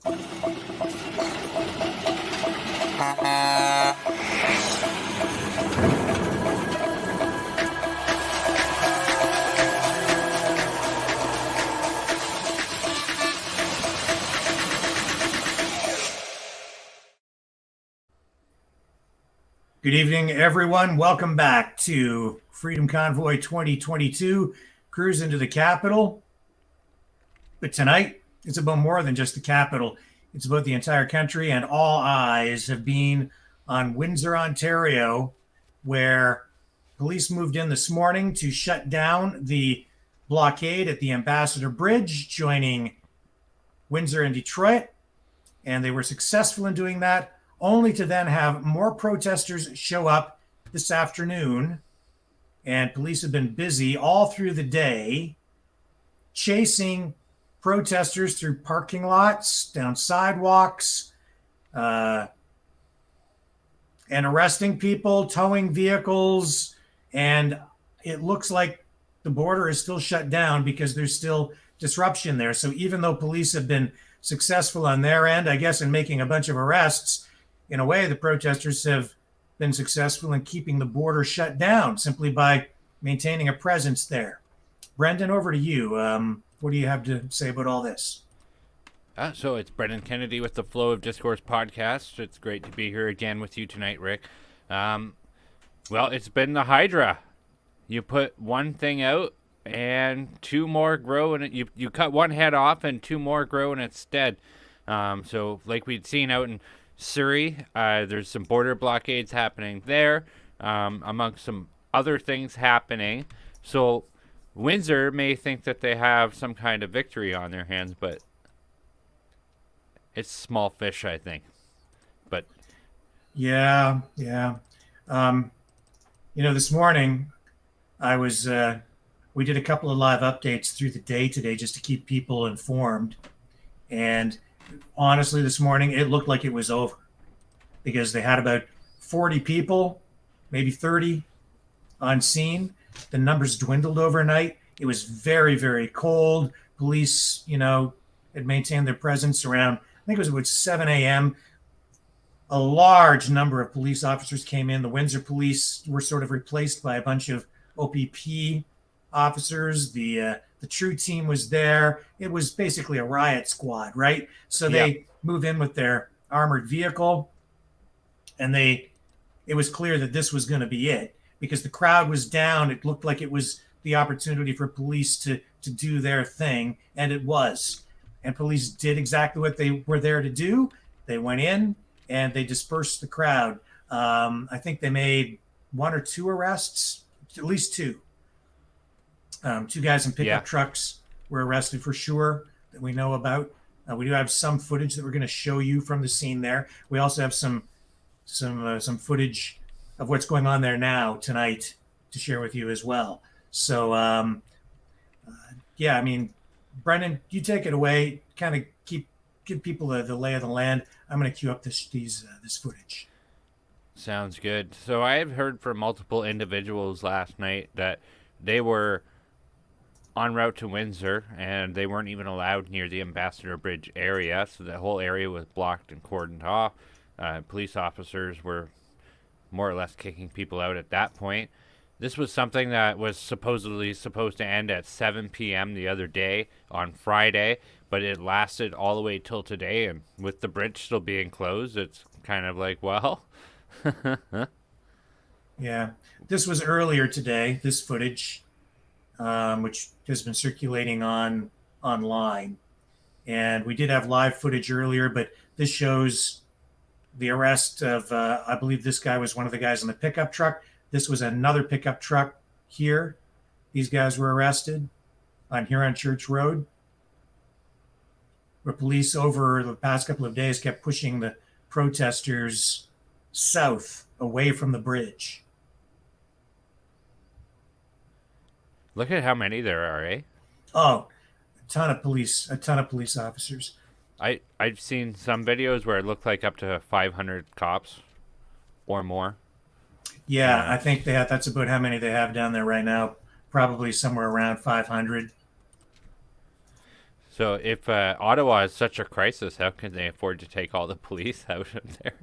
Good evening, everyone. Welcome back to Freedom Convoy 2022, Cruise into the Capital. But tonight, it's about more than just the capital. It's about the entire country, and all eyes have been on Windsor, Ontario, where police moved in this morning to shut down the blockade at the Ambassador Bridge, joining Windsor and Detroit. And they were successful in doing that, only to then have more protesters show up this afternoon. And police have been busy all through the day chasing protesters through parking lots, down sidewalks, and arresting people, towing vehicles. And it looks like the border is still shut down because there's still disruption there. So even though police have been successful on their end, I guess, in making a bunch of arrests, in a way, the protesters have been successful in keeping the border shut down simply by maintaining a presence there. Brendan, over to you. What do you have to say about all this? So it's Brendan Kennedy with the Flow of Discourse podcast. It's great to be here again with you tonight, Rick. Well, it's been the Hydra. You put one thing out and two more grow, and you cut one head off and two more grow in its stead. So like we'd seen out in Surrey, there's some border blockades happening there, among some other things happening. So Windsor may think that they have some kind of victory on their hands, but it's small fish, I think. But yeah. This morning I was we did a couple of live updates through the day today just to keep people informed. And honestly, this morning, it looked like it was over because they had about 40 people, maybe 30 on scene. The numbers dwindled overnight. It was very, very cold. Police, had maintained their presence around, I think it was about 7 a.m. A large number of police officers came in. The Windsor police were sort of replaced by a bunch of OPP officers. The True team was there. It was basically a riot squad, right? So they move in with their armored vehicle, and it was clear that this was going to be it because the crowd was down. It looked like it was the opportunity for police to do their thing, and it was. And police did exactly what they were there to do. They went in and they dispersed the crowd. I think they made one or two arrests, at least two. Two guys in pickup trucks were arrested for sure that we know about. We do have some footage that we're going to show you from the scene there. We also have some footage of what's going on there now tonight to share with you as well. So, Brendan, you take it away. Kind of give people the lay of the land. I'm going to queue up this footage. Sounds good. So I have heard from multiple individuals last night that they were en route to Windsor, and they weren't even allowed near the Ambassador Bridge area, so the whole area was blocked and cordoned off. Police officers were more or less kicking people out at that point. This was something that was supposedly supposed to end at 7 p.m. the other day on Friday, but it lasted all the way till today, and with the bridge still being closed, it's kind of like, well... Yeah, this was earlier today, this footage, which has been circulating online. And we did have live footage earlier, but this shows the arrest of, I believe this guy was one of the guys in the pickup truck. This was another pickup truck here. These guys were arrested on Huron Church Road, where police over the past couple of days kept pushing the protesters south, away from the bridge. Look at how many there are, eh? Oh, a ton of police officers. I've seen some videos where it looked like up to 500 cops or more. Yeah, I think that's about how many they have down there right now. Probably somewhere around 500. So if Ottawa is such a crisis, how can they afford to take all the police out of there?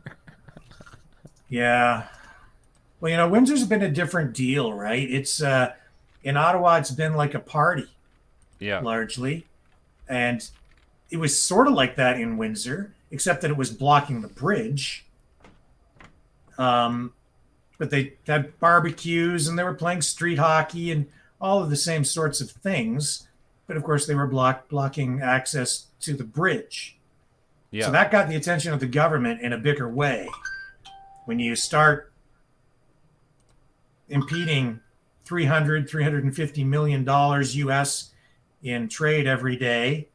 Yeah. Well, Windsor's been a different deal, right? It's in Ottawa, it's been like a party Yeah. largely, and it was sort of like that in Windsor, except that it was blocking the bridge. Um, but they had barbecues and they were playing street hockey and all of the same sorts of things. But of course, they were blocking access to the bridge. Yeah. So that got the attention of the government in a bigger way. When you start impeding $350 million US in trade every day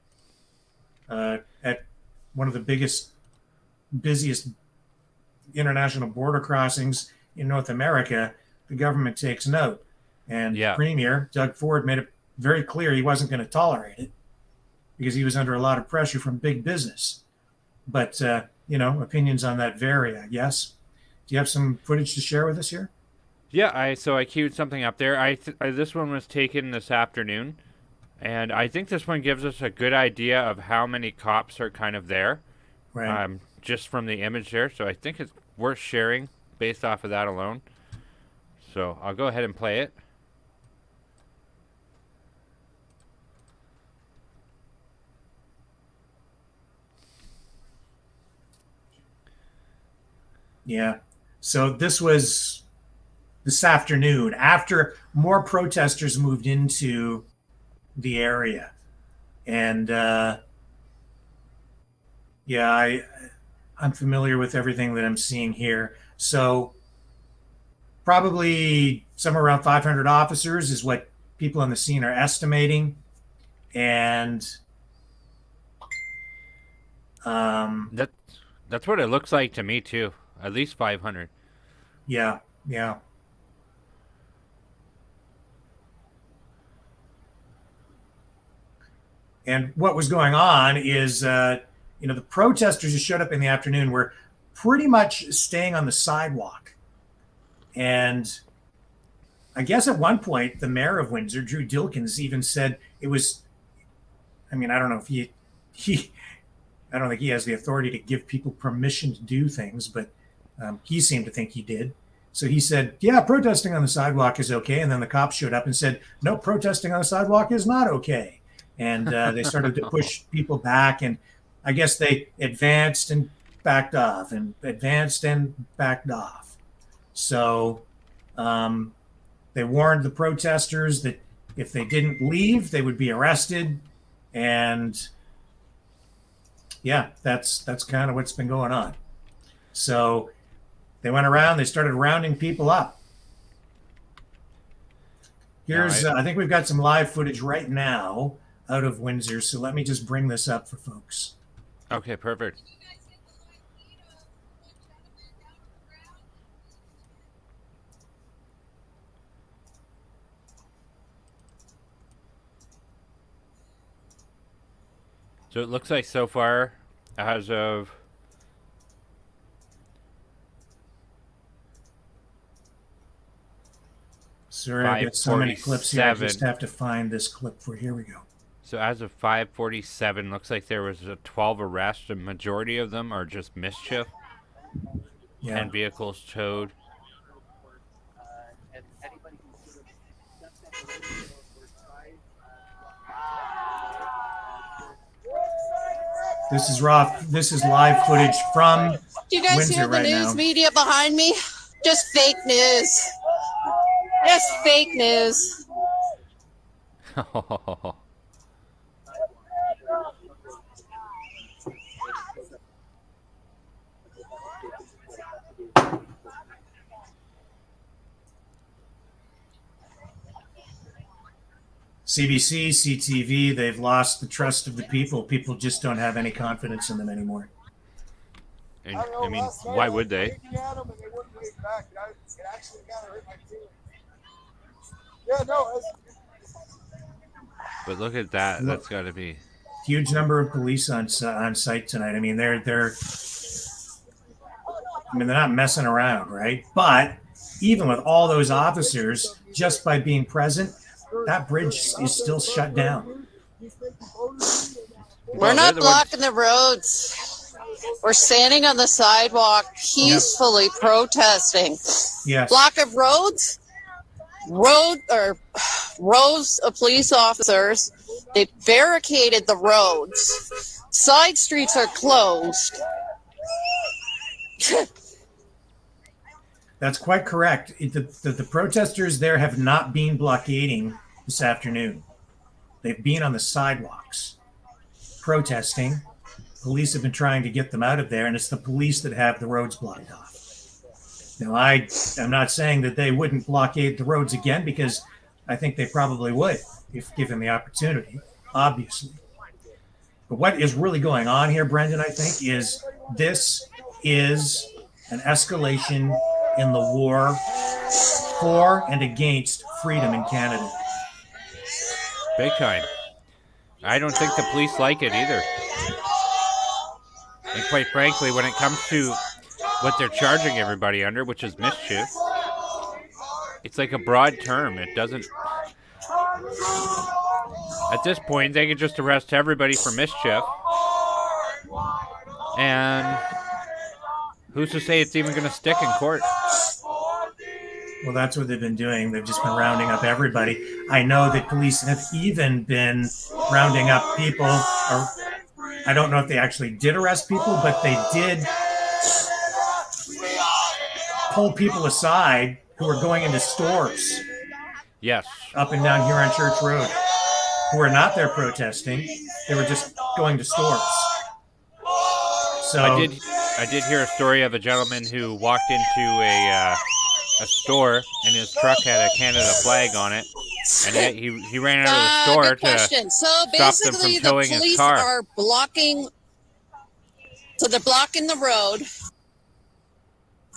at one of the busiest international border crossings in North America, the government takes note. And Premier Doug Ford made it very clear he wasn't going to tolerate it because he was under a lot of pressure from big business. But, opinions on that vary, I guess. Do you have some footage to share with us here? Yeah, I queued something up there. This one was taken this afternoon, and I think this one gives us a good idea of how many cops are kind of there, right? Just from the image there. So I think it's worth sharing based off of that alone. So I'll go ahead and play it. Yeah. So this was this afternoon after more protesters moved into the area. And I'm familiar with everything that I'm seeing here. So probably somewhere around 500 officers is what people on the scene are estimating. And that's what it looks like to me too. At least 500. Yeah. And what was going on is, the protesters who showed up in the afternoon were pretty much staying on the sidewalk. And I guess at one point, the mayor of Windsor, Drew Dilkins, even said it was, I don't know if I don't think he has the authority to give people permission to do things, but he seemed to think he did. So he said, yeah, protesting on the sidewalk is okay. And then the cops showed up and said, no, protesting on the sidewalk is not okay. And they started to push people back. And I guess they advanced and backed off and advanced and backed off. So they warned the protesters that if they didn't leave, they would be arrested. And yeah, that's kind of what's been going on. So they went around, they started rounding people up. Here's, I think we've got some live footage right now out of Windsor. So let me just bring this up for folks. Okay, perfect. So it looks like so far, as of sorry, I got so many clips here. I just have to find this clip for. Here we go. So as of 5:47, looks like there was 12 arrests. The majority of them are just mischief. Yeah. 10 vehicles towed. This is live footage from Do you guys Windsor hear the right news now. media behind me? Just fake news. Just fake news. CBC, CTV, they've lost the trust of the people. People just don't have any confidence in them anymore. And, I mean, why would they? But look at that. That's got to be huge number of police on site tonight. I mean, they're not messing around, right? But even with all those officers, just by being present, that bridge is still shut down. We're not blocking the roads. We're standing on the sidewalk peacefully protesting. Yes. Block of roads, rows of police officers. They barricaded the roads. Side streets are closed. That's quite correct. The protesters there have not been blockading this afternoon. They've been on the sidewalks protesting. Police have been trying to get them out of there, and it's the police that have the roads blocked off. Now, I'm not saying that they wouldn't blockade the roads again, because I think they probably would if given the opportunity, obviously. But what is really going on here, Brendan, I think, is this is an escalation in the war for and against freedom in Canada. Big time. I don't think the police like it either. And quite frankly, when it comes to what they're charging everybody under, which is mischief, it's like a broad term. It doesn't... At this point, they could just arrest everybody for mischief. And who's to say it's even going to stick in court? Well, that's what they've been doing. They've just been rounding up everybody. I know that police have even been rounding up people. Or I don't know if they actually did arrest people, but they did pull people aside who were going into stores. Yes. Up and down here on Church Road, who were not there protesting. They were just going to stores. So I did hear a story of a gentleman who walked into a store and his truck had a Canada flag on it, and yet he ran out of the store to stop them from towing his car. Are blocking, so they're blocking the road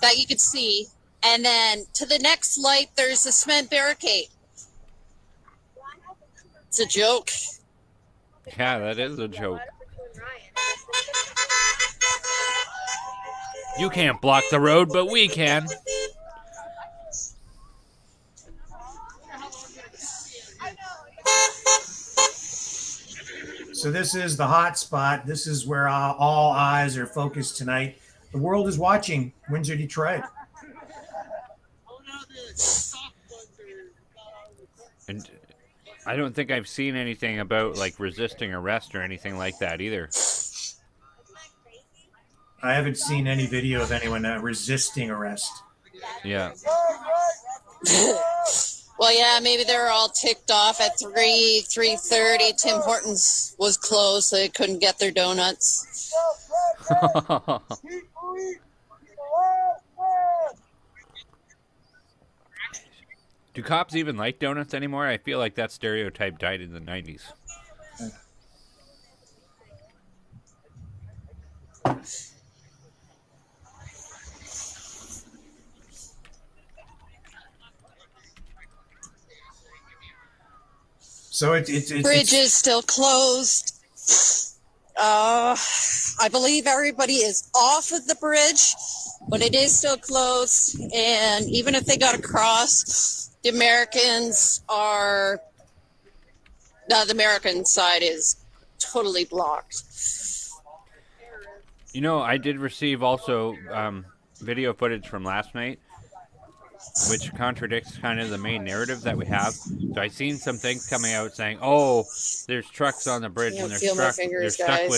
that you could see, and then to the next light there's a cement barricade. It's a joke. Yeah, that is a joke. You can't block the road, but we can. So this is the hot spot. This is where all eyes are focused tonight. The world is watching Windsor-Detroit. And I don't think I've seen anything about like resisting arrest or anything like that either. I haven't seen any video of anyone resisting arrest. Yeah. Well, yeah, maybe they were all ticked off at 3:30. Tim Hortons was closed, so they couldn't get their donuts. Do cops even like donuts anymore? I feel like that stereotype died in the 90s. So it's bridge is still closed. I believe everybody is off of the bridge, but it is still closed. And even if they got across, the American side is totally blocked. You know, I did receive also video footage from last night, which contradicts kind of the main narrative that we have. So I seen some things coming out saying, "Oh, there's trucks on the bridge and they're stuck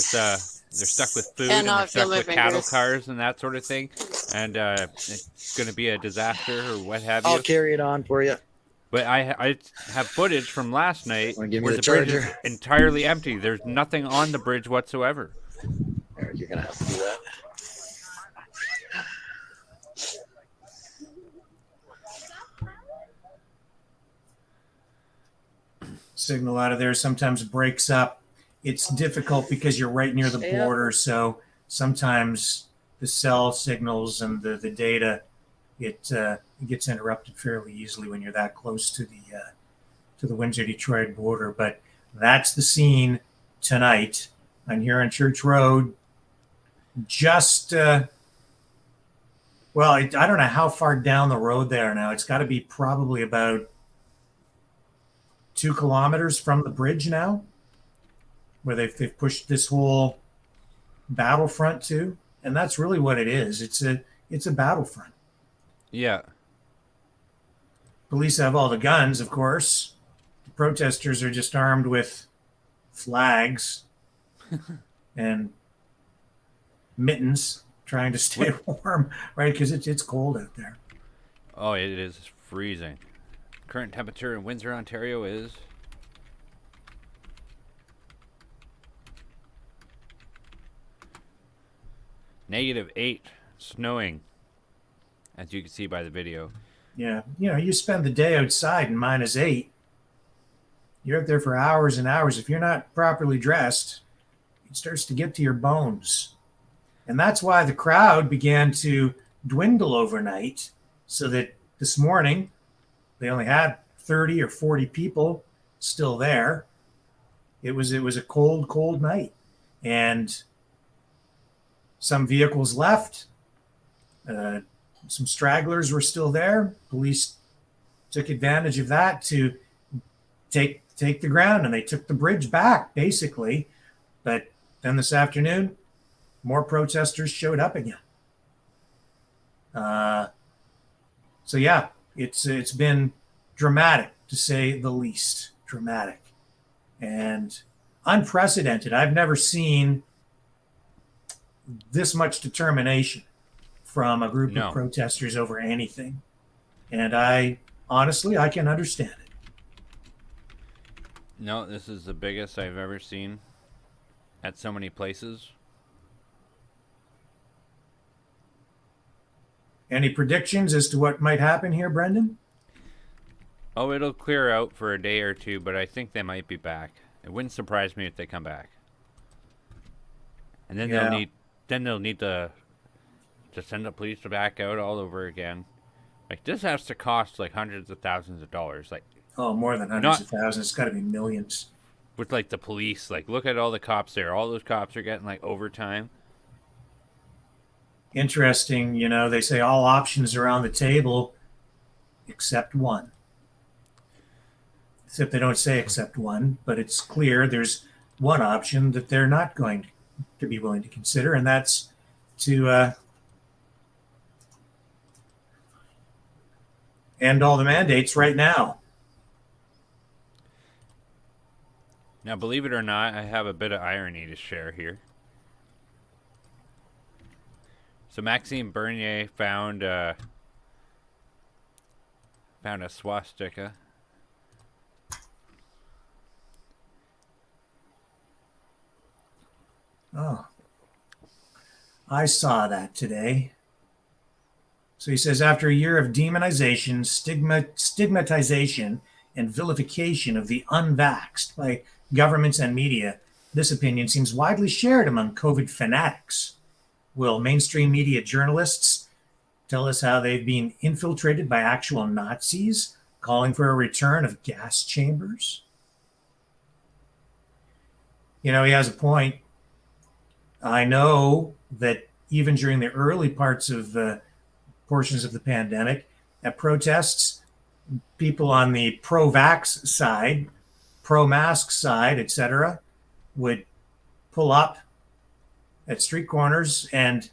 with food and they're stuck with cattle cars and that sort of thing, and it's going to be a disaster or what have you." I'll carry it on for you. But I have footage from last night where the charger? bridge is entirely empty. There's nothing on the bridge whatsoever. Eric, you're gonna have to do that. Signal out of there sometimes breaks up. It's difficult because you're right near the border, so sometimes the cell signals and the data it gets interrupted fairly easily when you're that close to the Windsor-Detroit border. But that's the scene tonight. I'm here on Church Road. Just I don't know how far down the road there now. It's got to be probably about 2 kilometers from the bridge now. where they've pushed this whole battlefront to, and that's really what it is. It's a battlefront. Yeah. Police have all the guns, of course. The protesters are just armed with flags and mittens, trying to stay warm, right? Because it's cold out there. Oh, it is freezing. Current temperature in Windsor, Ontario is -8, snowing, as you can see by the video. Yeah, you spend the day outside in -8. You're out there for hours and hours. If you're not properly dressed, it starts to get to your bones. And that's why the crowd began to dwindle overnight, so that this morning they only had 30 or 40 people still there. It was a cold night. And some vehicles left. Some stragglers were still there. Police took advantage of that to take the ground, and they took the bridge back, basically. But then this afternoon, more protesters showed up again. So yeah, it's been dramatic, to say the least. Dramatic and unprecedented. I've never seen this much determination from a group of protesters over anything. And I can understand it. No, this is the biggest I've ever seen at so many places. Any predictions as to what might happen here, Brendan? Oh, it'll clear out for a day or two, but I think they might be back. It wouldn't surprise me if they come back. And then they'll need to send the police back out all over again. Like, this has to cost like hundreds of thousands of dollars. Like, oh, more than hundreds of thousands. It's got to be millions. With like the police, like, look at all the cops there. All those cops are getting like overtime. Interesting, they say all options are on the table except one. Except they don't say except one, but it's clear there's one option that they're not going to be willing to consider, and that's to end all the mandates right now. Now, believe it or not, I have a bit of irony to share here. So Maxime Bernier found a swastika. Oh, I saw that today. So he says, after a year of demonization, stigmatization, and vilification of the unvaxxed by governments and media, this opinion seems widely shared among COVID fanatics. Will mainstream media journalists tell us how they've been infiltrated by actual Nazis, calling for a return of gas chambers? He has a point. I know that even during the early parts of portions of the pandemic, at protests, people on the pro-vax side, pro-mask side, etc., would pull up at street corners and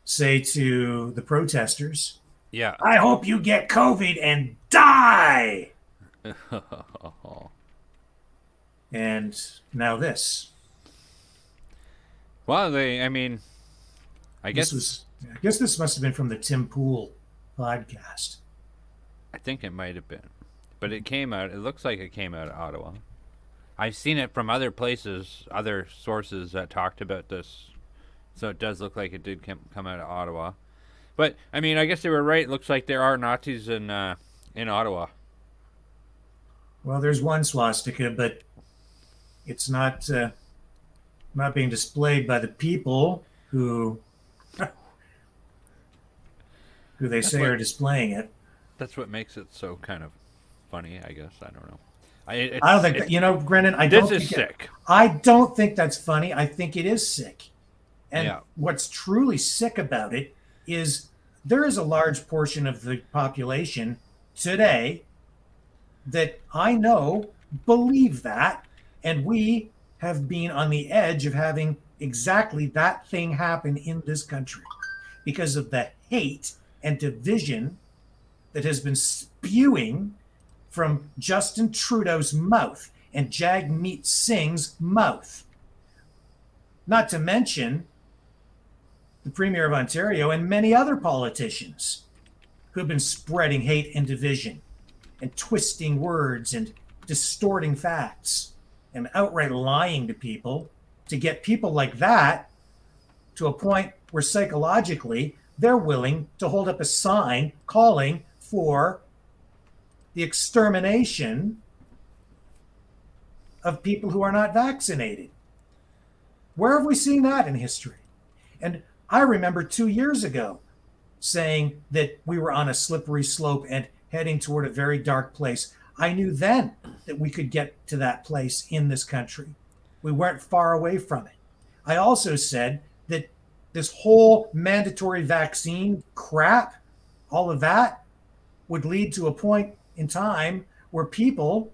say to the protesters, "Yeah, I hope you get COVID and die." And now this. Well, I guess this must have been from the Tim Pool podcast. I think it might have been, but it looks like it came out of Ottawa. I've seen it from other places, other sources that talked about this, so it does look like it did come out of Ottawa. But I guess they were right. It looks like there are Nazis in Ottawa. Well, there's one swastika, but it's not being displayed by the people who they say are displaying it. That's what makes it so kind of funny, I guess. I don't know. I don't think Brendan. This is sick. I don't think that's funny. I think it is sick. And what's truly sick about it is there is a large portion of the population today that I know believe that, and we have been on the edge of having exactly that thing happen in this country because of the hate and division that has been spewing from Justin Trudeau's mouth and Jagmeet Singh's mouth. Not to mention the Premier of Ontario and many other politicians who have been spreading hate and division and twisting words and distorting facts and outright lying to people to get people like that to a point where psychologically they're willing to hold up a sign calling for the extermination of people who are not vaccinated. Where have we seen that in history? And I remember 2 years ago saying that we were on a slippery slope and heading toward a very dark place. I knew then that we could get to that place in this country. We weren't far away from it. I also said that this whole mandatory vaccine crap, all of that, would lead to a point in time where people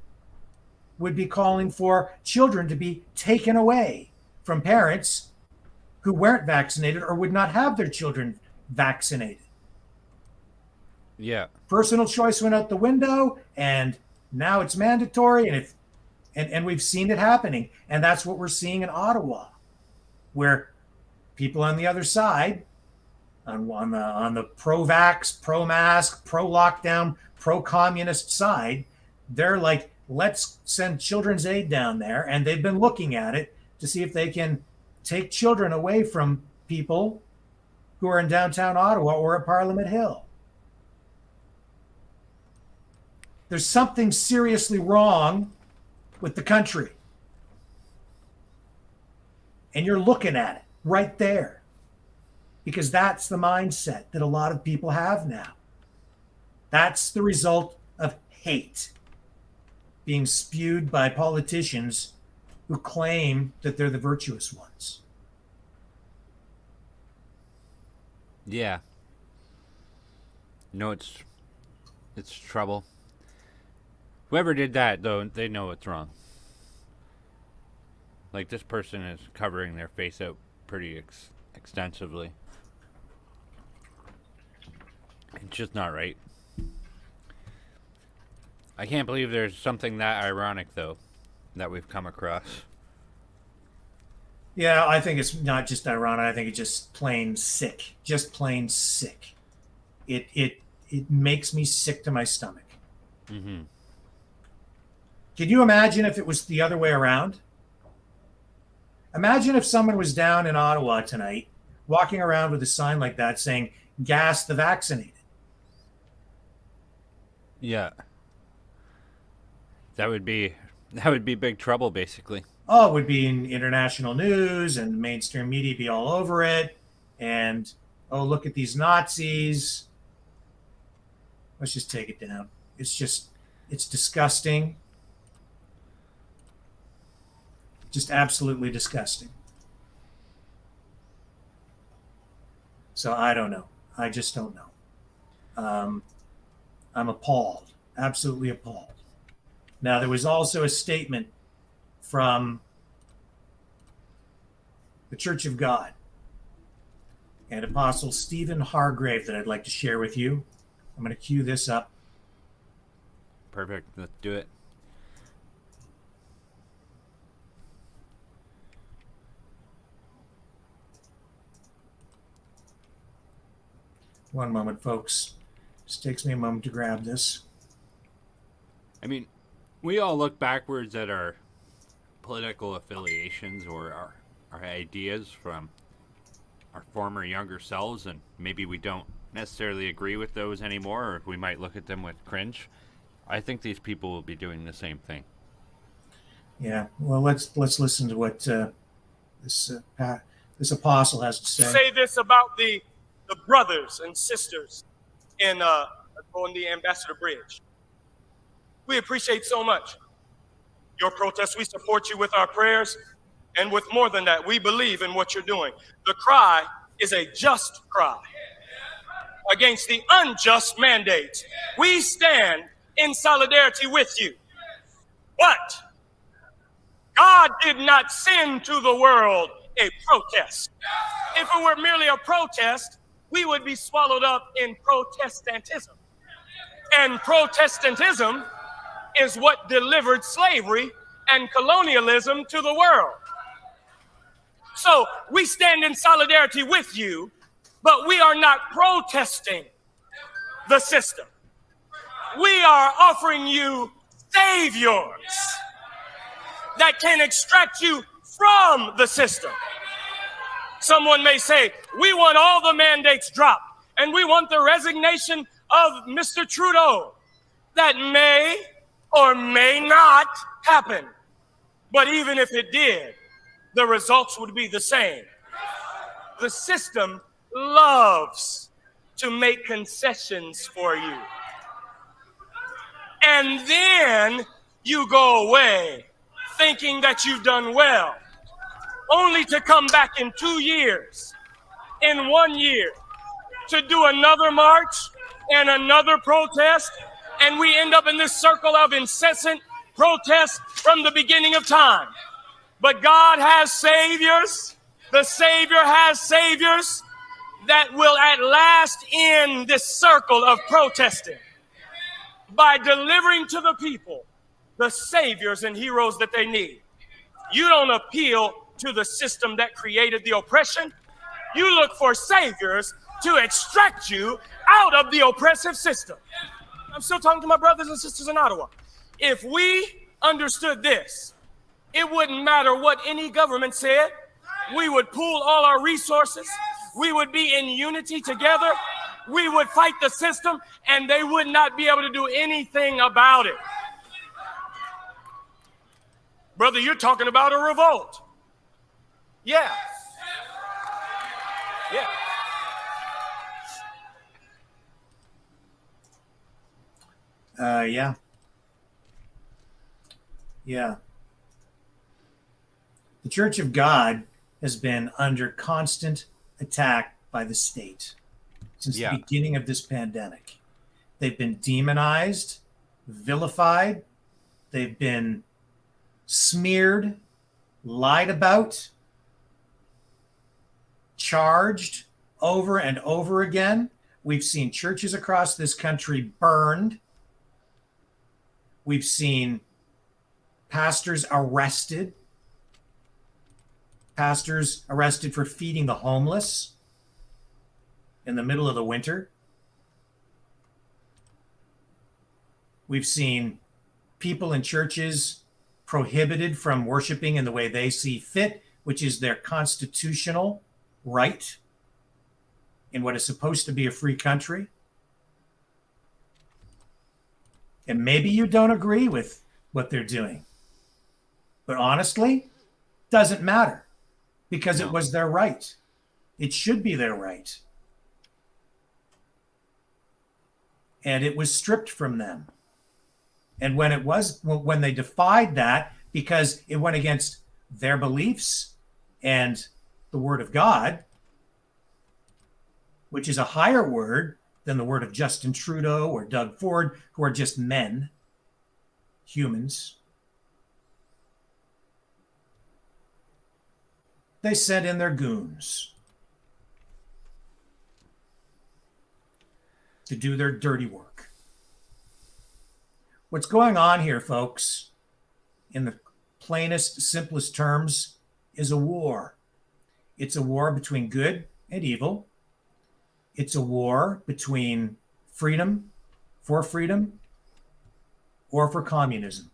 would be calling for children to be taken away from parents who weren't vaccinated or would not have their children vaccinated. Yeah. Personal choice went out the window, and now it's mandatory, and we've seen it happening. And that's what we're seeing in Ottawa, where people on the other side, on the pro-vax, pro-mask, pro-lockdown, pro-communist side, they're like, let's send Children's Aid down there, and they've been looking at it to see if they can take children away from people who are in downtown Ottawa or at Parliament Hill. There's something seriously wrong with the country. And you're looking at it right there. Because that's the mindset that a lot of people have now. That's the result of hate being spewed by politicians who claim that they're the virtuous ones. Yeah. No, it's trouble. Whoever did that, though, they know it's wrong. Like, this person is covering their face out pretty extensively. It's just not right. I can't believe there's something that ironic, though, that we've come across. Yeah, I think it's not just ironic. I think it's just plain sick. Just plain sick. It makes me sick to my stomach. Mm-hmm. Can you imagine if it was the other way around? Imagine if someone was down in Ottawa tonight, walking around with a sign like that saying, "Gas the vaccinated." Yeah. That would be big trouble, basically. Oh, it would be in international news and mainstream media be all over it. And, oh, look at these Nazis. Let's just take it down. It's disgusting. Just absolutely disgusting. So I don't know. I just don't know. I'm appalled, absolutely appalled. Now, there was also a statement from the Church of God and Apostle Stephen Hargrave that I'd like to share with you. I'm going to cue this up. Perfect. Let's do it. One moment, folks. Just takes me a moment to grab this. I mean, we all look backwards at our political affiliations or our ideas from our former younger selves, and maybe we don't necessarily agree with those anymore, or we might look at them with cringe. I think these people will be doing the same thing. Yeah, well, let's listen to what this apostle has to say. Say this about the brothers and sisters on the Ambassador Bridge. We appreciate so much your protest. We support you with our prayers, and with more than that, we believe in what you're doing. The cry is a just cry against the unjust mandates. We stand in solidarity with you. But God God did not send to the world a protest. If it were merely a protest, we would be swallowed up in Protestantism. And Protestantism is what delivered slavery and colonialism to the world. So we stand in solidarity with you, but we are not protesting the system. We are offering you saviors that can extract you from the system. Someone may say, we want all the mandates dropped, and we want the resignation of Mr. Trudeau. That may or may not happen. But even if it did, the results would be the same. The system loves to make concessions for you. And then you go away thinking that you've done well, only to come back in 2 years, in 1 year, to do another march and another protest, and we end up in this circle of incessant protest from the beginning of time. But God has saviors. The Savior has saviors that will at last end this circle of protesting by delivering to the people the saviors and heroes that they need. You don't appeal to the system that created the oppression. You look for saviors to extract you out of the oppressive system. I'm still talking to my brothers and sisters in Ottawa. If we understood this, it wouldn't matter what any government said. We would pool all our resources. We would be in unity together. We would fight the system, and they would not be able to do anything about it. Brother, you're talking about a revolt. Yeah. Yeah. Yeah. Yeah. The Church of God has been under constant attack by the state since the beginning of this pandemic. They've been demonized, vilified, they've been smeared, lied about, charged over and over again. We've seen churches across this country burned. We've seen pastors arrested for feeding the homeless in the middle of the winter. We've seen people in churches prohibited from worshiping in the way they see fit, which is their constitutional right in what is supposed to be a free country. And maybe you don't agree with what they're doing, but honestly, doesn't matter because it was their right. It should be their right. And it was stripped from them. And when they defied that because it went against their beliefs and the word of God, which is a higher word than the word of Justin Trudeau or Doug Ford, who are just men, humans, they sent in their goons to do their dirty work. What's going on here, folks, in the plainest, simplest terms, is a war. It's a war between good and evil. It's a war between freedom or for communism.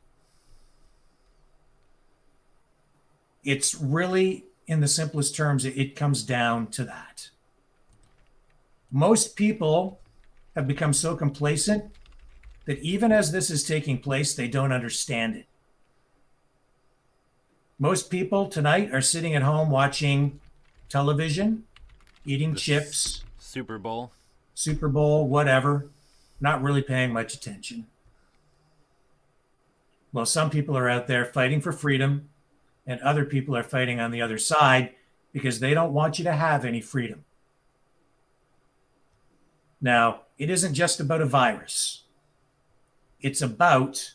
It's really, in the simplest terms, it comes down to that. Most people have become so complacent that even as this is taking place, they don't understand it. Most people tonight are sitting at home watching television, eating chips, Super Bowl, whatever, not really paying much attention. Well, some people are out there fighting for freedom, and other people are fighting on the other side because they don't want you to have any freedom. Now, it isn't just about a virus. It's about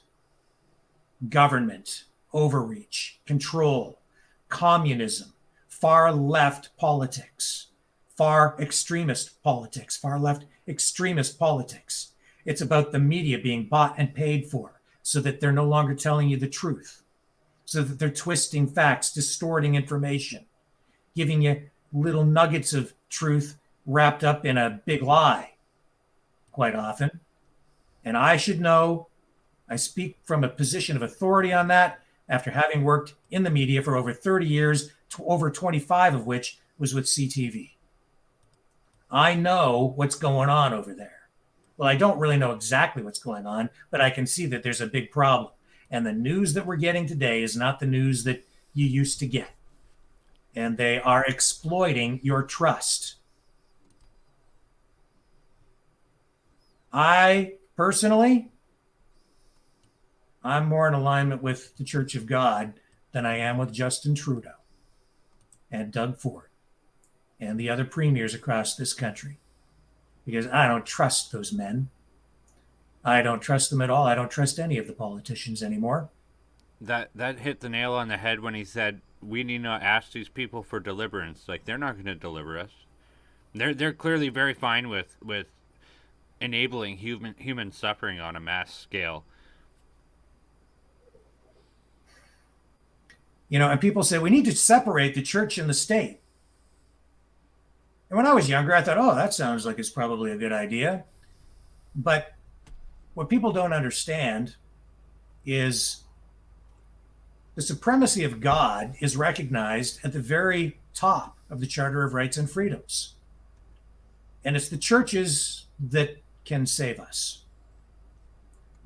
government overreach, control, communism, far left politics, far extremist politics, far left extremist politics. It's about the media being bought and paid for so that they're no longer telling you the truth, so that they're twisting facts, distorting information, giving you little nuggets of truth wrapped up in a big lie quite often. And I should know, I speak from a position of authority on that after having worked in the media for over 30 years, over 25 of which was with CTV. I know what's going on over there. Well, I don't really know exactly what's going on, but I can see that there's a big problem. And the news that we're getting today is not the news that you used to get. And they are exploiting your trust. I personally, I'm more in alignment with the Church of God than I am with Justin Trudeau and Doug Ford and the other premiers across this country, because I don't trust those men. I don't trust them at all. I don't trust any of the politicians anymore. That hit the nail on the head when he said we need not ask these people for deliverance. Like, they're not going to deliver us. They're clearly very fine with enabling human suffering on a mass scale. You know, and people say we need to separate the church and the state. And when I was younger, I thought, oh, that sounds like it's probably a good idea. But what people don't understand is the supremacy of God is recognized at the very top of the Charter of Rights and Freedoms. And it's the churches that can save us.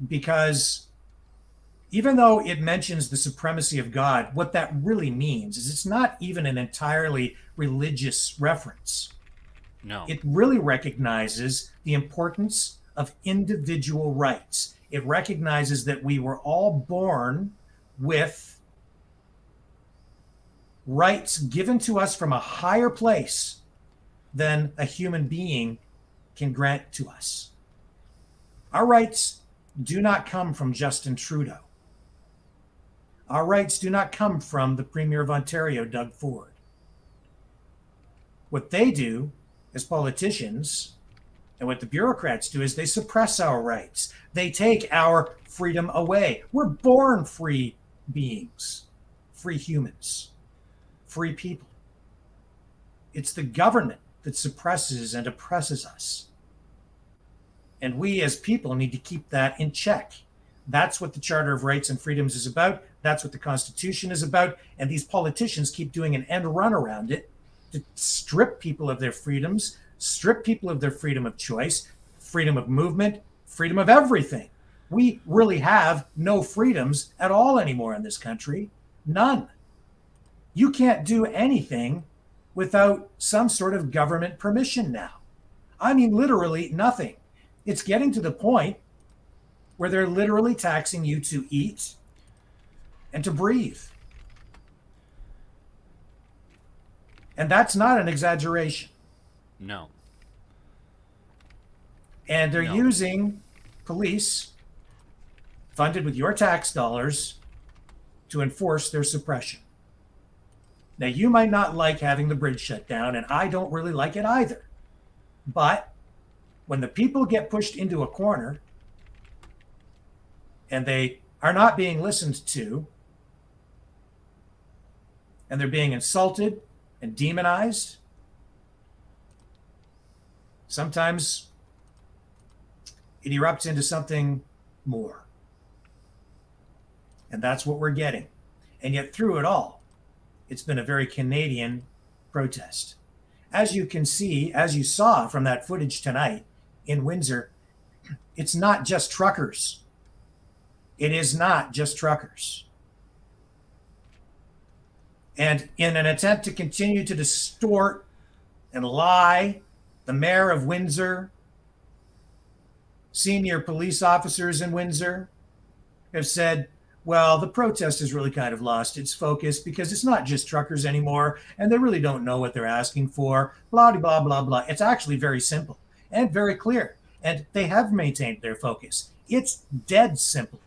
Because even though it mentions the supremacy of God, what that really means is it's not even an entirely religious reference. No. It really recognizes the importance of individual rights. It recognizes that we were all born with rights given to us from a higher place than a human being can grant to us. Our rights do not come from Justin Trudeau. Our rights do not come from the Premier of Ontario, Doug Ford. What they do as politicians and what the bureaucrats do is they suppress our rights. They take our freedom away. We're born free beings, free humans, free people. It's the government that suppresses and oppresses us. And we as people need to keep that in check. That's what the Charter of Rights and Freedoms is about. That's what the Constitution is about. And these politicians keep doing an end run around it to strip people of their freedoms, strip people of their freedom of choice, freedom of movement, freedom of everything. We really have no freedoms at all anymore in this country. None. You can't do anything without some sort of government permission now. I mean, literally nothing. It's getting to the point where they're literally taxing you to eat and to breathe. And that's not an exaggeration. No. And they're using police funded with your tax dollars to enforce their suppression. Now, you might not like having the bridge shut down, and I don't really like it either. But when the people get pushed into a corner and they are not being listened to, and they're being insulted and demonized, sometimes it erupts into something more. And that's what we're getting. And yet through it all, it's been a very Canadian protest. As you can see, as you saw from that footage tonight in Windsor, it's not just truckers. It is not just truckers. And in an attempt to continue to distort and lie, the mayor of Windsor, senior police officers in Windsor have said, well, the protest has really kind of lost its focus because it's not just truckers anymore, and they really don't know what they're asking for, blah, blah, blah, blah. It's actually very simple and very clear, and they have maintained their focus. It's dead simple.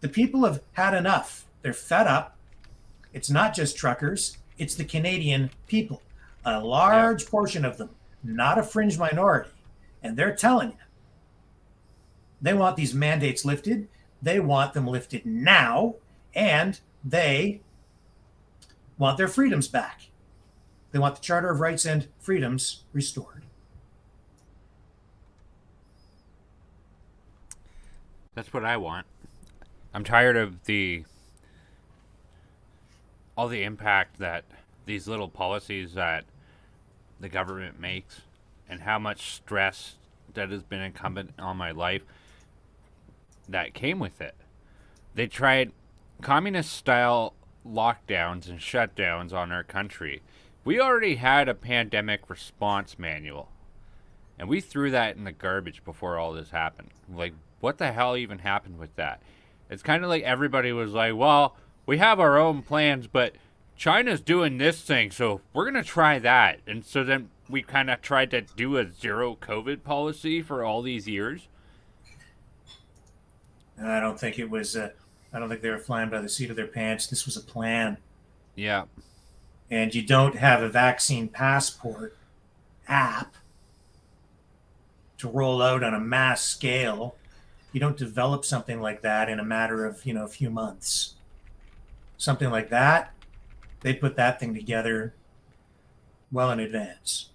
The people have had enough. They're fed up. It's not just truckers, it's the Canadian people. A large portion of them, not a fringe minority. And they're telling you, they want these mandates lifted. They want them lifted now. And they want their freedoms back. They want the Charter of Rights and Freedoms restored. That's what I want. I'm tired of all the impact that these little policies that the government makes and how much stress that has been incumbent on my life that came with it. They tried communist style lockdowns and shutdowns on our country. We already had a pandemic response manual, and we threw that in the garbage before all this happened. Like, what the hell even happened with that? It's kind of like everybody was like, well, we have our own plans, but China's doing this thing, so we're going to try that. And so then we kind of tried to do a zero COVID policy for all these years. I don't think it was, I don't think they were flying by the seat of their pants. This was a plan. Yeah. And you don't have a vaccine passport app to roll out on a mass scale. You don't develop something like that in a matter of, a few months. Something like that, they put that thing together well in advance.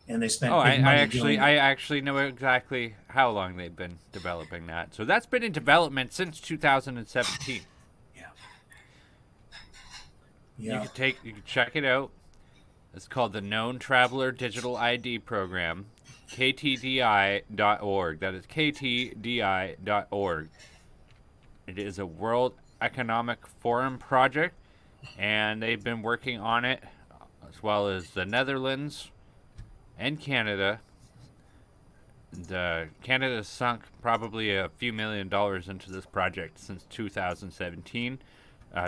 And they spent big money doing it. I actually know exactly how long they've been developing that. So that's been in development since 2017. Yeah. You can check it out. It's called the Known Traveler Digital ID Program, ktdi.org. That is ktdi.org. It is a World Economic Forum project, and they've been working on it, as well as the Netherlands and Canada. Canada sunk probably a few $1 million into this project since 2017.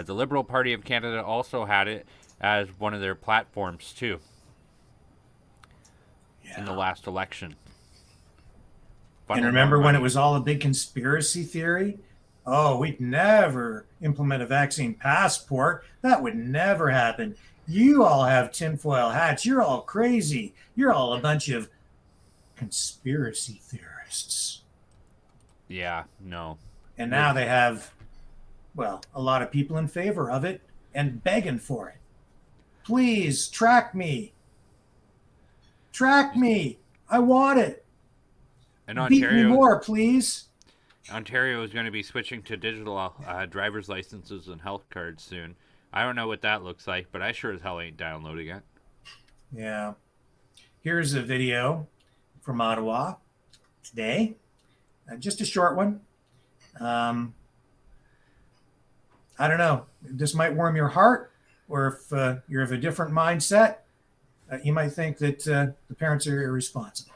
The Liberal Party of Canada also had it as one of their platforms, too, in the last election. And remember when it was all a big conspiracy theory? Oh, we'd never implement a vaccine passport. That would never happen. You all have tinfoil hats. You're all crazy. You're all a bunch of conspiracy theorists. Yeah, no. And now they have, well, a lot of people in favor of it and begging for it. Please track me. Track me. I want it. And Beat me Ontario, more, please. Ontario is going to be switching to digital driver's licenses and health cards soon. I don't know what that looks like, but I sure as hell ain't downloading it. Yeah. Here's a video from Ottawa today. Just a short one. I don't know. This might warm your heart, or if you're of a different mindset, you might think that the parents are irresponsible.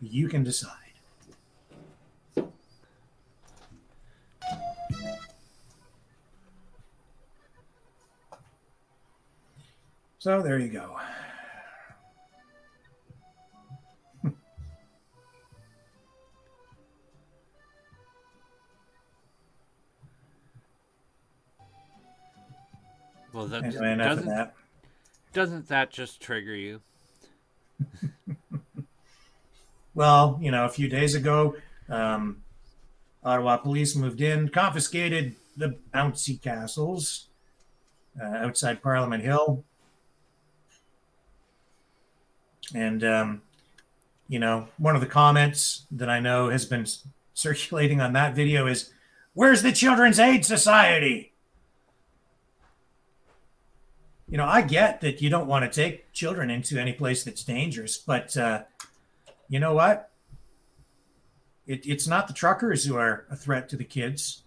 You can decide. So there you go. Well, that Anyway, enough of that. doesn't that just trigger you? Well, a few days ago, Ottawa police moved in, confiscated the bouncy castles outside Parliament Hill. And, one of the comments that I know has been circulating on that video is, "Where's the Children's Aid Society?" I get that you don't want to take children into any place that's dangerous, but you know what? It's not the truckers who are a threat to the kids.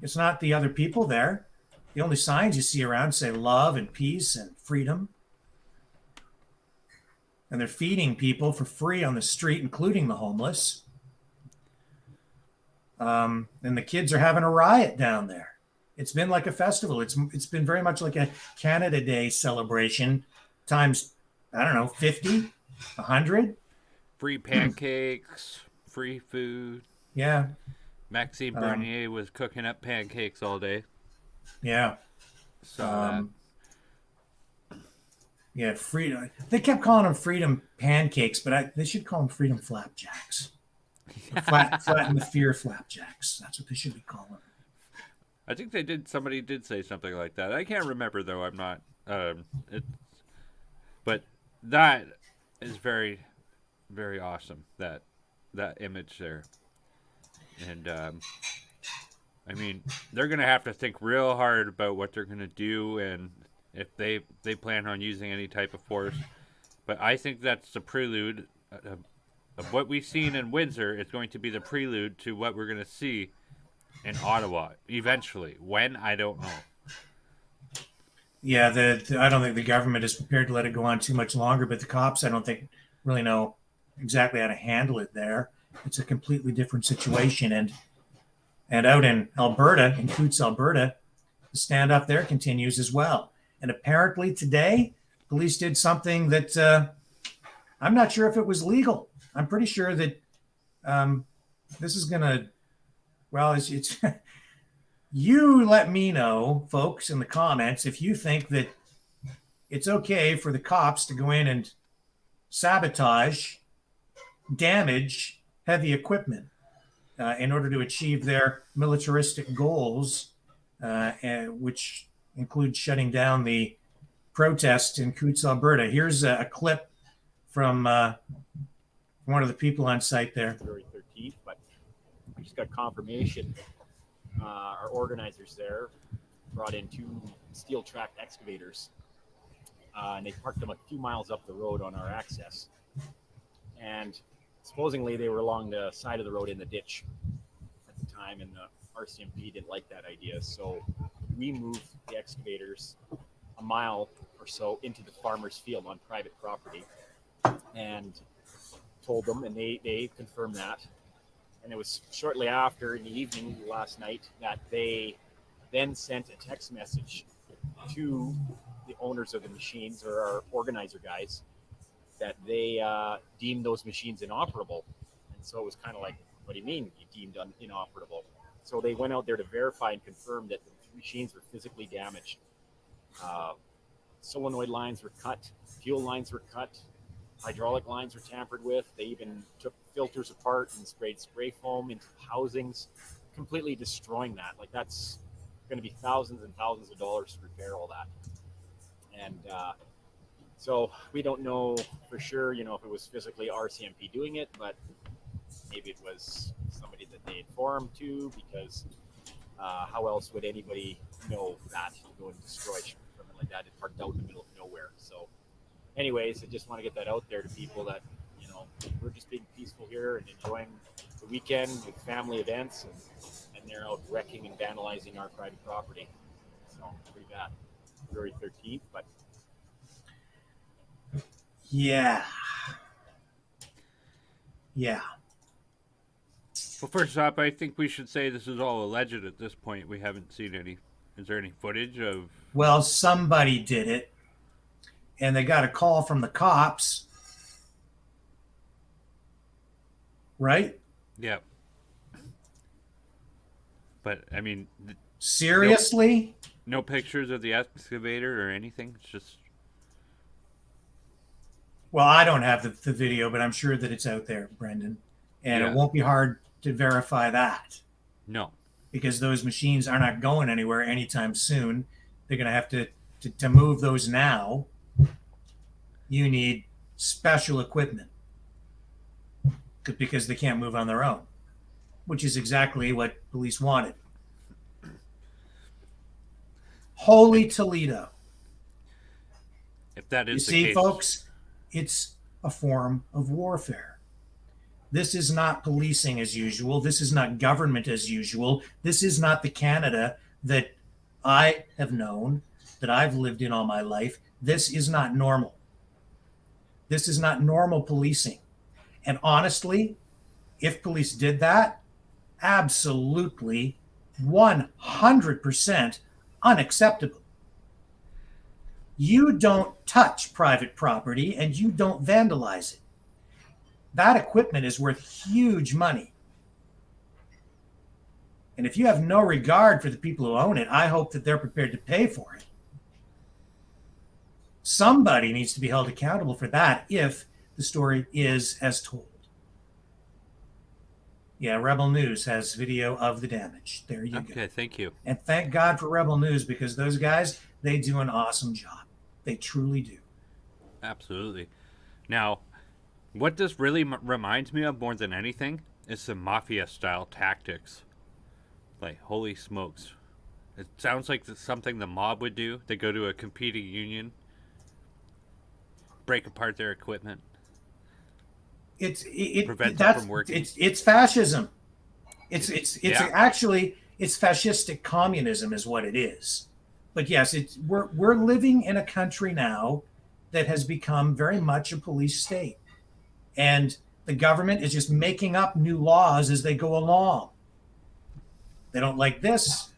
It's not the other people there. The only signs you see around say love and peace and freedom. And they're feeding people for free on the street, including the homeless. And the kids are having a riot down there. It's been like a festival. It's been very much like a Canada Day celebration times, 50, 100. Free pancakes, free food. Yeah. Maxime Bernier was cooking up pancakes all day. Yeah. So Yeah, freedom. They kept calling them freedom pancakes, but they should call them freedom flapjacks. Flatten the fear flapjacks. That's what they should be calling them. I think they did. Somebody did say something like that. I can't remember though. I'm not. But that is very, very awesome. That image there, and I mean, they're gonna have to think real hard about what they're gonna do, and if they plan on using any type of force. But I think that's the prelude of what we've seen in Windsor. Is going to be the prelude to what we're gonna see in Ottawa eventually. When, I don't know. Yeah, I don't think the government is prepared to let it go on too much longer, but the cops, I don't think, really know exactly how to handle it there. It's a completely different situation. And out in Alberta, in Coutts, Alberta, the standoff there continues as well. And apparently today, police did something that I'm not sure if it was legal. I'm pretty sure that this is going to, well, it's you let me know, folks, in the comments, if you think that it's okay for the cops to go in and sabotage, damage heavy equipment in order to achieve their militaristic goals, which include shutting down the protest in Coutts, Alberta. Here's a clip from one of the people on site there. February 13th, but we just got confirmation. Our organizers there brought in 2 steel-tracked excavators, and they parked them a few miles up the road on our access. And supposedly they were along the side of the road in the ditch at the time, and the RCMP didn't like that idea. So we moved the excavators a mile or so into the farmer's field on private property and told them, and they confirmed that. And it was shortly after, in the evening last night, that they then sent a text message to the owners of the machines, or our organizer guys, that they deemed those machines inoperable. And so it was kind of like, what do you mean you deemed inoperable? So they went out there to verify and confirm that the machines were physically damaged. Solenoid lines were cut, fuel lines were cut, hydraulic lines were tampered with. They even took filters apart and sprayed spray foam into housings, completely destroying that. Like, that's going to be thousands and thousands of dollars to repair all that. And so we don't know for sure, if it was physically RCMP doing it, but maybe it was somebody that they informed to, because how else would anybody know that to go and destroy something like that? It parked out in the middle of nowhere. So anyways, I just want to get that out there to people that, we're just being peaceful here and enjoying the weekend with family events, and they're out wrecking and vandalizing our private property. So pretty bad. February 13th, but Yeah. Well, first off, I think we should say this is all alleged at this point. We haven't seen any. Is there any footage of? Well, somebody did it, and they got a call from the cops. Right? Yeah. But I mean, seriously? No pictures of the excavator or anything. It's just. Well, I don't have the video, but I'm sure that it's out there, Brendan, and Yeah. It won't be hard to verify that. No. Because those machines are not going anywhere anytime soon. They're going to have to move those now. You need special equipment because they can't move on their own, which is exactly what police wanted. Holy Toledo. If that is You the see, case, folks, it's a form of warfare. This is not policing as usual. This is not government as usual. This is not the Canada that I have known, that I've lived in all my life. This is not normal. This is not normal policing. And honestly, if police did that, absolutely 100% unacceptable. You don't touch private property and you don't vandalize it. That equipment is worth huge money. And if you have no regard for the people who own it, I hope that they're prepared to pay for it. Somebody needs to be held accountable for that if the story is as told. Yeah, Rebel News has video of the damage. There you go. Okay, thank you. And thank God for Rebel News, because those guys, they do an awesome job. They truly do. Absolutely. Now, what this really reminds me of more than anything is some mafia-style tactics. Like, holy smokes. It sounds like something the mob would do. They go to a competing union, break apart their equipment. Prevent them from working. It's fascism. It's Yeah. actually it's fascistic communism is what it is. But yes, we're living in a country now that has become very much a police state, and the government is just making up new laws as they go along. They don't like this.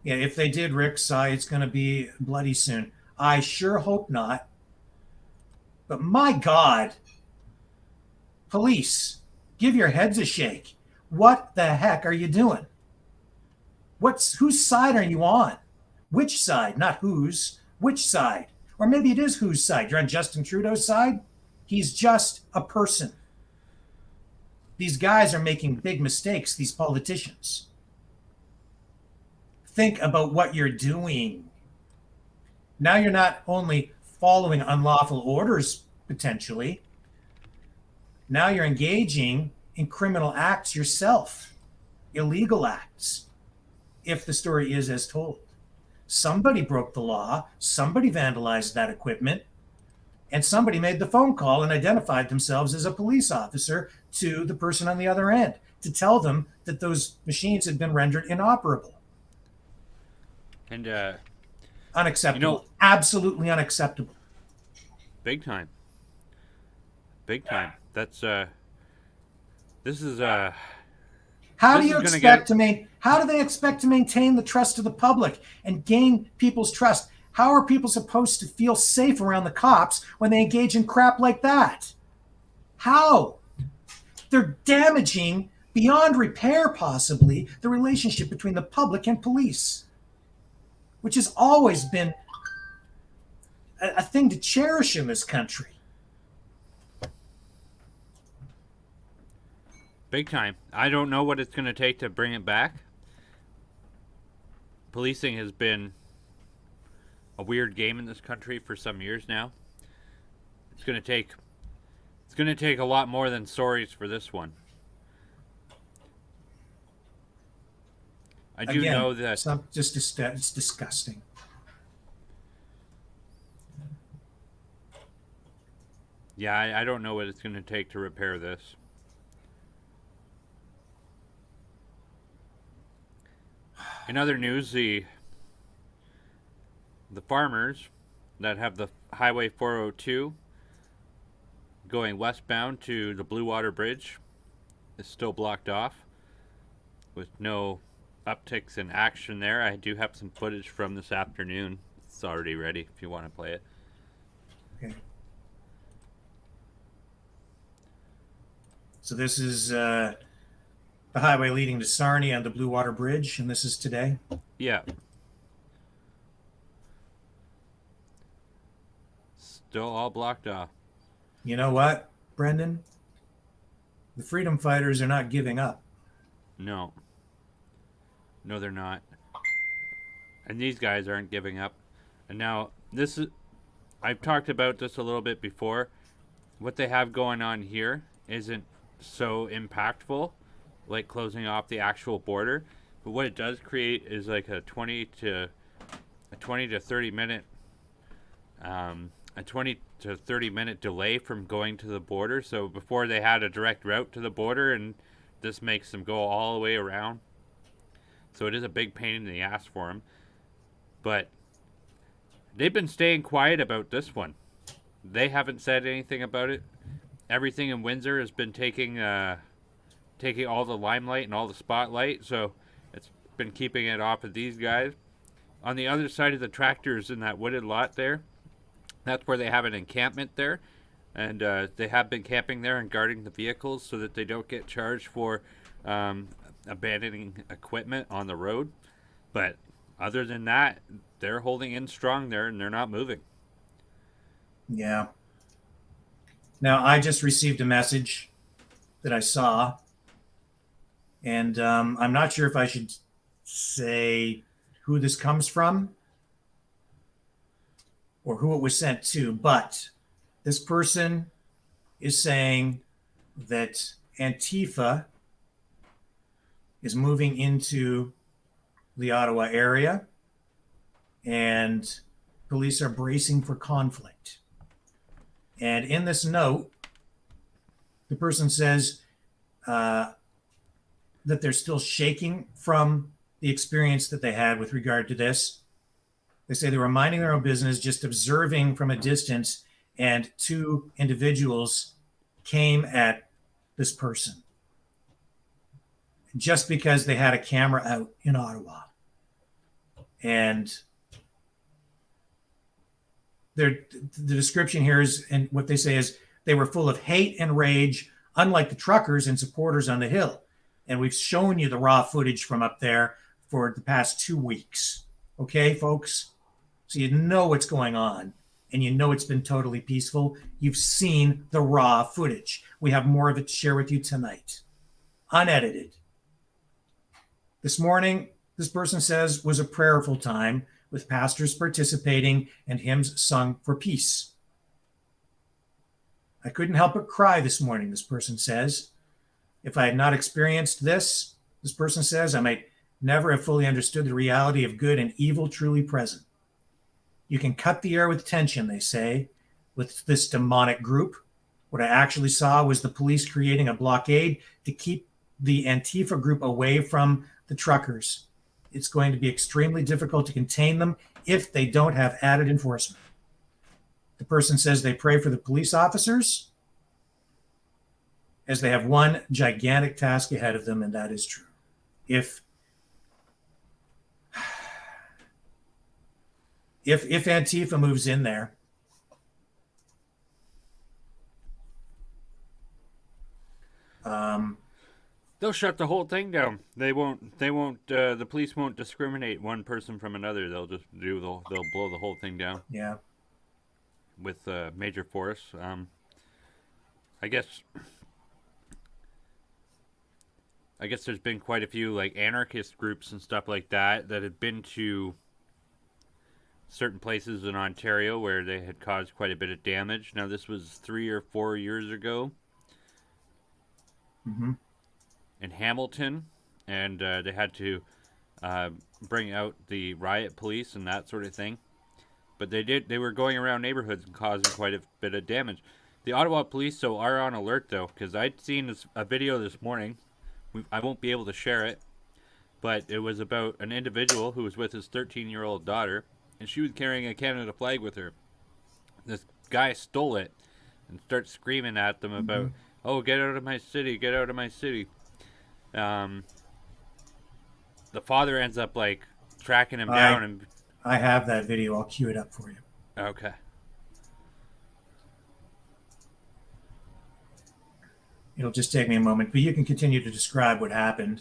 Yeah, if they did, Rick, it's going to be bloody soon. I sure hope not. But my God, police, give your heads a shake. What the heck are you doing? Whose side are you on? Which side? Not whose. Which side? Or maybe it is whose side. You're on Justin Trudeau's side? He's just a person. These guys are making big mistakes, these politicians. Think about what you're doing. Now you're not only following unlawful orders, potentially. Now you're engaging in criminal acts yourself, illegal acts, if the story is as told. Somebody broke the law, somebody vandalized that equipment, and somebody made the phone call and identified themselves as a police officer to the person on the other end to tell them that those machines had been rendered inoperable. And, Unacceptable. Absolutely unacceptable. big time. Big time. That's, this is, How This do you is gonna expect how do they expect to maintain the trust of the public and gain people's trust? How are people supposed to feel safe around the cops when they engage in crap like that? How? They're damaging beyond repair, possibly, the relationship between the public and police, which has always been a thing to cherish in this country. big time. I don't know what it's going to take to bring it back. Policing has been a weird game in this country for some years now. It's going to take a lot more than stories for this one. I do Again, know that it's disgusting. Yeah, I don't know what it's going to take to repair this. In other news, the farmers that have the Highway 402 going westbound to the Blue Water Bridge is still blocked off with no upticks in action there. I do have some footage from this afternoon. It's already ready if you want to play it. Okay. So this is the highway leading to Sarnia and the Blue Water Bridge, and this is today. Yeah. Still all blocked off. You know what, Brendan? The freedom fighters are not giving up. No. No, they're not. And these guys aren't giving up. And now, I've talked about this a little bit before. What they have going on here isn't so impactful, like closing off the actual border. But what it does create is like a 20 to 30 minute delay from going to the border. So before they had a direct route to the border, and this makes them go all the way around. So it is a big pain in the ass for them. But they've been staying quiet about this one. They haven't said anything about it. Everything in Windsor has been taking all the limelight and all the spotlight. So it's been keeping it off of these guys. On the other side of the tractors in that wooded lot there, that's where they have an encampment there. and they have been camping there and guarding the vehicles so that they don't get charged for abandoning equipment on the road. But other than that, they're holding in strong there and they're not moving. Yeah. Now, I just received a message that I saw, and I'm not sure if I should say who this comes from or who it was sent to, but this person is saying that Antifa is moving into the Ottawa area and police are bracing for conflict. And in this note, the person says that they're still shaking from the experience that they had with regard to this. They say they were minding their own business, just observing from a distance, and two individuals came at this person just because they had a camera out in Ottawa. And the description here is, and what they say is, they were full of hate and rage, unlike the truckers and supporters on the Hill. And we've shown you the raw footage from up there for the past 2 weeks. Okay, folks? So you know what's going on, and you know it's been totally peaceful. You've seen the raw footage. We have more of it to share with you tonight, unedited. This morning, this person says, was a prayerful time with pastors participating and hymns sung for peace. I couldn't help but cry this morning, this person says. If I had not experienced this person says, I might never have fully understood the reality of good and evil truly present. You can cut the air with tension, they say, with this demonic group. What I actually saw was the police creating a blockade to keep the Antifa group away from the truckers. It's going to be extremely difficult to contain them if they don't have added enforcement. The person says they pray for the police officers as they have one gigantic task ahead of them, and that is true. If Antifa moves in there, they'll shut the whole thing down. They won't. The police won't discriminate one person from another. They'll just they'll blow the whole thing down. Yeah. With major force. I guess there's been quite a few like anarchist groups and stuff like that have been to certain places in Ontario where they had caused quite a bit of damage. Now this was 3 or 4 years ago. Mm-hmm. In Hamilton, and they had to bring out the riot police and that sort of thing. But they were going around neighborhoods and causing quite a bit of damage. The Ottawa police are on alert though, because I'd seen a video this morning. I won't be able to share it, but it was about an individual who was with his 13-year-old daughter, and she was carrying a Canada flag with her. This guy stole it and starts screaming at them about, "Oh, get out of my city! Get out of my city!" The father ends up like tracking him down, and I have that video. I'll cue it up for you. Okay. It'll just take me a moment, but you can continue to describe what happened.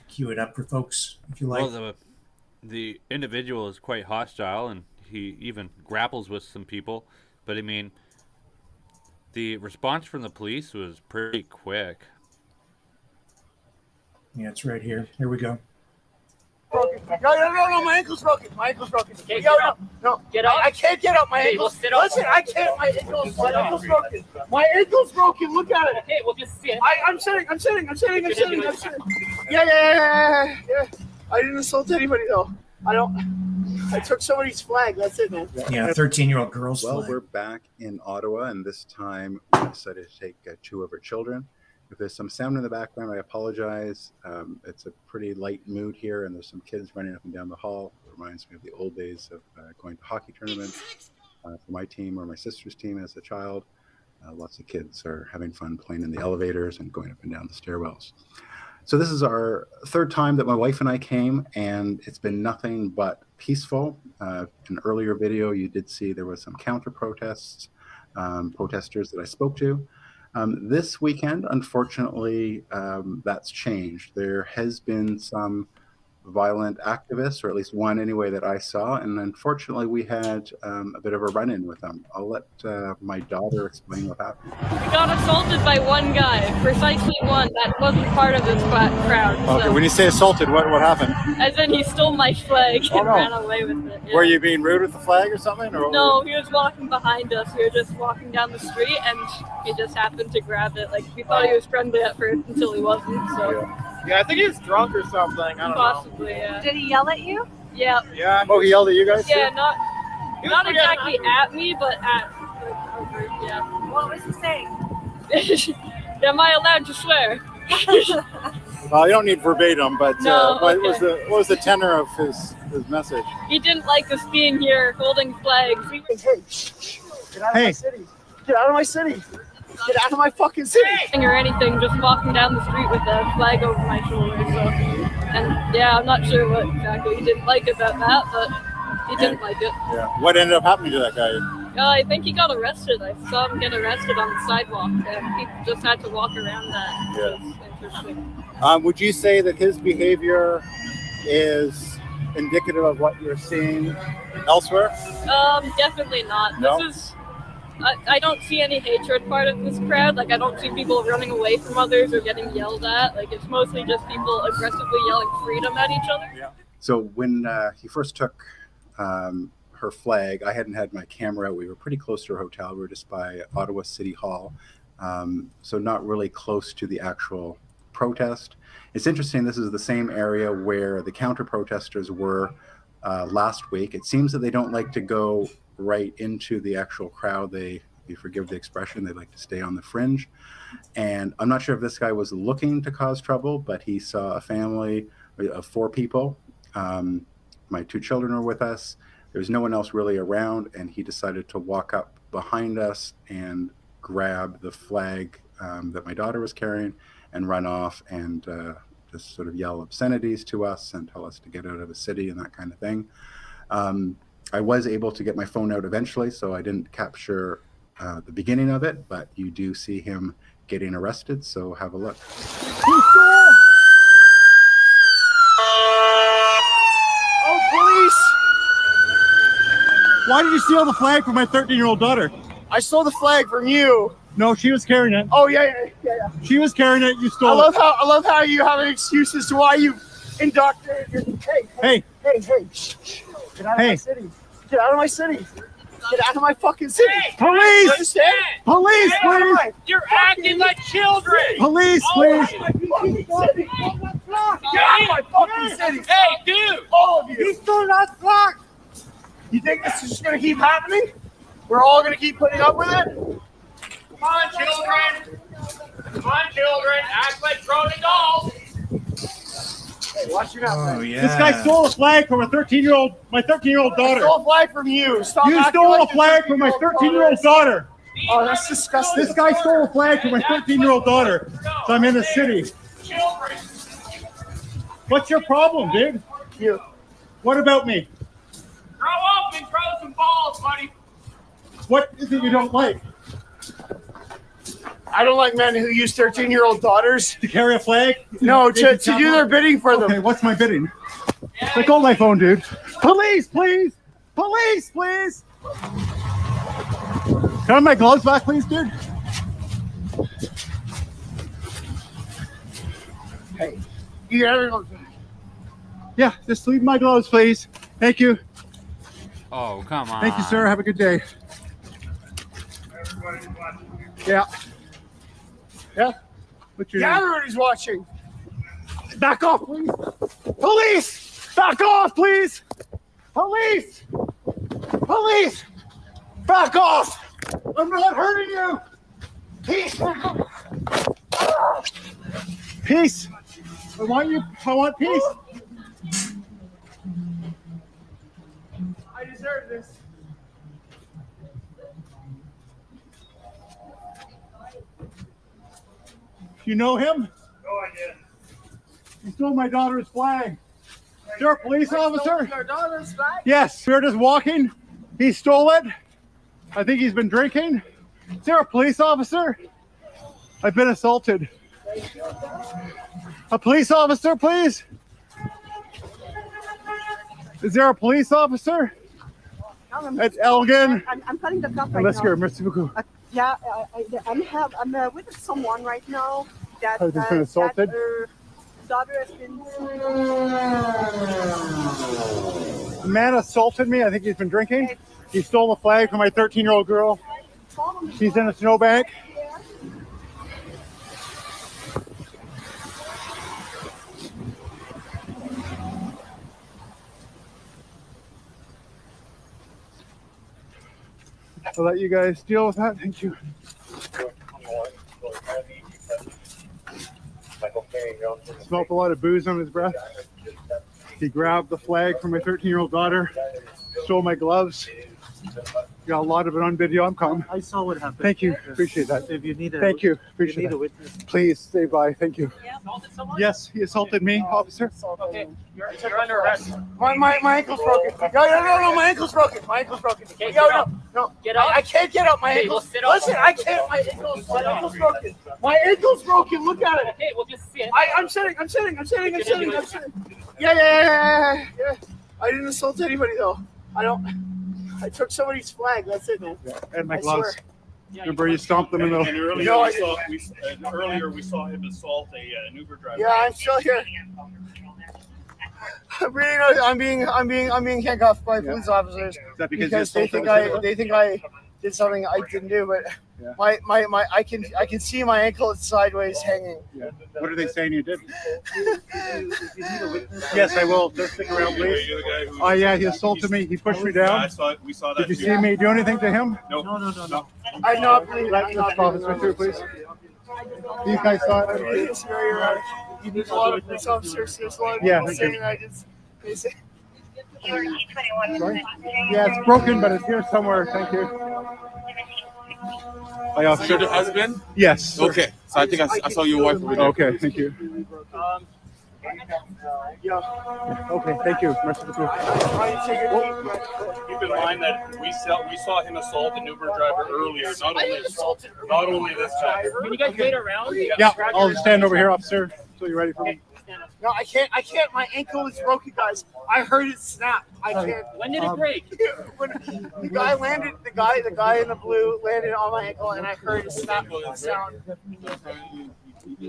Cue it up for folks if you like. Well, the individual is quite hostile, and he even grapples with some people. But I mean, the response from the police was pretty quick. Yeah, it's right here. Here we go. No, my ankle's broken. My ankle's broken. Okay, No. Get up. I can't get up. My Okay, ankle. well, sit up. Listen, I can't. My ankle's broken. My ankle's broken. Look at it. Okay, we'll just sit. I'm sitting. Yeah. I didn't assault anybody though. I took somebody's flag. That's it, man. Yeah, 13-year-old girl's Well, flag. we're back in Ottawa, and this time we decided to take 2 of our children. If there's some sound in the background, I apologize. It's a pretty light mood here, and there's some kids running up and down the hall. It reminds me of the old days of going to hockey tournaments for my team or my sister's team as a child. Lots of kids are having fun playing in the elevators and going up and down the stairwells. So this is our 3rd time that my wife and I came, and it's been nothing but peaceful. An earlier video, you did see there was some counter protests. protesters that I spoke to. This weekend, unfortunately, that's changed. There has been some violent activists, or at least one anyway that I saw, and unfortunately we had a bit of a run-in with them. I'll let my daughter explain what happened. We got assaulted by one guy, precisely one that wasn't part of this crowd. Okay, So. when you say assaulted, what happened? As in he stole my flag and no. ran away with it. Yeah. Were you being rude with the flag or something? Or No, he was walking behind us. We were just walking down the street and he just happened to grab it. Like, we thought he was friendly at first until he wasn't, so. Yeah, I think he was drunk or something. I don't Possibly, yeah. Did he yell at you? Yeah. Yeah. Oh, he yelled at you guys? Yeah, too? not exactly at me, but at our group, yeah. What was he saying? Am I allowed to swear? Well, you don't need verbatim, but No, what okay. was the tenor of his message? He didn't like us being here holding flags. Hey, get out of my city. Get out of my city. Get out of my fucking city. Or anything, just walking down the street with a flag over my shoulder. So, and yeah, I'm not sure what exactly he didn't like about that, but he didn't like it. Yeah. What ended up happening to that guy? I think he got arrested. I saw him get arrested on the sidewalk, and he just had to walk around that. Yeah. Which is interesting. Would you say that his behavior is indicative of what you're seeing elsewhere? Definitely not. No? This is. I don't see any hatred part of this crowd. Like, I don't see people running away from others or getting yelled at. Like, it's mostly just people aggressively yelling freedom at each other. Yeah. So when he first took her flag, I hadn't had my camera out. We were pretty close to her hotel. We were just by Ottawa City Hall, so not really close to the actual protest. It's interesting, this is the same area where the counter-protesters were last week. It seems that they don't like to go right into the actual crowd. They, you forgive the expression, they like to stay on the fringe. And I'm not sure if this guy was looking to cause trouble, but he saw a family of 4 people. My 2 children were with us. There was no one else really around, and he decided to walk up behind us and grab the flag that my daughter was carrying and run off and just sort of yell obscenities to us and tell us to get out of the city and that kind of thing. I was able to get my phone out eventually, so I didn't capture the beginning of it, but you do see him getting arrested, so have a look. Oh, police! Why did you steal the flag from my 13-year-old daughter? I stole the flag from you. No, she was carrying it. Oh yeah. She was carrying it. You I stole love how you have an excuse as to why you indoctrinated your. Hey. Shh. Get out of my city. Get out of my city. Get out of my fucking city. Police! You understand? Police, please! You're acting like children. Police, please! Get out of my fucking city. Hey, dude. All of you. You stole that flag. You think this is just gonna keep happening? We're all gonna keep putting up with it? Come on, children. Come on, children. Act like grown adults. Hey, watch your mouth. Oh, yeah. This guy stole a flag from my 13-year-old I daughter. stole a flag from you. Stop You acting stole like a your flag from my 13-year-old daughter. Oh, that's disgusting. This guy stole a flag from my 13-year-old daughter. So I'm in the city. Children. What's your problem, dude? You. What about me? Grow up and throw some balls, buddy. What is it you don't like? I don't like men who use 13-year-old daughters. To carry a flag? No, to do their bidding for them. Okay, what's my bidding? Let go of my phone, dude. Police, please! Police, please! Can I have my gloves back, please, dude? Hey, you get everyone. Yeah, just leave my gloves, please. Thank you. Oh, come on. Thank you, sir. Have a good day. Yeah. Yeah? What's your Yeah, name? everybody's watching. Back off, please. Police! Back off, please! Police! Police! Back off! I'm not hurting you! Peace! Peace! I want peace! I deserve this. You know him? No, I didn't. He stole my daughter's flag. You're a police officer? Your daughter's flag? Yes, we were just walking. He stole it. I think he's been drinking. Is there a police officer? I've been assaulted. A police officer, please. Is there a police officer at Elgin? I'm cutting the cup right Let's now. go. Merci beaucoup. Yeah, I'm with someone right now that Has been assaulted. that her daughter has been. The man assaulted me. I think he's been drinking. He stole the flag from my 13-year-old girl. She's in a snowbank. I'll let you guys deal with that. Thank you. Smelled a lot of booze on his breath. He grabbed the flag from my 13-year-old daughter, stole my gloves. Got a lot of it on video. I'm calm. I saw what happened. Thank you. Appreciate that. If you need a, Thank you. if Appreciate you need that. a witness. Please stay by. Thank you. Someone? Yes, he assaulted me, officer. Okay, you're under arrest. My ankle's broken. No, my ankle's broken. My ankle's broken. No. Get up. I can't get up. My ankle's. Listen, I can't. My ankle's broken. My ankle's broken. Look at it. Okay, we'll just sit. I'm sitting. Yeah. I didn't assault anybody though. I took somebody's flag. That's it, man. Yeah, and my I gloves. swear. Remember, you stomped them in the. And earlier, No, we saw him assault an Uber driver. Yeah, I'm still here. I'm being handcuffed by police officers because they think I did something I didn't do, but I can see my ankle is sideways hanging. Yeah. What are they saying you did? Yes, I will. Just stick around, please. Oh yeah, he assaulted me. He pushed me down. We saw that. Did you see me do anything to him? No. I'm not believing. Let this officer through, please. These guys saw it. You need a lot of police officers. There's a lot of Yeah, people thank you. saying I did. They say. Sorry? Yeah, it's broken, but it's here somewhere. Thank you. Hi, officer. Your husband? Yes. Sir. Okay. So I think I saw your wife over there. Okay, thank you. Yeah. Okay, thank you. Merci beaucoup. Keep in mind that we saw him assault an Uber driver earlier. Not only this time. Can you guys wait around? Yeah, I'll stand over here, officer, so you're ready for me. No, I can't. My ankle is broken, guys. I heard it snap. I can't. When did it break? When the guy landed, the guy in the blue landed on my ankle, and I heard it snap sound.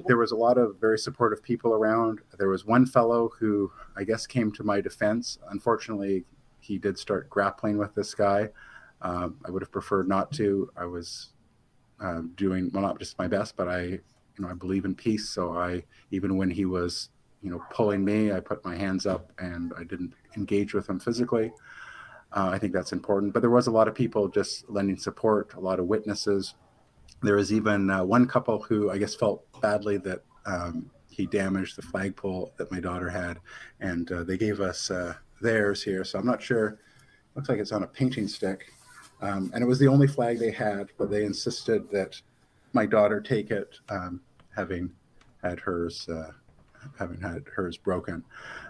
There was a lot of very supportive people around. There was one fellow who I guess came to my defense. Unfortunately, he did start grappling with this guy. I would have preferred not to. I was doing, well, not just my best, but I believe in peace. So even when he was, pulling me, I put my hands up and I didn't engage with him physically. I think that's important. But there was a lot of people just lending support, a lot of witnesses. There was even one couple who I guess felt badly that he damaged the flagpole that my daughter had, and they gave us theirs here. So I'm not sure. Looks like it's on a painting stick, and it was the only flag they had, but they insisted that my daughter take it, having had hers broken.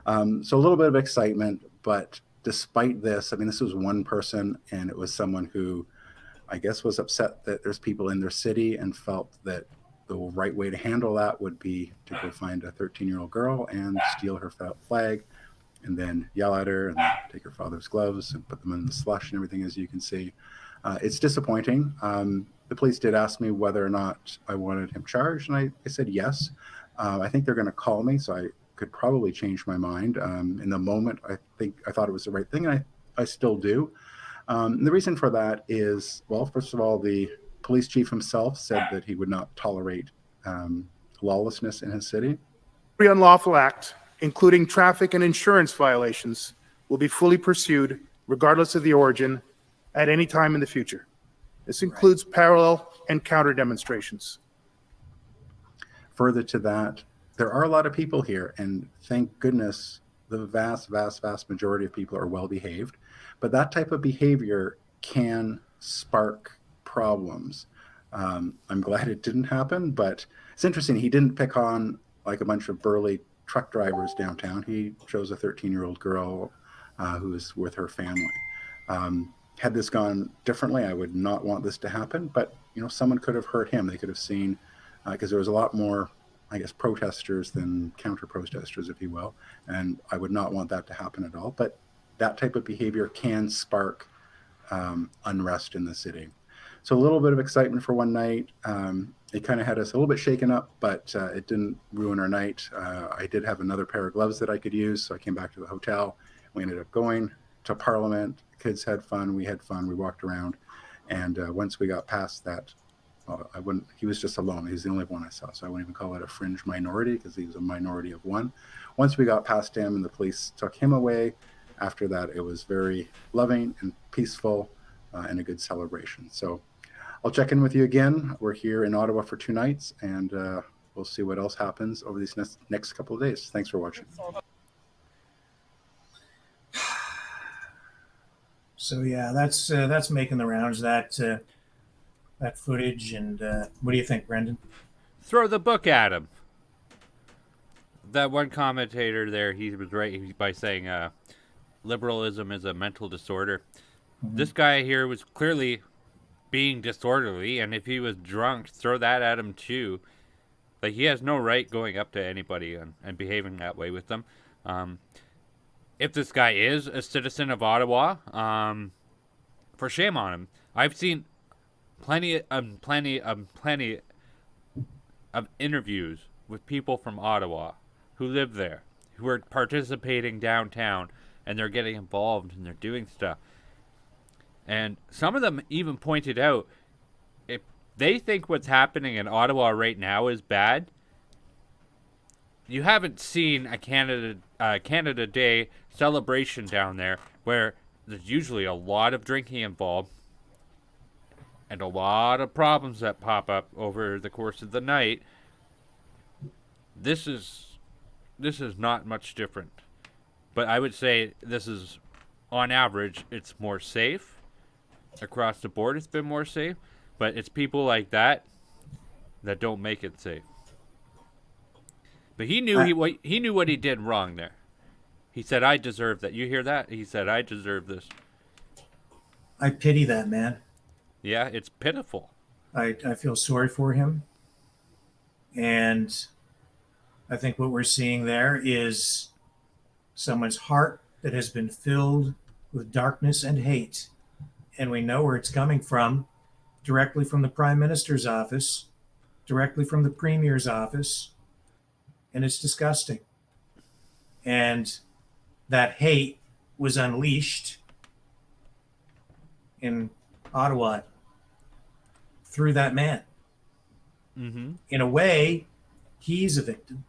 So a little bit of excitement, but despite this, this was one person, and it was someone who I guess was upset that there's people in their city and felt that the right way to handle that would be to go find a 13-year-old girl and steal her flag and then yell at her and take her father's gloves and put them in the slush and everything, as you can see. It's disappointing. The police did ask me whether or not I wanted him charged, and I said yes. I think they're going to call me, so I could probably change my mind. In the moment, I thought it was the right thing, and I still do. And the reason for that is, well, first of all, the police chief himself said that he would not tolerate lawlessness in his city. Every unlawful act, including traffic and insurance violations, will be fully pursued, regardless of the origin, at any time in the future. This includes parallel and counter demonstrations. Further to that, there are a lot of people here, and thank goodness the vast, vast, vast majority of people are well behaved. But that type of behavior can spark problems. I'm glad it didn't happen, but it's interesting. He didn't pick on like a bunch of burly truck drivers downtown. He chose a 13-year-old girl who was with her family. Had this gone differently, I would not want this to happen, but someone could have hurt him. They could have seen, because there was a lot more, I guess, protesters than counter protesters, if you will. And I would not want that to happen at all. But that type of behavior can spark unrest in the city. So a little bit of excitement for one night. It kind of had us a little bit shaken up, but it didn't ruin our night. I did have another pair of gloves that I could use, so I came back to the hotel. We ended up going to Parliament. Kids had fun. We had fun. We walked around. And once we got past that, he was just alone. He's the only one I saw, so I wouldn't even call it a fringe minority because he was a minority of one. Once we got past him and the police took him away, after that, it was very loving and peaceful and a good celebration. So I'll check in with you again. We're here in Ottawa for 2 nights, and we'll see what else happens over these next couple of days. Thanks for watching. So yeah, that's making the rounds. That footage. And what do you think, Brendan? Throw the book at him. That one commentator there, he was right by saying liberalism is a mental disorder. Mm-hmm. This guy here was clearly being disorderly, and if he was drunk, throw that at him too. Like, he has no right going up to anybody and behaving that way with them. If this guy is a citizen of Ottawa, for shame on him. I've seen plenty of interviews with people from Ottawa who live there, who are participating downtown, and they're getting involved and they're doing stuff. And some of them even pointed out, if they think what's happening in Ottawa right now is bad, you haven't seen a Canada Day celebration down there where there's usually a lot of drinking involved and a lot of problems that pop up over the course of the night. This is not much different. But I would say this is, on average, it's more safe. Across the board, it's been more safe. But it's people like that don't make it safe. But he knew he knew what he did wrong there. He said, "I deserve that." You hear that? He said, "I deserve this." I pity that man. Yeah, it's pitiful. I feel sorry for him. And I think what we're seeing there is someone's heart that has been filled with darkness and hate. And we know where it's coming from, directly from the Prime Minister's office, directly from the Premier's office. And it's disgusting. And that hate was unleashed in Ottawa through that man. Mm-hmm. In a way, he's a victim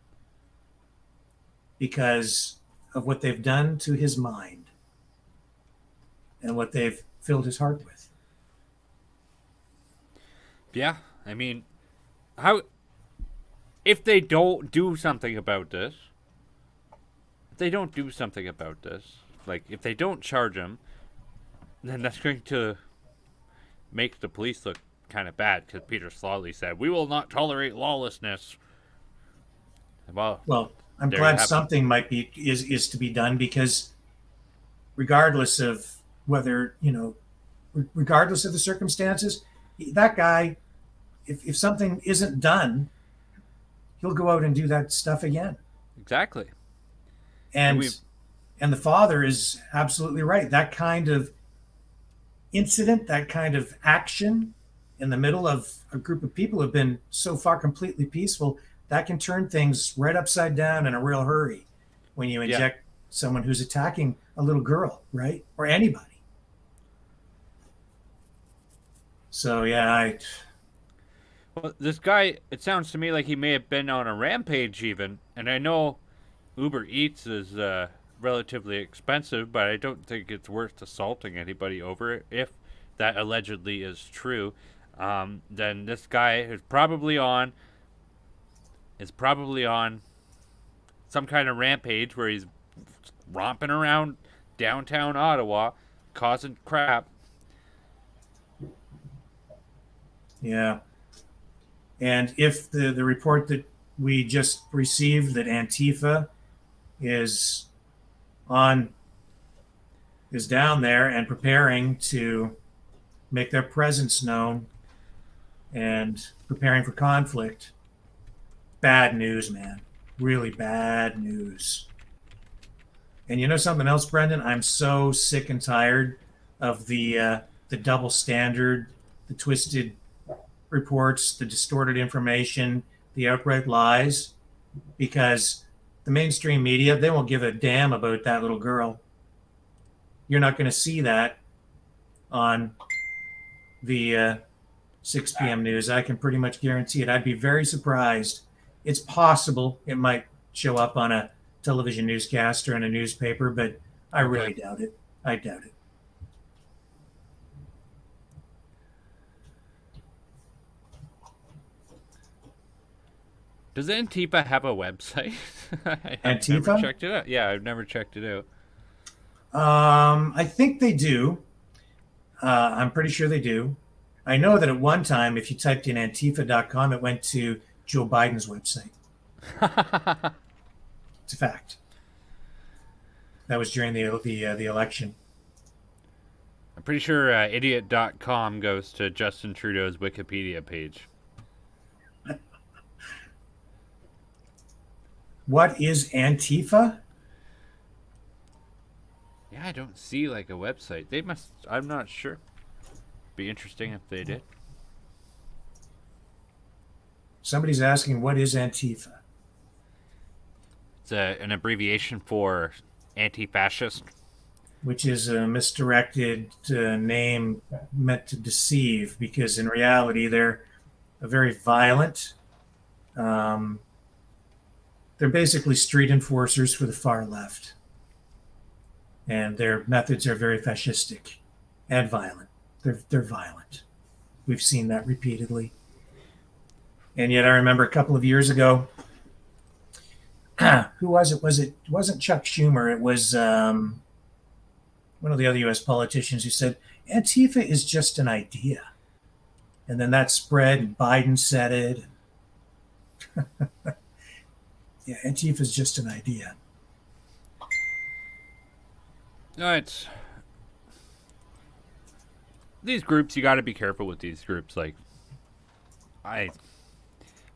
because of what they've done to his mind and what they've filled his heart with. Yeah, I mean, if they don't do something about this, like if they don't charge him, then that's going to make the police look kind of bad, because Peter Slawley said, "We will not tolerate lawlessness." Well, I'm glad something might be is to be done, because regardless of whether, regardless of the circumstances, that guy, if something isn't done, he'll go out and do that stuff again. Exactly. And the father is absolutely right. That kind of incident, that kind of action in the middle of a group of people who have been so far completely peaceful, that can turn things right upside down in a real hurry when you inject someone who's attacking a little girl, right? Or anybody. So, yeah, Well, this guy, it sounds to me like he may have been on a rampage even. And I know Uber Eats is relatively expensive, but I don't think it's worth assaulting anybody over it. If that allegedly is true, then this guy is probably on some kind of rampage where he's romping around downtown Ottawa, causing crap. Yeah. And if the report that we just received that Antifa is down there and preparing to make their presence known, and preparing for conflict. Bad news, man. Really bad news. And you know something else, Brendan? I'm so sick and tired of the double standard, the twisted reports, the distorted information, the outright lies, because the mainstream media, they won't give a damn about that little girl. You're not going to see that on the 6 p.m. news. I can pretty much guarantee it. I'd be very surprised. It's possible it might show up on a television newscast or in a newspaper, but I really doubt it. I doubt it. Does Antifa have a website? I've Antifa? never checked it out. Yeah, I've never checked it out. I think they do. I'm pretty sure they do. I know that at one time, if you typed in Antifa.com, it went to Joe Biden's website. It's a fact. That was during the election. I'm pretty sure idiot.com goes to Justin Trudeau's Wikipedia page. What is Antifa? Yeah, I don't see like a website. They must. I'm not sure. Be interesting if they did. Somebody's asking, what is Antifa? It's an abbreviation for anti-fascist. Which is a misdirected name meant to deceive, because in reality they're a very violent. They're basically street enforcers for the far left. And their methods are very fascistic and violent. They're violent. We've seen that repeatedly. And yet I remember a couple of years ago, who was it? It wasn't Chuck Schumer. It was one of the other U.S. politicians who said, Antifa is just an idea. And then that spread, and Biden said it. Yeah, Antifa is just an idea. No, it's these groups. You got to be careful with these groups. Like,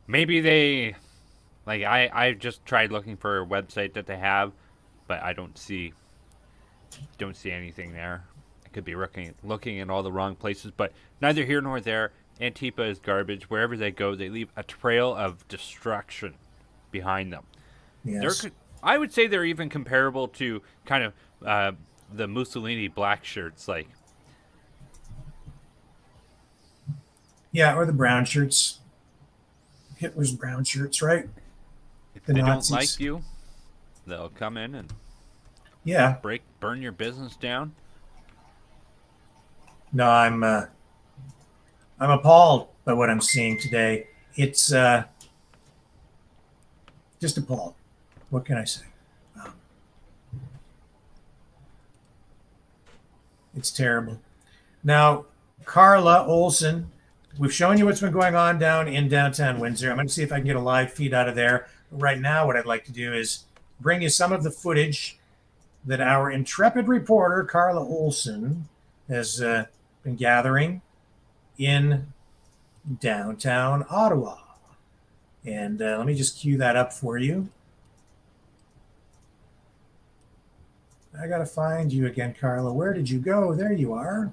maybe they, like, I just tried looking for a website that they have, but I don't see anything there. I could be looking in all the wrong places, but neither here nor there. Antifa is garbage. Wherever they go, they leave a trail of destruction behind them. Yes. I would say they're even comparable to kind of the Mussolini black shirts, like. Yeah, or the brown shirts. Hitler's brown shirts, right? If The they Nazis. don't like you, they'll come in and burn your business down. No, I'm appalled by what I'm seeing today. It's just appalled. What can I say? It's terrible. Now, Carla Olson, we've shown you what's been going on down in downtown Windsor. I'm going to see if I can get a live feed out of there. Right now, what I'd like to do is bring you some of the footage that our intrepid reporter, Carla Olson, has been gathering in downtown Ottawa. And let me just cue that up for you. I got to find you again, Carla. Where did you go? There you are.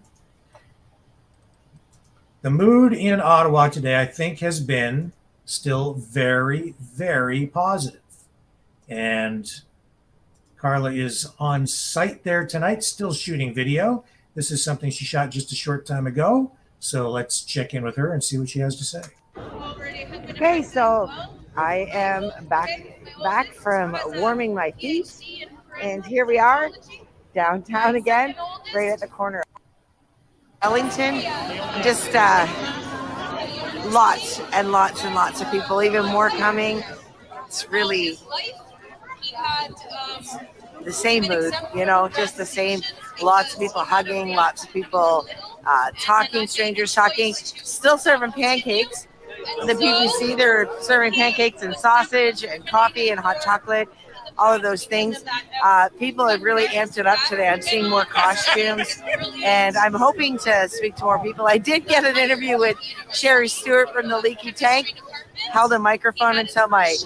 The mood in Ottawa today, I think, has been still very, very positive. And Carla is on site there tonight, still shooting video. This is something she shot just a short time ago. So let's check in with her and see what she has to say. Okay, so I am back from warming my feet, and here we are downtown again, right at the corner of Ellington. Just lots and lots and lots of people, even more coming. It's really the same mood, just the same. Lots of people hugging, lots of people talking, strangers talking, still serving pancakes. The PPC, they're serving pancakes and sausage and coffee and hot chocolate. all of those things. People have really amped it up today. I'm seeing more costumes, and I'm hoping to speak to more people. I did get an interview with Sherry Stewart from the Leaky Tank. Held a microphone until my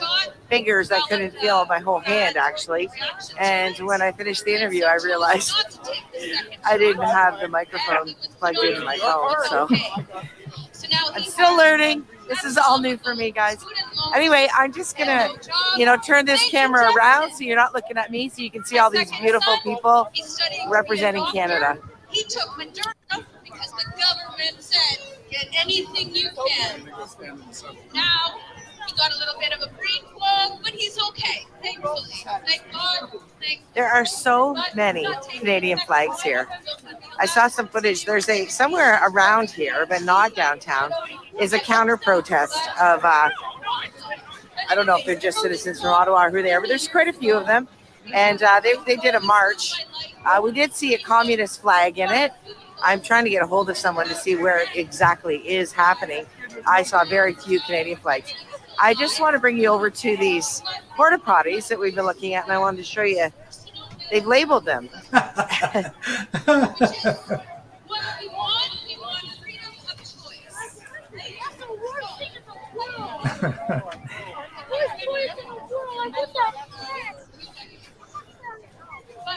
fingers, I couldn't feel my whole hand actually. And when I finished the interview, I realized I didn't have the microphone plugged into my phone. So I'm still learning. This is all new for me, guys. Anyway, I'm just gonna, turn this camera around so you're not looking at me, so you can see all these beautiful people representing Canada. He took Moderna because the government said, get anything you can. Now, he got a little bit of a brain fog, but he's okay. Thankfully. Thank God. There are so many Canadian flags here. I saw some footage. There's somewhere around here, but not downtown, is a counter protest of, I don't know if they're just citizens from Ottawa or who they are, but there's quite a few of them. And they did a march. We did see a communist flag in it. I'm trying to get a hold of someone to see where it exactly is happening. I saw very few Canadian flags. I just want to bring you over to these porta potties that we've been looking at, and I wanted to show you. They've labeled them.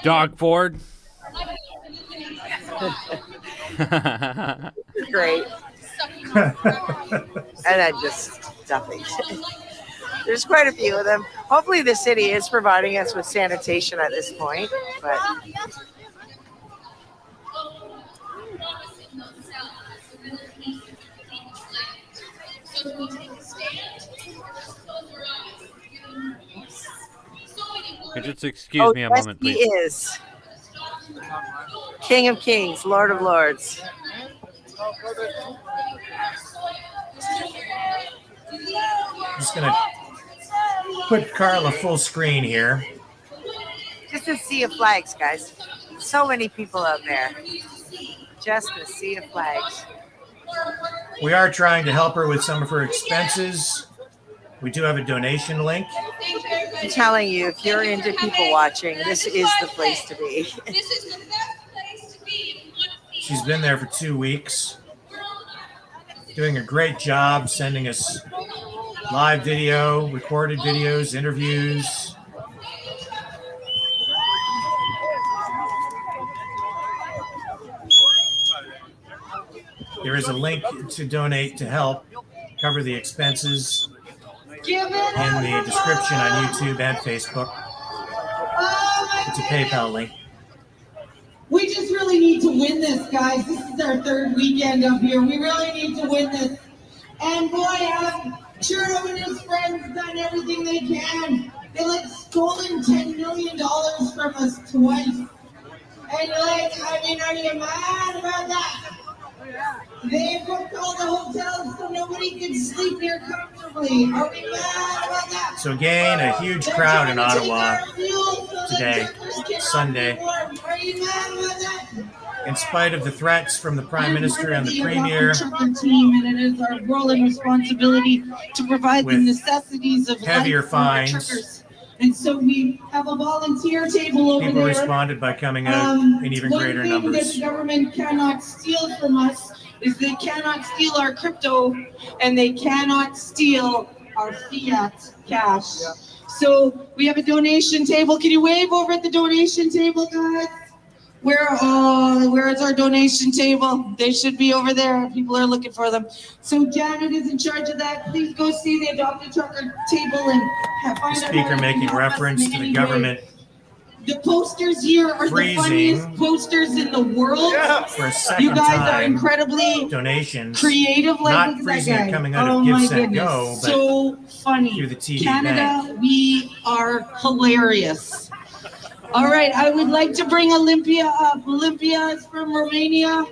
Dog Ford. Great. And I just nothing. There's quite a few of them. Hopefully the city is providing us with sanitation at this point, but Just excuse me a moment, He please. is King of Kings, Lord of Lords. I'm just going to put Carla full screen here. Just a sea of flags, guys. So many people out there. Just a sea of flags. We are trying to help her with some of her expenses. We do have a donation link. I'm telling you, if you're into people watching, this is the place to be. She's been there for 2 weeks, doing a great job sending us live video, recorded videos, interviews. There is a link to donate to help cover the expenses in the description on YouTube and Facebook. It's a PayPal link. We just really need to win this, guys. This is our third weekend up here. We really need to win this. And boy, have Churro and his friends done everything they can. They stolen $10 million from us twice. And are you mad about that? They booked all the hotels so nobody can sleep here comfortably. Are we mad about that? So again, a huge crowd in Ottawa today, Sunday. Are you mad about that? In spite of the threats from the Prime Minister and the Premier, team, and it is our role and responsibility to provide the necessities of heavier life for our fines. truckers. And so we have a volunteer table over people there. responded by coming out in even greater One thing that numbers. the government cannot steal from us is they cannot steal our crypto and they cannot steal our fiat cash. So we have a donation table. Can you wave over at the donation table, guys? Where is our donation table? They should be over there. People are looking for them. So Janet is in charge of that. Please go see the adopted trucker table and find The out speaker how making you can help us reference in to any the way. government The posters here are the freezing funniest posters in the world. for a second You guys are time incredibly donations, creative. Like not look at that freezing guy. it coming out Oh of my Give Set goodness, Go, but so funny. through the TD Canada, Bank. we are hilarious. All right, I would like to bring Olympia up. Olympia is from Romania,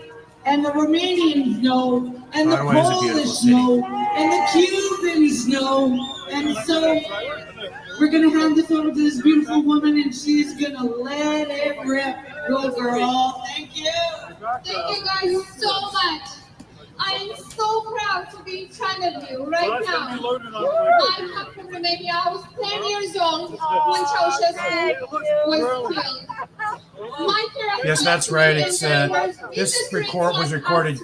and the Romanians know, and the Ottawa is a beautiful Polish city. know, and the Cubans know, and so we're gonna hand this over to this beautiful woman, and she's gonna let it rip. Go, girl. Thank you. Thank you guys so much. I I'm so proud to be in front of you right now. I come from Romania. I was 10 years old when Ceausescu was killed. Yes, that's right. It's this was recorded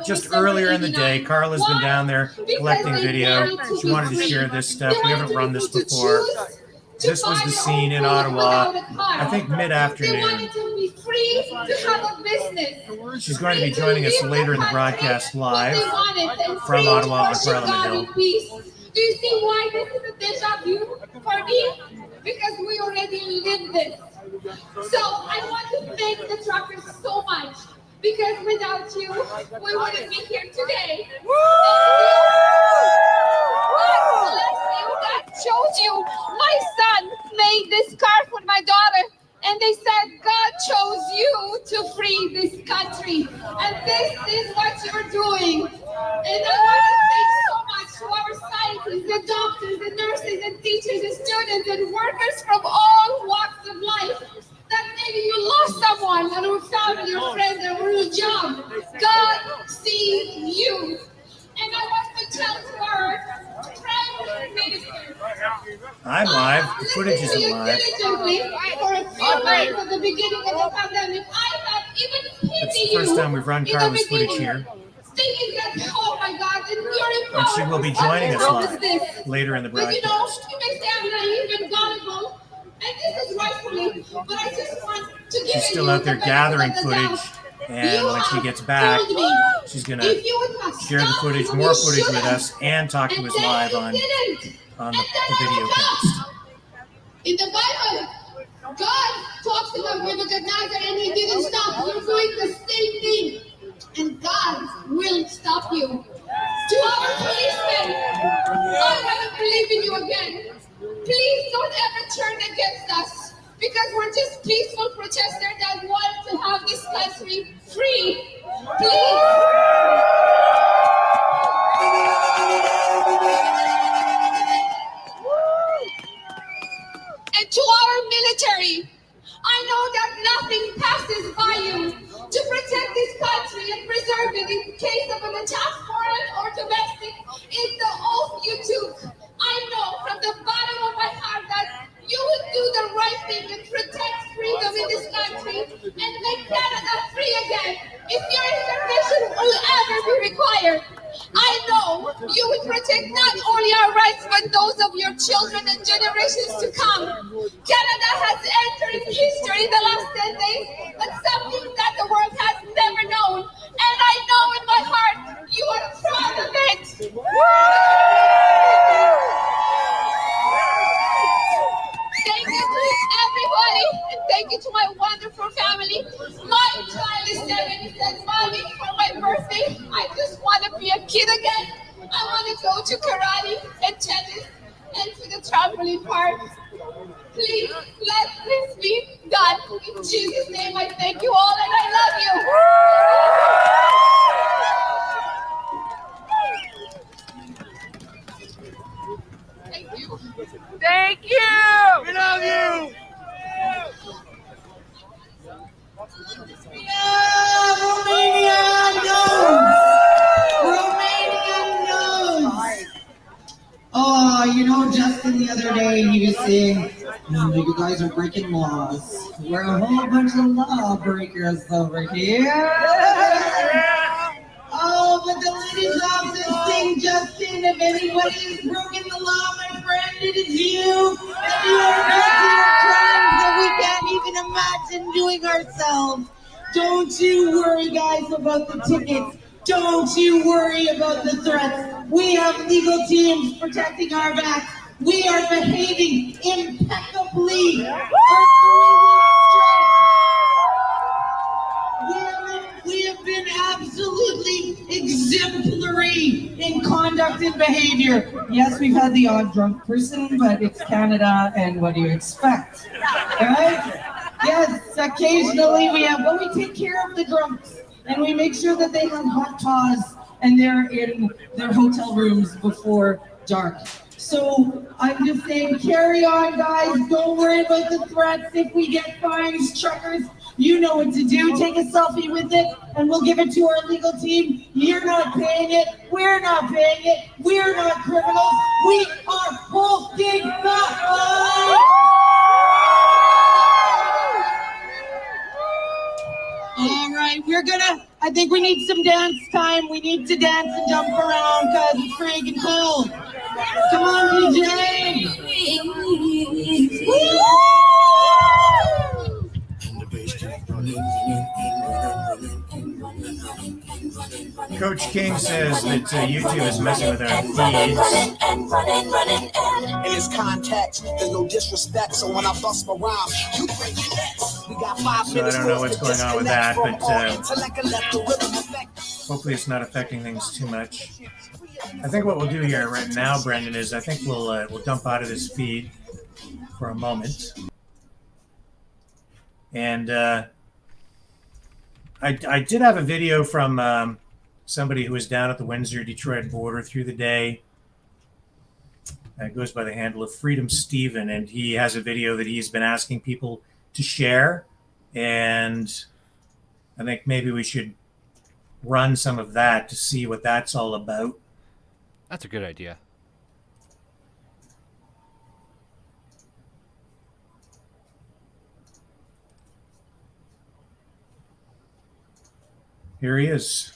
just earlier in the day. Carla's been down there collecting video. She wanted to share this stuff. We haven't run this before. This was the scene in Ottawa, I think mid-afternoon. She's going to be joining us later in the broadcast live from Ottawa on Parliament Hill. Do you see why this is a deja vu for me? Because we already lived this. So I want to thank the truckers so much, because without you, we wouldn't be here today. God chose you. My son made this scarf with my daughter, and they said God chose you to free this country, and this is what you're doing. And I want to thank so much to our scientists, the doctors, the nurses, and teachers, and students, and workers from all walks of life. That maybe you lost someone, and your family, your friends, or your job. God sees you. And I want to tell to our prime minister. I'm live. The footage is live. Diligently for a few months at the beginning of the pandemic. I have even It's pity the first you time we've run in the Carla's footage beginning. here. Thinking that, oh my God, and you're And she will be joining us live this. later in the But you know, broadcast. you may say I'm naive and gullible, and this is rightfully, but I just want to give She's you still out there the benefit gathering of the footage, doubt. and when she gets back, Told me, she's going if to you would have share the stopped footage, when more you footage with shouldn't, us, and talk to and us then live you on didn't, the video cast. In the Bible, God talks about Nebuchadnezzar and he didn't stop. You're doing the same thing. And God will stop you. To our policemen, I want to believe in you again. Please don't ever turn against us, because we're just peaceful protesters that want to have this country free. Please. And to our military, I know that nothing passes by you to protect this country and preserve it in case of an attack, foreign or domestic. It's the oath you took. I know from the bottom of my heart that you would do the right thing and protect freedom in this country and make Canada free again. If your intervention will ever be required, I know you would protect not only our rights, but those of your children and generations to come. Canada has entered history in the last 10 days, but something that the world has never known. And I know in my heart you are proud of it. Thank you to everybody, and thank you to my wonderful family. My child is 7. He said, Mommy, for my birthday, I just want to be a kid again. I want to go to karate and tennis and to the trampoline park. Please, let this be done. In Jesus' name, I thank you all, and I love you. Thank you. Thank you! We love you! Romania knows! Romania knows! Oh, you know, Justin the other day, he was saying, you guys are breaking laws. We're a whole bunch of law breakers over here. Oh, but the ladies often sing, Justin, if anybody has broken the law, my friend, it is you. And you are guilty of crimes that we can't even imagine doing ourselves. Don't you worry, guys, about the tickets. Don't you worry about the threats. We have legal teams protecting our backs. We are behaving impeccably for 3 weeks straight. We have been absolutely exemplary in conduct and behavior. Yes, we've had the odd drunk person, but it's Canada, and what do you expect? Right? Yes, occasionally we have, but we take care of the drunks, and we make sure that they have hot paws and they're in their hotel rooms before dark. So I'm just saying, carry on, guys. Don't worry about the threats. If we get fines, truckers, You know what to do. Take a selfie with it, and we'll give it to our legal team. You're not paying it. We're not paying it. We're not criminals. We are holding the line. All right, I think we need some dance time. We need to dance and jump around because it's freaking cold. Come on, DJ. Woo! Coach King says that YouTube is messing with our feeds. In this context, there's no disrespect, so when I bust my rhyme, you break your necks. We got 5 So I minutes. don't know what's going on with that, but hopefully it's not affecting things too much. I think what we'll do here right now, Brendan, is I think we'll dump out of this feed for a moment. And I did have a video from somebody who was down at the Windsor-Detroit border through the day. It goes by the handle of Freedom Steven, and he has a video that he's been asking people to share. And I think maybe we should run some of that to see what that's all about. That's a good idea. Here he is.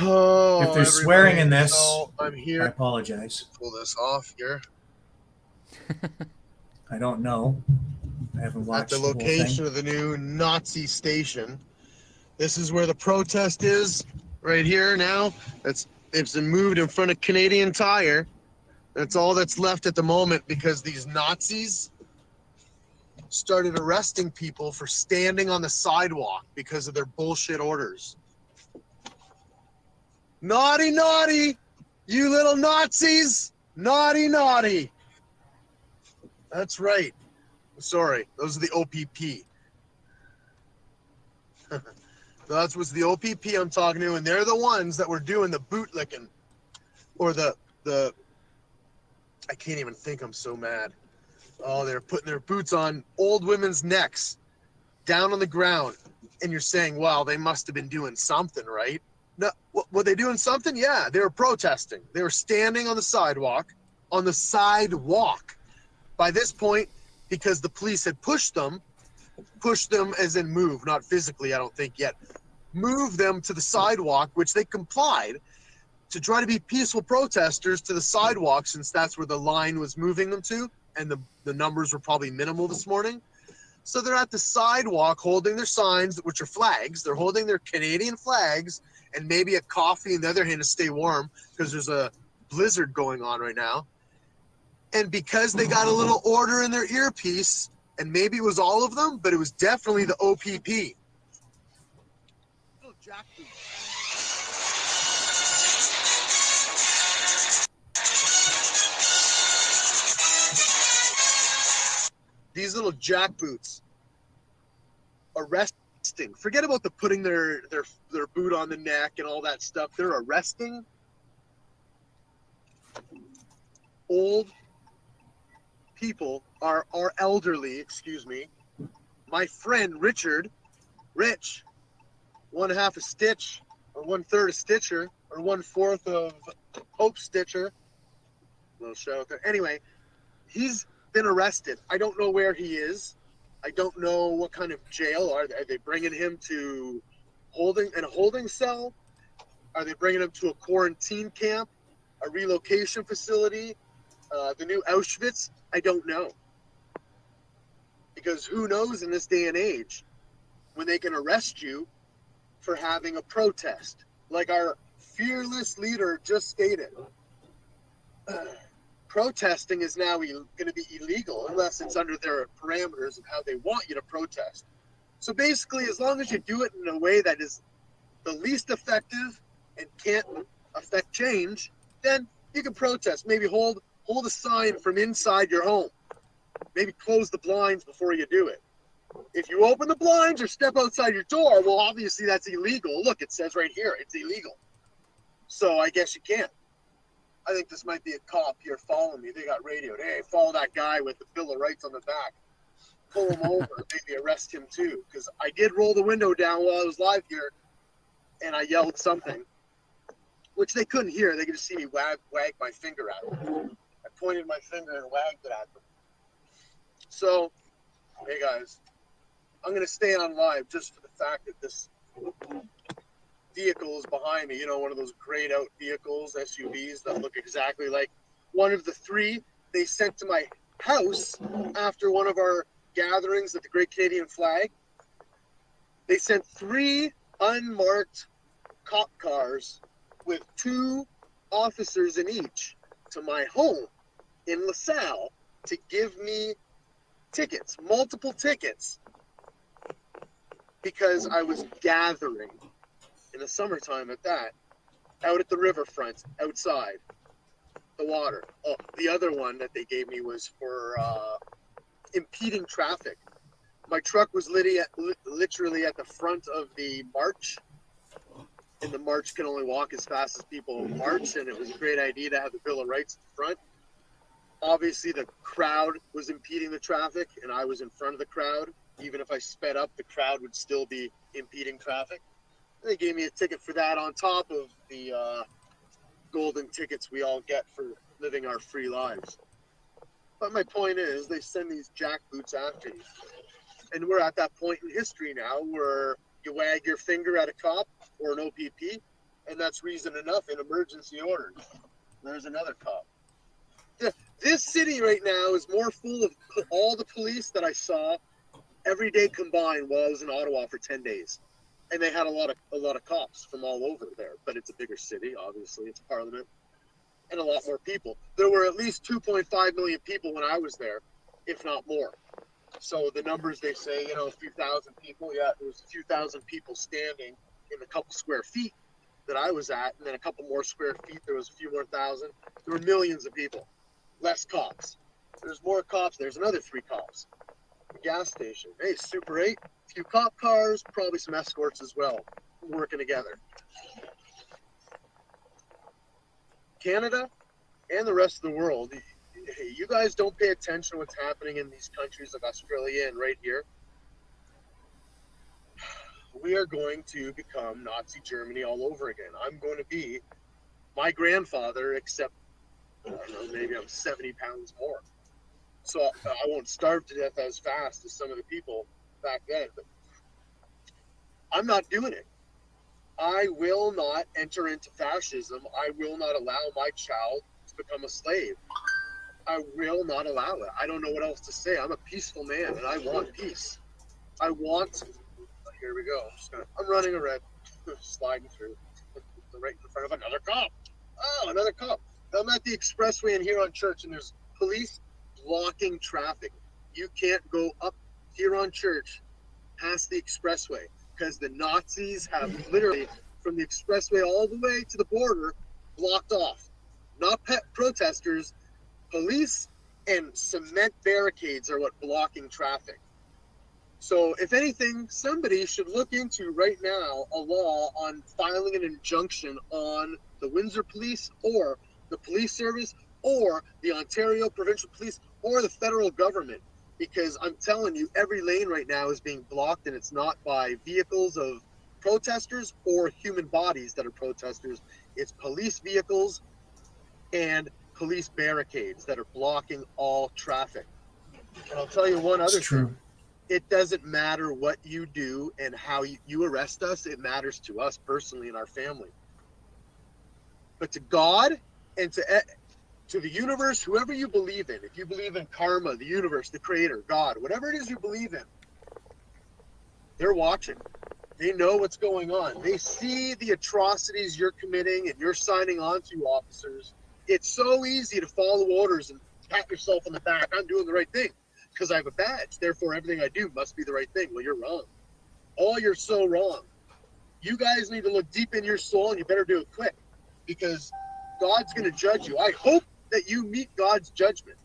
Oh, if there's swearing in this, so I'm here. I apologize. Pull this off here. I don't know. I haven't watched At the location of the new Nazi station. This is where the protest is, right here now. It's been moved in front of Canadian Tire. That's all that's left at the moment because these Nazis started arresting people for standing on the sidewalk because of their bullshit orders. Naughty, naughty, you little Nazis. Naughty, naughty. That's right. Sorry, those are the OPP. That's what's the OPP I'm talking to, and they're the ones that were doing the bootlicking. Or the I can't even think, I'm so mad. Oh, they're putting their boots on old women's necks, down on the ground, and you're saying, wow, they must have been doing something, right? No, were they doing something? Yeah, they were protesting. They were standing on the sidewalk, By this point, because the police had pushed them as in move, not physically, I don't think yet, move them to the sidewalk, which they complied, to try to be peaceful protesters to the sidewalk, since that's where the line was moving them to, and the numbers were probably minimal this morning. So they're at the sidewalk holding their signs, which are flags. They're holding their Canadian flags and maybe a coffee in the other hand to stay warm because there's a blizzard going on right now. And because they got a little order in their earpiece, and maybe it was all of them, but it was definitely the OPP. These little jackboots arresting. Forget about the putting their boot on the neck and all that stuff. They're arresting old people, are elderly, excuse me. My friend Rich, 1/2 a stitch, or 1/3 a stitcher, or 1/4 of Hope Stitcher. Little shout out there. Anyway, he's been arrested. I don't know where he is. I don't know what kind of jail. Are they bringing him to a holding cell? Are they bringing him to a quarantine camp, a relocation facility, the new Auschwitz? I don't know. Because who knows in this day and age when they can arrest you for having a protest, like our fearless leader just stated. Protesting is now going to be illegal unless it's under their parameters of how they want you to protest. So basically, as long as you do it in a way that is the least effective and can't affect change, then you can protest. Maybe hold a sign from inside your home. Maybe close the blinds before you do it. If you open the blinds or step outside your door, well, obviously that's illegal. Look, it says right here, it's illegal. So I guess you can't. I think this might be a cop here following me. They got radioed. Hey, follow that guy with the Bill of Rights on the back. pull him over, maybe arrest him too. Because I did roll the window down while I was live here, and I yelled something, which they couldn't hear. They could just see me wag my finger at them. I pointed my finger and wagged it at them. So, hey guys, I'm going to stay on live just for the fact that this vehicle is behind me. You know, one of those grayed out vehicles, SUVs, that look exactly like one of the 3 they sent to my house after one of our gatherings at the Great Canadian Flag. They sent 3 unmarked cop cars with 2 officers in each to my home in LaSalle to give me tickets, multiple tickets, because I was gathering in the summertime at that, out at the riverfront, outside the water. Oh, the other one that they gave me was for impeding traffic. My truck was literally at the front of the march, and the march can only walk as fast as people march, and it was a great idea to have the Bill of Rights at the front. Obviously, the crowd was impeding the traffic, and I was in front of the crowd. Even if I sped up, the crowd would still be impeding traffic. They gave me a ticket for that on top of the golden tickets we all get for living our free lives. But my point is, they send these jackboots after you. And we're at that point in history now where you wag your finger at a cop or an OPP, and that's reason enough in emergency orders. There's another cop. This city right now is more full of all the police that I saw every day combined while I was in Ottawa for 10 days. And they had a lot of cops from all over there. But it's a bigger city, obviously. It's Parliament. And a lot more people. There were at least 2.5 million people when I was there, if not more. So the numbers they say, you know, a few thousand people. Yeah, there was a few thousand people standing in a couple square feet that I was at. And then a couple more square feet, there was a few more thousand. There were millions of people. Less cops. There's more cops. There's another 3 cops. The gas station. Hey, Super 8. A few cop cars, probably some escorts as well, working together. Canada and the rest of the world, hey, you guys don't pay attention to what's happening in these countries like Australia and right here. We are going to become Nazi Germany all over again. I'm going to be my grandfather, except, I don't know, maybe I'm 70 pounds more. So I won't starve to death as fast as some of the people back then. But I'm not doing it. I will not enter into fascism. I will not allow my child to become a slave. I will not allow it. I don't know what else to say. I'm a peaceful man, and I want peace. I want... Here we go. I'm running a red, sliding through, right in front of another cop. Oh, another cop. I'm at the expressway in Huron Church, and there's police blocking traffic. You can't go up Huron Church past the expressway because the Nazis have literally, from the expressway all the way to the border, blocked off. Not protesters, police and cement barricades are what blocking traffic. So if anything, somebody should look into right now a law on filing an injunction on the Windsor Police or the police service or the Ontario Provincial Police or the federal government, because I'm telling you, every lane right now is being blocked, and it's not by vehicles of protesters or human bodies that are protesters. It's police vehicles and police barricades that are blocking all traffic. And I'll tell you one other thing. It doesn't matter what you do and how you arrest us. It matters to us personally and our family. But to God and to the universe, whoever you believe in, if you believe in karma, the universe, the creator, God, whatever it is you believe in, they're watching. They know what's going on. They see the atrocities you're committing and you're signing on to, officers. It's so easy to follow orders and pat yourself on the back. I'm doing the right thing because I have a badge. Therefore, everything I do must be the right thing. Well, you're wrong. Oh, you're so wrong. You guys need to look deep in your soul, and you better do it quick, because God's going to judge you. I hope that you meet God's judgment,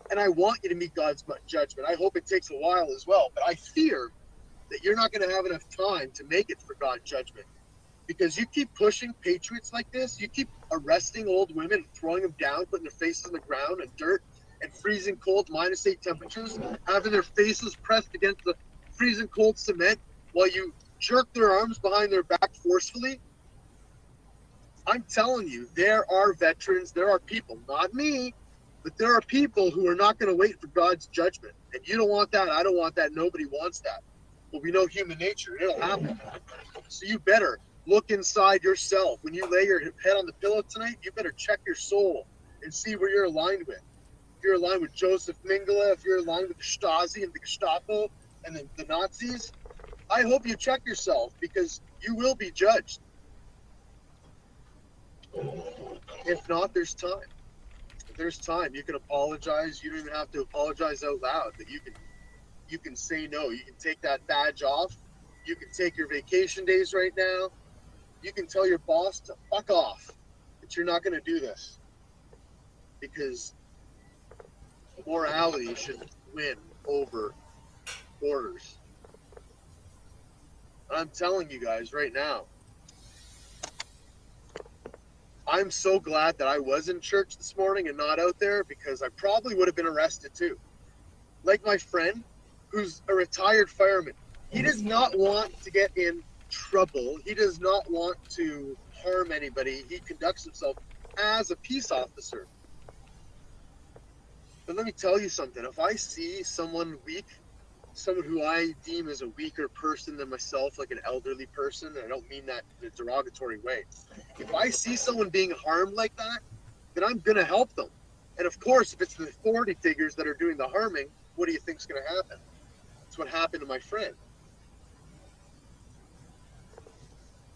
and I want you to meet God's judgment. I hope it takes a while as well, but I fear that you're not going to have enough time to make it for God's judgment, because you keep pushing patriots like this. You keep arresting old women, throwing them down, putting their faces on the ground and dirt, and freezing cold -8 temperatures, having their faces pressed against the freezing cold cement while you jerk their arms behind their back forcefully. I'm telling you, there are veterans, there are people, not me, but there are people who are not going to wait for God's judgment. And you don't want that. I don't want that. Nobody wants that. But we know human nature. It'll happen. So you better look inside yourself. When you lay your head on the pillow tonight, you better check your soul and see where you're aligned with. If you're aligned with Joseph Mengele, if you're aligned with the Stasi and the Gestapo and the Nazis, I hope you check yourself, because you will be judged. If not, there's time. If there's time, you can apologize. You don't even have to apologize out loud, but you can say no. You can take that badge off. You can take your vacation days right now. You can tell your boss to fuck off, but you're not going to do this, because morality should win over orders. I'm telling you guys right now, I'm so glad that I was in church this morning and not out there, because I probably would have been arrested too. Like my friend, who's a retired fireman. He does not want to get in trouble. He does not want to harm anybody. He conducts himself as a peace officer. But let me tell you something. If I see someone weak, someone who I deem as a weaker person than myself, like an elderly person, and I don't mean that in a derogatory way. If I see someone being harmed like that, then I'm going to help them. And of course, if it's the authority figures that are doing the harming, what do you think's going to happen? That's what happened to my friend.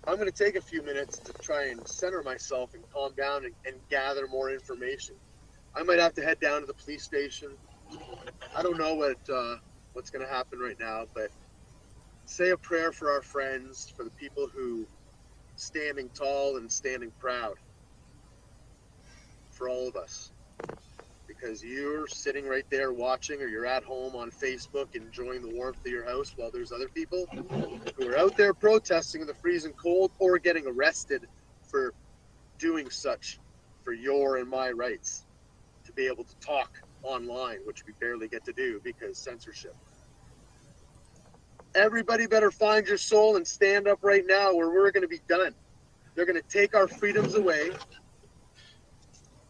I'm going to take a few minutes to try and center myself and calm down and gather more information. I might have to head down to the police station. I don't know what's going to happen right now, but say a prayer for our friends, for the people who standing tall and standing proud, for all of us, because you're sitting right there watching, or you're at home on Facebook enjoying the warmth of your house, while there's other people who are out there protesting in the freezing cold or getting arrested for doing such, for your and my rights to be able to talk online, which we barely get to do because censorship. Everybody better find your soul and stand up right now, or we're going to be done. They're going to take our freedoms away.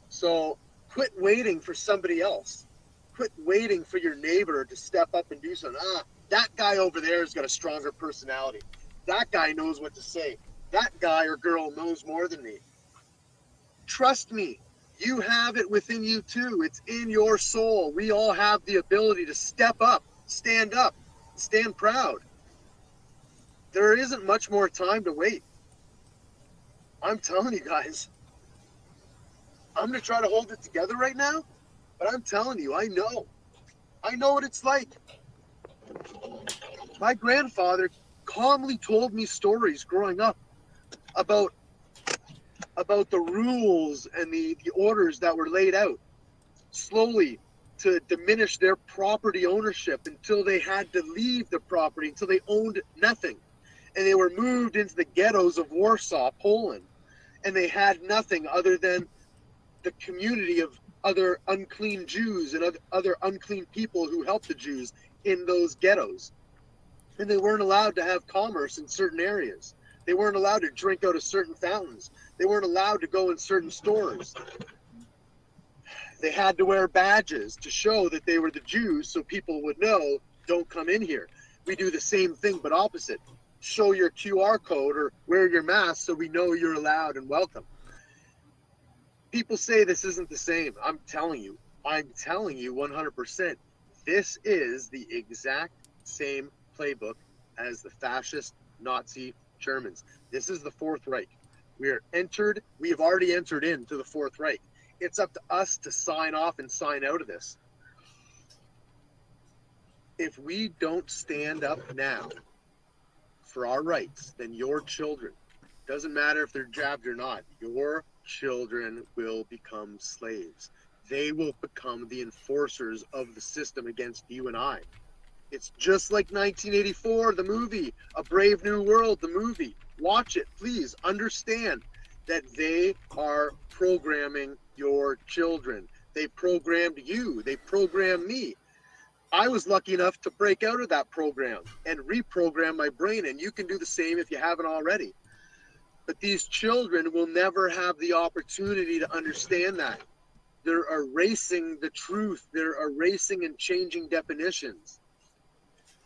So quit waiting for somebody else. Quit waiting for your neighbor to step up and do something. That guy over there has got a stronger personality. That guy knows what to say. That guy or girl knows more than me. Trust me, you have it within you too. It's in your soul. We all have the ability to step up, stand proud. There isn't much more time to wait. I'm telling you guys, I'm going to try to hold it together right now, but I'm telling you, I know what it's like. My grandfather calmly told me stories growing up about the rules and the orders that were laid out slowly to diminish their property ownership until they had to leave the property, until they owned nothing. And they were moved into the ghettos of Warsaw, Poland. And they had nothing other than the community of other unclean Jews and other unclean people who helped the Jews in those ghettos. And they weren't allowed to have commerce in certain areas. They weren't allowed to drink out of certain fountains. They weren't allowed to go in certain stores. They had to wear badges to show that they were the Jews so people would know, don't come in here. We do the same thing but opposite. Show your QR code or wear your mask so we know you're allowed and welcome. People say this isn't the same. I'm telling you 100%. This is the exact same playbook as the fascist Nazi Germans. This is the Fourth Reich. We have already entered into the Fourth Reich. It's up to us to sign off and sign out of this. If we don't stand up now for our rights, then your children, doesn't matter if they're jabbed or not, your children will become slaves. They will become the enforcers of the system against you and I. It's just like 1984, the movie, A Brave New World, the movie. Watch it, please. Understand that they are programming your children. They programmed you. They programmed me. I was lucky enough to break out of that program and reprogram my brain, and you can do the same if you haven't already. But these children will never have the opportunity to understand that. They're erasing the truth. They're erasing and changing definitions.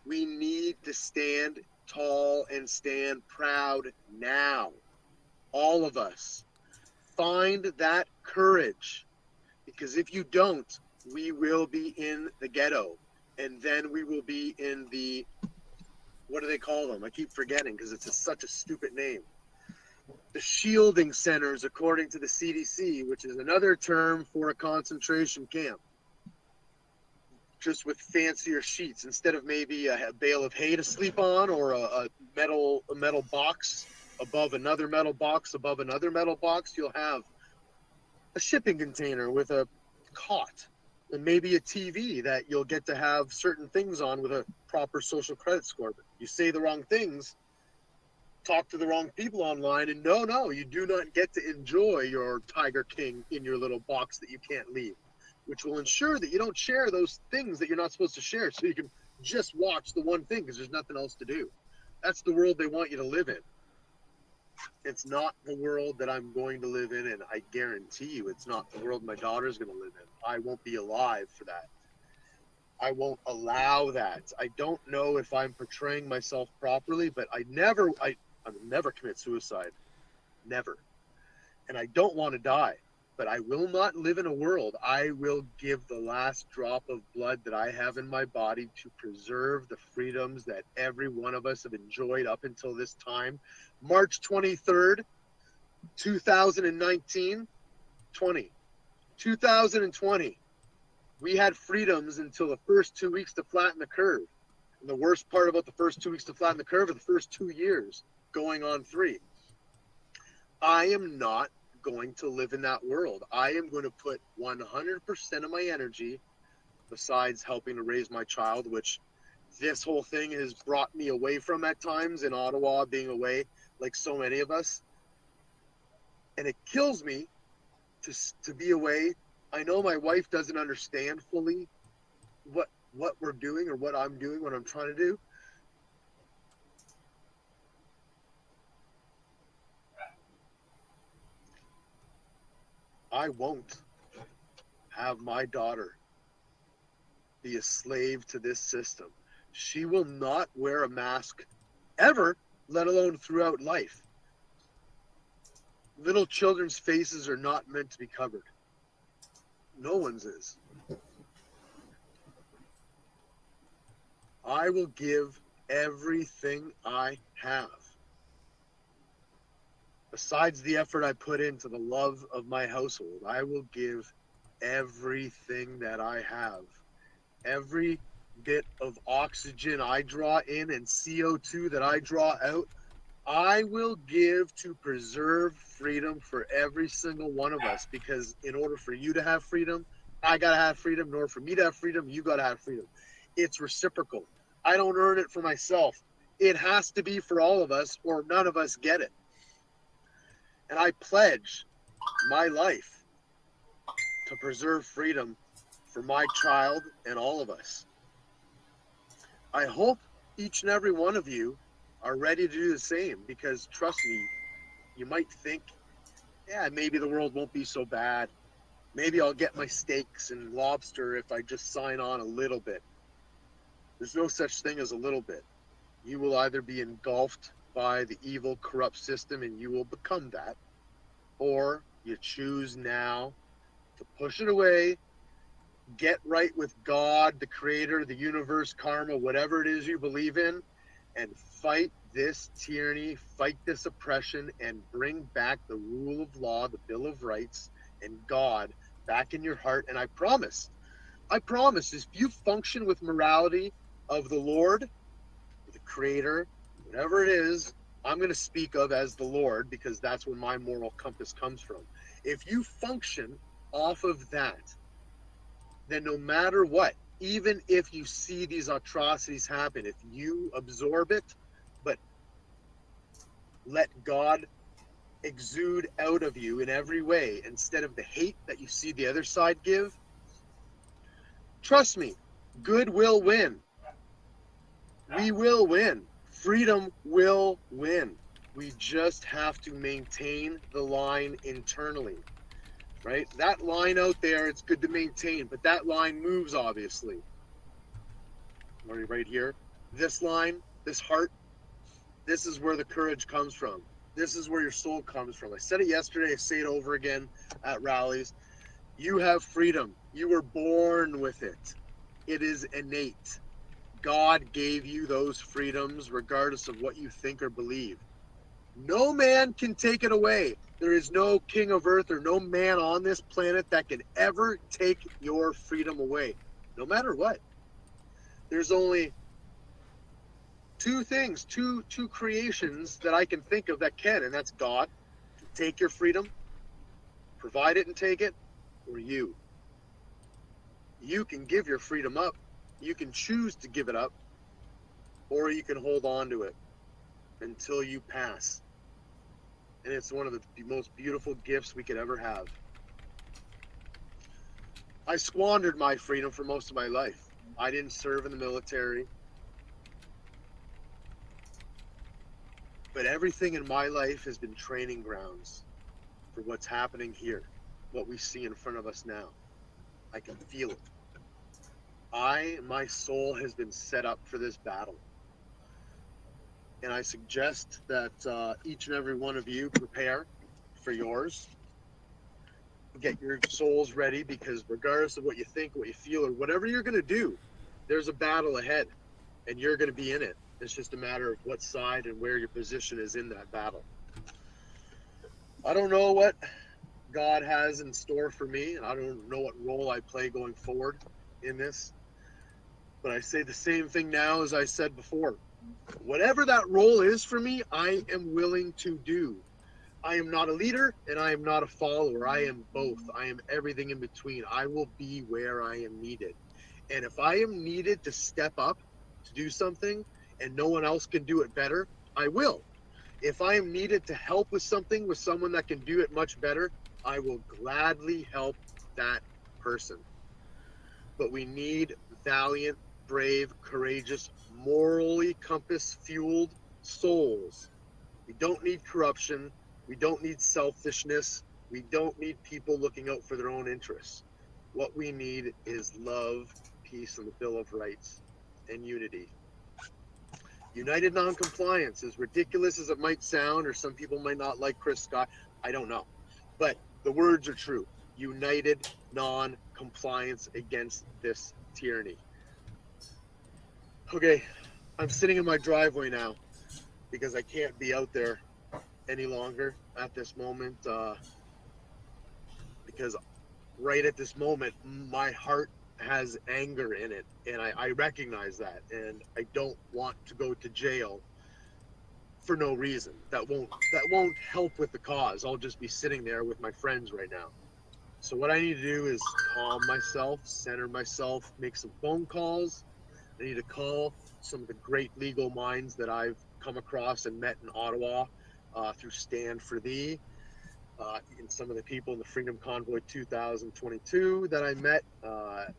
We need to stand tall and stand proud now. All of us. Find that courage. Because if you don't, we will be in the ghetto. And then we will be in the, what do they call them? I keep forgetting because it's such a stupid name. The shielding centers, according to the CDC, which is another term for a concentration camp. Just with fancier sheets instead of maybe a bale of hay to sleep on, or a metal box above another metal box above another metal box. You'll have a shipping container with a cot and maybe a TV that you'll get to have certain things on with a proper social credit score. But you say the wrong things, talk to the wrong people online, and no, you do not get to enjoy your Tiger King in your little box that you can't leave, which will ensure that you don't share those things that you're not supposed to share, so you can just watch the one thing because there's nothing else to do. That's the world they want you to live in. It's not the world that I'm going to live in, and I guarantee you it's not the world my daughter's going to live in. I won't be alive for that. I won't allow that. I don't know if I'm portraying myself properly, but I will never commit suicide. Never. And I don't want to die. But I will not live in a world. I will give the last drop of blood that I have in my body to preserve the freedoms that every one of us have enjoyed up until this time. March 23rd, 2019, 2020. We had freedoms until the first 2 weeks to flatten the curve. And the worst part about the first 2 weeks to flatten the curve are the first 2 years, going on 3. I am not going to live in that world. I am going to put 100% of my energy, besides helping to raise my child, which this whole thing has brought me away from at times in Ottawa, being away like so many of us. And it kills me to be away. I know my wife doesn't understand fully what we're doing or what I'm doing, what I'm trying to do. I won't have my daughter be a slave to this system. She will not wear a mask ever, let alone throughout life. Little children's faces are not meant to be covered. No one's is. I will give everything I have. Besides the effort I put into the love of my household, I will give everything that I have. Every bit of oxygen I draw in and CO2 that I draw out, I will give to preserve freedom for every single one of us. Because in order for you to have freedom, I got to have freedom. In order for me to have freedom, you got to have freedom. It's reciprocal. I don't earn it for myself. It has to be for all of us, or none of us get it. And I pledge my life to preserve freedom for my child and all of us. I hope each and every one of you are ready to do the same, because trust me, you might think, yeah, maybe the world won't be so bad. Maybe I'll get my steaks and lobster if I just sign on a little bit. There's no such thing as a little bit. You will either be engulfed by the evil, corrupt system and you will become that, or you choose now to push it away, get right with God, the creator, the universe, karma, whatever it is you believe in, and fight this tyranny, fight this oppression, and bring back the rule of law, the Bill of Rights, and God back in your heart. And I promise, if you function with morality of the Lord, the creator, whatever it is, I'm going to speak of as the Lord, because that's where my moral compass comes from. If you function off of that, then no matter what, even if you see these atrocities happen, if you absorb it, but let God exude out of you in every way instead of the hate that you see the other side give, trust me, good will win. We will win. Freedom will win. We just have to maintain the line internally, right? That line out there, it's good to maintain, but that line moves, obviously. Right here, this line, this heart, this is where the courage comes from. This is where your soul comes from. I said it yesterday, I say it over again at rallies. You have freedom. You were born with it. It is innate. God gave you those freedoms regardless of what you think or believe. No man can take it away. There is no king of earth or no man on this planet that can ever take your freedom away, no matter what. There's only two things, two creations that I can think of that can, and that's God, take your freedom, provide it and take it, or you. You can give your freedom up. You can choose to give it up, or you can hold on to it until you pass. And it's one of the most beautiful gifts we could ever have. I squandered my freedom for most of my life. I didn't serve in the military. But everything in my life has been training grounds for what's happening here, what we see in front of us now. I can feel it. My soul has been set up for this battle. And I suggest that each and every one of you prepare for yours. Get your souls ready, because regardless of what you think, what you feel, or whatever you're going to do, there's a battle ahead and you're going to be in it. It's just a matter of what side and where your position is in that battle. I don't know what God has in store for me, and I don't know what role I play going forward in this. But I say the same thing now as I said before. Whatever that role is for me, I am willing to do. I am not a leader and I am not a follower. I am both. I am everything in between. I will be where I am needed. And if I am needed to step up to do something and no one else can do it better, I will. If I am needed to help with something with someone that can do it much better, I will gladly help that person. But we need valiant, brave, courageous, morally compass-fueled souls. We don't need corruption. We don't need selfishness. We don't need people looking out for their own interests. What we need is love, peace, and the Bill of Rights, and unity. United non-compliance, as ridiculous as it might sound, or some people might not like Chris Scott, I don't know. But the words are true. United non-compliance against this tyranny. Okay, I'm sitting in my driveway now because I can't be out there any longer at this moment, because right at this moment, my heart has anger in it, and I recognize that, and I don't want to go to jail for no reason. That won't help with the cause. I'll just be sitting there with my friends right now. So what I need to do is calm myself, center myself, make some phone calls. I need to call some of the great legal minds that I've come across and met in Ottawa through Stand for Thee, and some of the people in the Freedom Convoy 2022 that I met.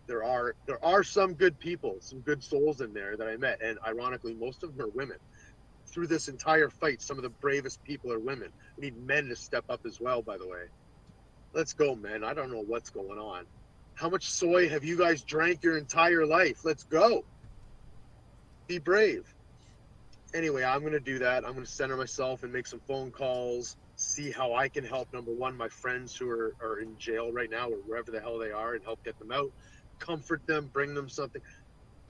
There are some good people, some good souls in there that I met, and ironically, most of them are women. Through this entire fight, some of the bravest people are women. We need men to step up as well, by the way. Let's go, men. I don't know what's going on. How much soy have you guys drank your entire life? Let's go. Be brave. Anyway, I'm going to do that. I'm going to center myself and make some phone calls, see how I can help, number one, my friends who are in jail right now or wherever the hell they are, and help get them out, comfort them, bring them something.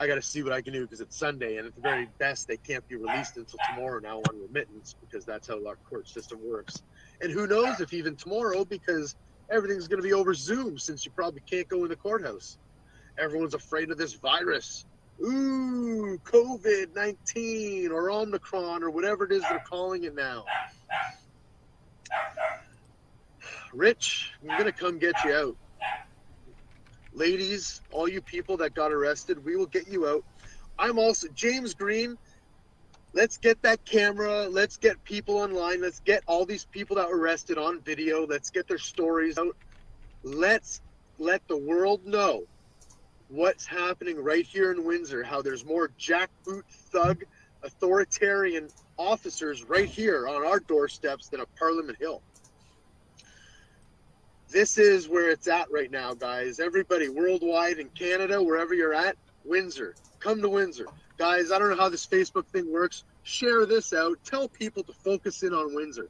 I got to see what I can do because it's Sunday, and at the very best, they can't be released until tomorrow now on remittance, because that's how our court system works. And who knows if even tomorrow, because everything's going to be over Zoom, since you probably can't go in the courthouse. Everyone's afraid of this virus. Ooh, COVID-19 or Omicron or whatever it is they're calling it now. Rich, I'm going to come get you out. Ladies, all you people that got arrested, we will get you out. I'm also, James Green, Let's get that camera. Let's get people online. Let's get all these people that were arrested on video. Let's get their stories out. Let's let the world know what's happening right here in Windsor, how there's more jackboot thug authoritarian officers right here on our doorsteps than at Parliament Hill. This is where it's at right now, guys. Everybody worldwide in Canada, wherever you're at, Windsor, come to Windsor. Guys, I don't know how this Facebook thing works. Share this out. Tell people to focus in on Windsor.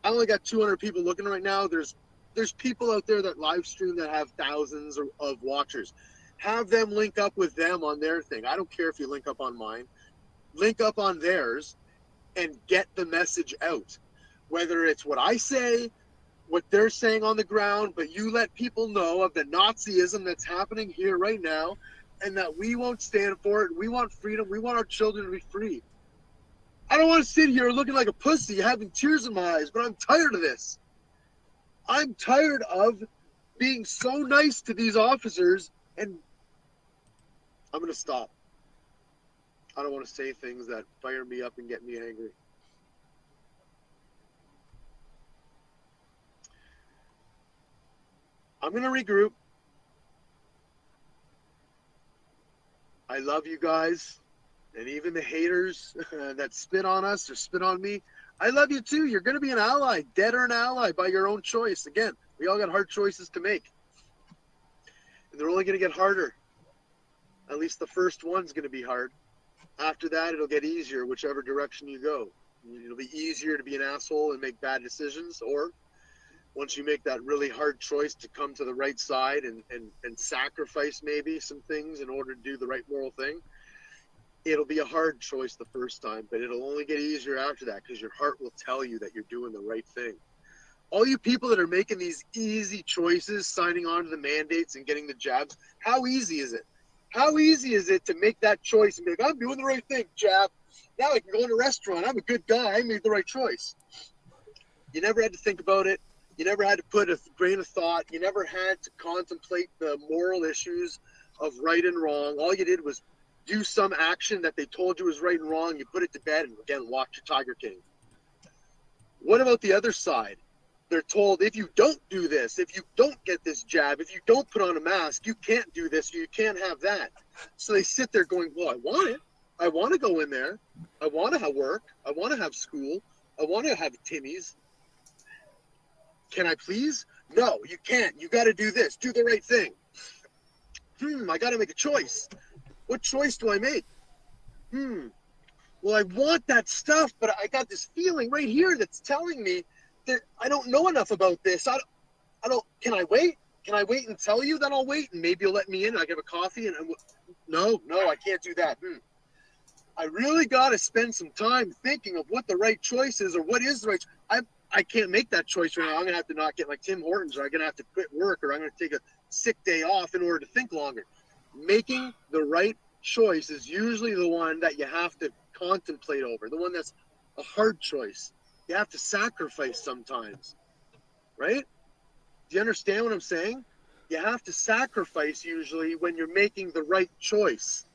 I only got 200 people looking right now. There's people out there that live stream that have thousands of watchers. Have them link up with them on their thing. I don't care if you link up on mine. Link up on theirs and get the message out. Whether it's what I say, what they're saying on the ground, but you let people know of the Nazism that's happening here right now, and that we won't stand for it. We want freedom. We want our children to be free. I don't want to sit here looking like a pussy, having tears in my eyes, but I'm tired of this. I'm tired of being so nice to these officers, and I'm going to stop. I don't want to say things that fire me up and get me angry. I'm going to regroup. I love you guys. And even the haters that spit on us or spit on me, I love you too. You're going to be an ally, dead or an ally by your own choice. Again, we all got hard choices to make. And they're only going to get harder. At least the first one's going to be hard. After that, it'll get easier, whichever direction you go. It'll be easier to be an asshole and make bad decisions, or once you make that really hard choice to come to the right side and sacrifice maybe some things in order to do the right moral thing, it'll be a hard choice the first time, but it'll only get easier after that because your heart will tell you that you're doing the right thing. All you people that are making these easy choices, signing on to the mandates and getting the jabs, how easy is it? How easy is it to make that choice and be like, I'm doing the right thing, jab. Now I can go in a restaurant. I'm a good guy. I made the right choice. You never had to think about it. You never had to put a grain of thought. You never had to contemplate the moral issues of right and wrong. All you did was do some action that they told you was right and wrong. You put it to bed and again, watch your Tiger King. What about the other side? They're told, if you don't do this, if you don't get this jab, if you don't put on a mask, you can't do this, you can't have that. So they sit there going, well, I want it. I want to go in there. I want to have work. I want to have school. I want to have Timmy's. Can I please? No, you can't. You got to do this. Do the right thing. I got to make a choice. What choice do I make? Well, I want that stuff, but I got this feeling right here that's telling me that I don't know enough about this. I don't, can I wait? Can I wait and tell you? Then I'll wait and maybe you'll let me in. I give a coffee and no, I can't do that. I really got to spend some time thinking of what the right choice is or what is the right. I can't make that choice right now. I'm going to have to not get like Tim Hortons, or I'm going to have to quit work, or I'm going to take a sick day off in order to think longer. Making the right choice is usually the one that you have to contemplate over, the one that's a hard choice. You have to sacrifice sometimes, right? Do you understand what I'm saying? You have to sacrifice usually when you're making the right choice.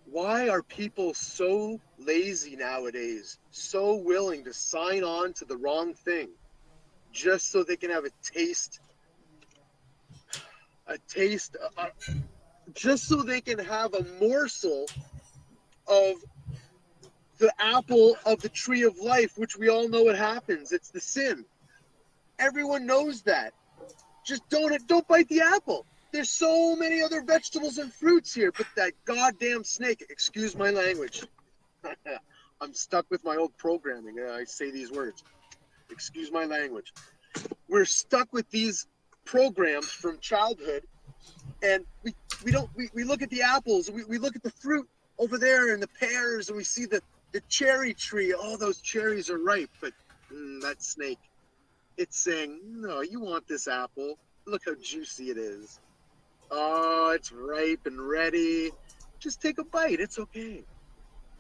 Why are people so lazy nowadays, so willing to sign on to the wrong thing just so they can have a taste, just so they can have a morsel of the apple of the tree of life, which we all know what happens. It's the sin. Everyone knows that. Just don't bite the apple. There's so many other vegetables and fruits here, but that goddamn snake, excuse my language. I'm stuck with my old programming. I say these words. Excuse my language. We're stuck with these programs from childhood, and we look at the apples, we look at the fruit over there and the pears, and we see the cherry tree. Oh, those cherries are ripe, but that snake, it's saying, no, you want this apple. Look how juicy it is. Oh, it's ripe and ready. Just take a bite. It's okay.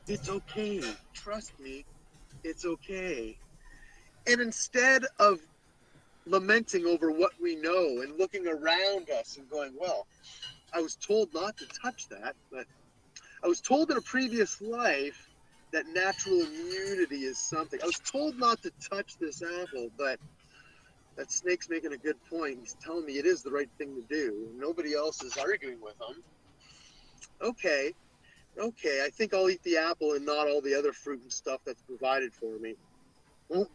It's okay. Trust me. It's okay. And instead of lamenting over what we know and looking around us and going, well, I was told not to touch that, but I was told in a previous life that natural immunity is something. I was told not to touch this apple, but that snake's making a good point. He's telling me it is the right thing to do. Nobody else is arguing with him. Okay, I think I'll eat the apple and not all the other fruit and stuff that's provided for me. Well,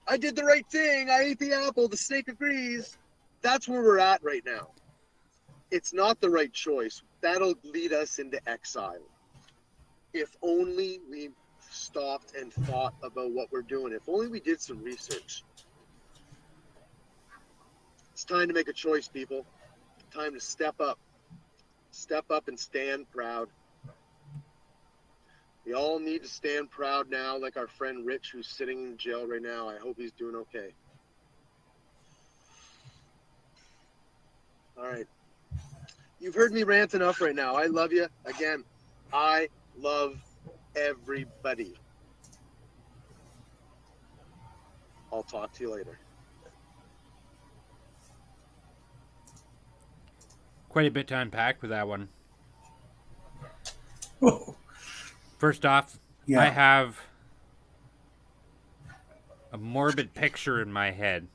I did the right thing. I ate the apple. The snake agrees. That's where we're at right now. It's not the right choice. That'll lead us into exile. If only we stopped and thought about what we're doing. If only we did some research. It's time to make a choice, people. Time to step up. Step up and stand proud. We all need to stand proud now, like our friend Rich, who's sitting in jail right now. I hope he's doing okay. All right. You've heard me rant enough right now. I love you. Again, I love everybody. I'll talk to you later. Quite a bit to unpack with that one. First off, Yeah. I have a morbid picture in my head,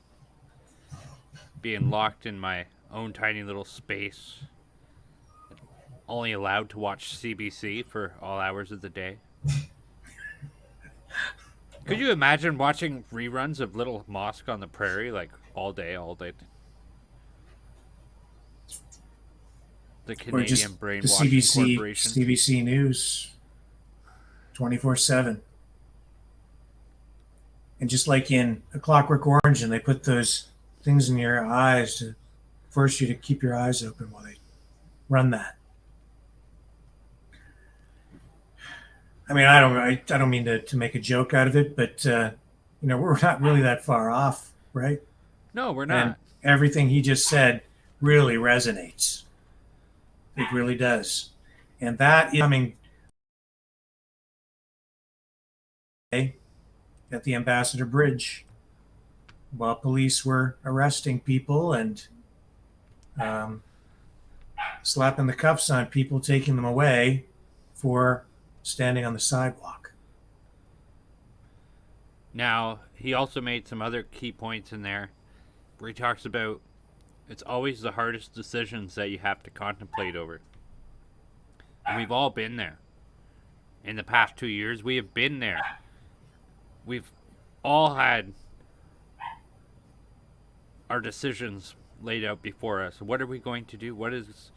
being locked in my own tiny little space, only allowed to watch CBC for all hours of the day. Could you imagine watching reruns of Little Mosque on the Prairie like all day? The Or Canadian just the Brainwashing Corporation. CBC News 24/7. And just like in A Clockwork Orange, and they put those things in your eyes to force you to keep your eyes open while they run that. I mean, I don't mean to make a joke out of it, but we're not really that far off, right? No, we're not. And everything he just said really resonates. It really does. And that is coming at the Ambassador Bridge while police were arresting people and slapping the cuffs on people, taking them away for standing on the sidewalk. Now, he also made some other key points in there where he talks about it's always the hardest decisions that you have to contemplate over. And we've all been there. In the past 2 years, we have been there. We've all had our decisions laid out before us. What are we going to do? What is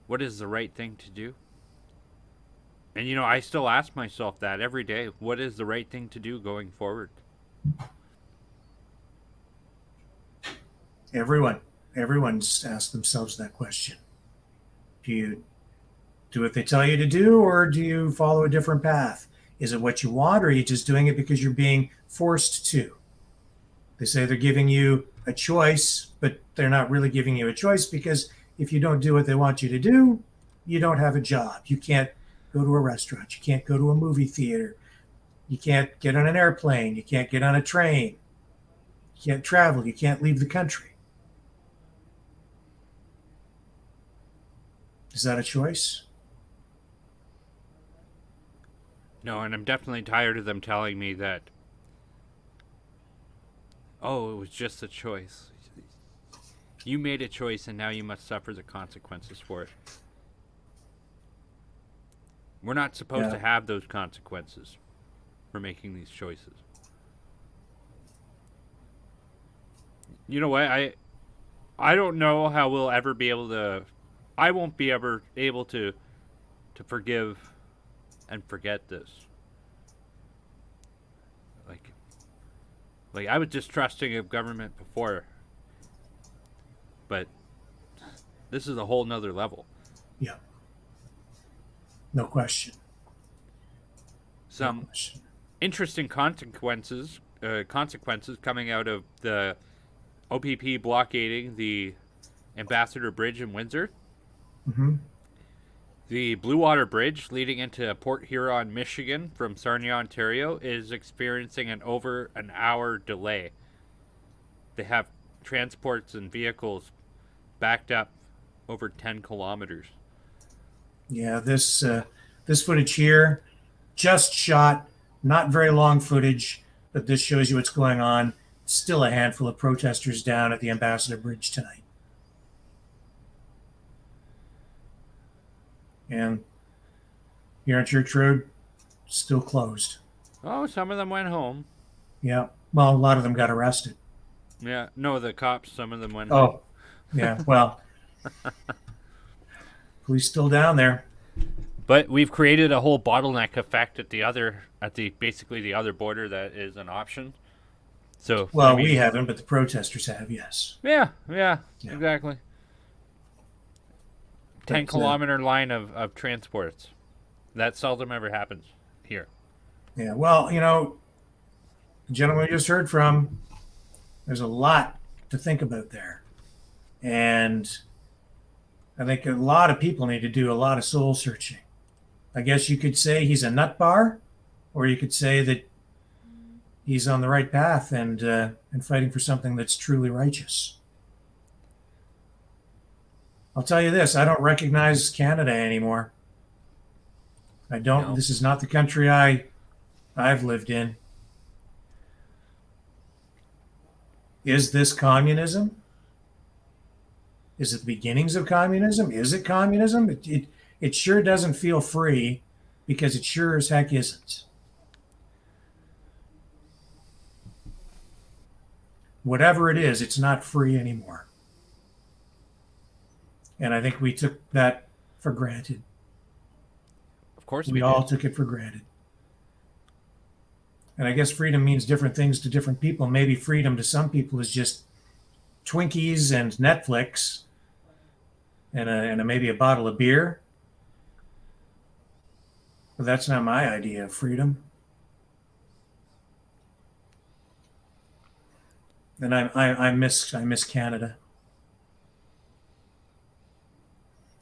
the right thing to do? And I still ask myself that every day. What is the right thing to do going forward? Everyone's asked themselves that question. Do you do what they tell you to do, or do you follow a different path? Is it what you want, or are you just doing it because you're being forced to? They say they're giving you a choice, but they're not really giving you a choice, because if you don't do what they want you to do, you don't have a job. You can't go to a restaurant. You can't go to a movie theater. You can't get on an airplane. You can't get on a train. You can't travel. You can't leave the country. Is that a choice? No, and I'm definitely tired of them telling me that, oh, it was just a choice. You made a choice and now you must suffer the consequences for it. We're not supposed to have those consequences for making these choices. You know what? I don't know how we'll ever be able to... I won't be ever able to forgive and forget this. Like I was distrusting of government before, but this is a whole nother level. Yeah. No question. Some interesting consequences coming out of the OPP blockading the Ambassador Bridge in Windsor. Mm-hmm. The Blue Water Bridge leading into Port Huron, Michigan from Sarnia, Ontario is experiencing an over an hour delay. They have transports and vehicles backed up over 10 kilometers. Yeah, this footage here, just shot, not very long footage, but this shows you what's going on. Still a handful of protesters down at the Ambassador Bridge tonight. And here on Church Road, still closed. Oh, some of them went home. Yeah, well, a lot of them got arrested. Yeah, no, the cops, some of them went home. Oh, yeah, well, police still down there. But we've created a whole bottleneck effect at basically the other border that is an option. So well, we haven't, but the protesters have, yes. Yeah, exactly. 10-kilometer line of transports. That seldom ever happens here. Yeah, well, the gentleman we just heard from, there's a lot to think about there. And I think a lot of people need to do a lot of soul searching. I guess you could say he's a nut bar, or you could say that he's on the right path and fighting for something that's truly righteous. I'll tell you this, I don't recognize Canada anymore. I don't. No. This is not the country I've lived in. Is this communism? Is it the beginnings of communism? Is it communism? It sure doesn't feel free, because it sure as heck isn't. Whatever it is, it's not free anymore. And I think we took that for granted. Of course we all took it for granted. And I guess freedom means different things to different people. Maybe freedom to some people is just Twinkies and Netflix and maybe a bottle of beer. But that's not my idea of freedom. And I miss Canada.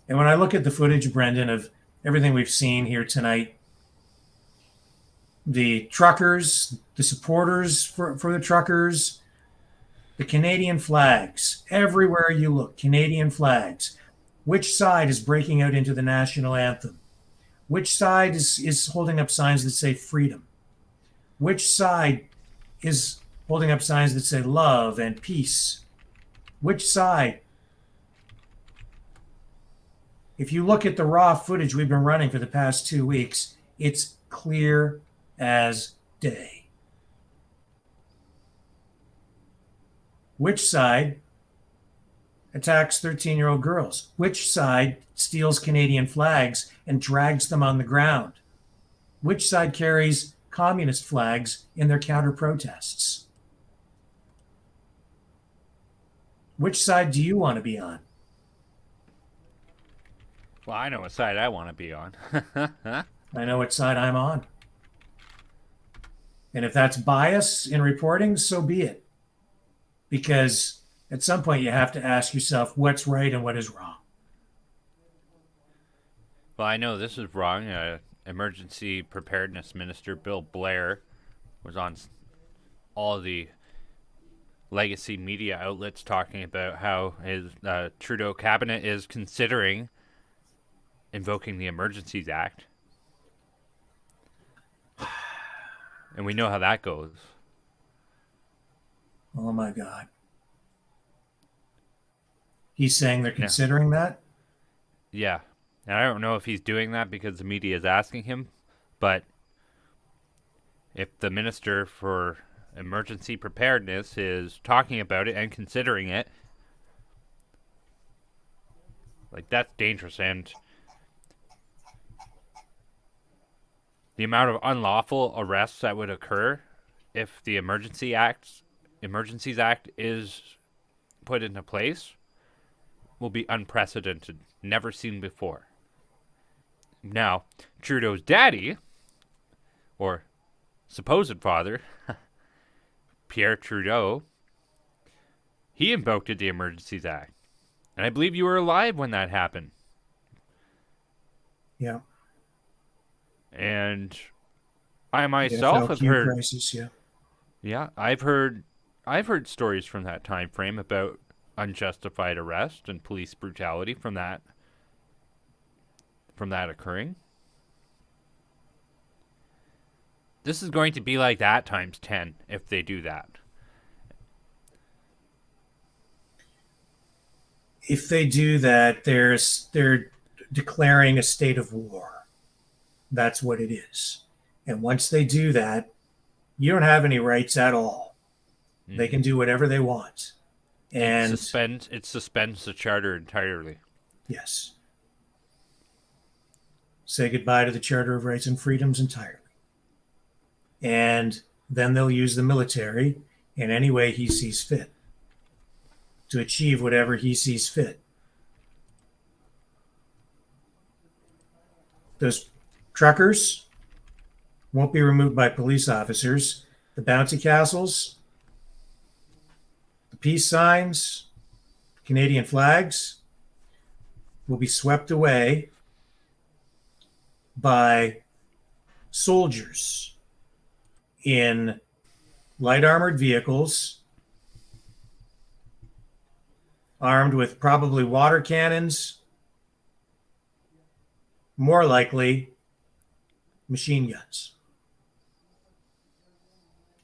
And when I look at the footage, Brendan, of everything we've seen here tonight, the truckers, the supporters for the truckers, the Canadian flags, everywhere you look, Canadian flags. Which side is breaking out into the national anthem? Which side is holding up signs that say freedom? Which side is holding up signs that say love and peace? Which side? If you look at the raw footage we've been running for the past 2 weeks, it's clear as day. Which side attacks 13-year-old girls? Which side steals Canadian flags and drags them on the ground? Which side carries communist flags in their counter-protests? Which side do you want to be on? Well, I know what side I want to be on. I know what side I'm on. And if that's bias in reporting, so be it. Because at some point you have to ask yourself what's right and what is wrong. Well, I know this is wrong. Emergency Preparedness Minister Bill Blair was on all the legacy media outlets talking about how his Trudeau cabinet is considering invoking the Emergencies Act. And we know how that goes. Oh my God. He's saying they're considering that? Yeah. And I don't know if he's doing that because the media is asking him, but if the Minister for Emergency Preparedness is talking about it and considering it, like, that's dangerous. And the amount of unlawful arrests that would occur if the Emergencies Act is put into place will be unprecedented, never seen before. Now, Trudeau's daddy, or supposed father, Pierre Trudeau, he invoked the Emergencies Act. And I believe you were alive when that happened. Yeah. And I myself have heard... crisis, yeah. Yeah, I've heard I've heard stories from that time frame about unjustified arrest and police brutality from that occurring. This is going to be like that times 10 if they do that. If they do that, they're declaring a state of war. That's what it is. And once they do that, you don't have any rights at all. They can do whatever they want. And it suspends the charter entirely. Yes. Say goodbye to the Charter of Rights and Freedoms entirely. And then they'll use the military in any way he sees fit to achieve whatever he sees fit. Those truckers won't be removed by police officers. The bouncy castles, the peace signs, Canadian flags will be swept away by soldiers in light armored vehicles, armed with probably water cannons, more likely machine guns,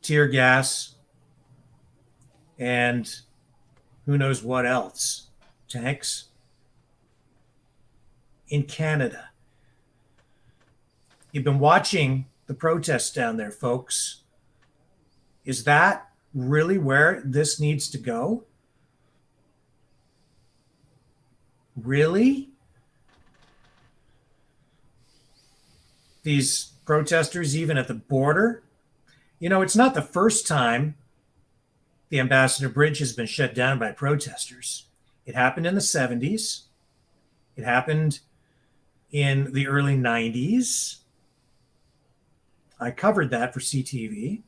tear gas, and who knows what else, tanks. In Canada. You've been watching the protests down there, folks. Is that really where this needs to go? Really? These protesters, even at the border? You know, it's not the first time the Ambassador Bridge has been shut down by protesters. It happened in the 70s. It happened in the early 90s. I covered that for CTV.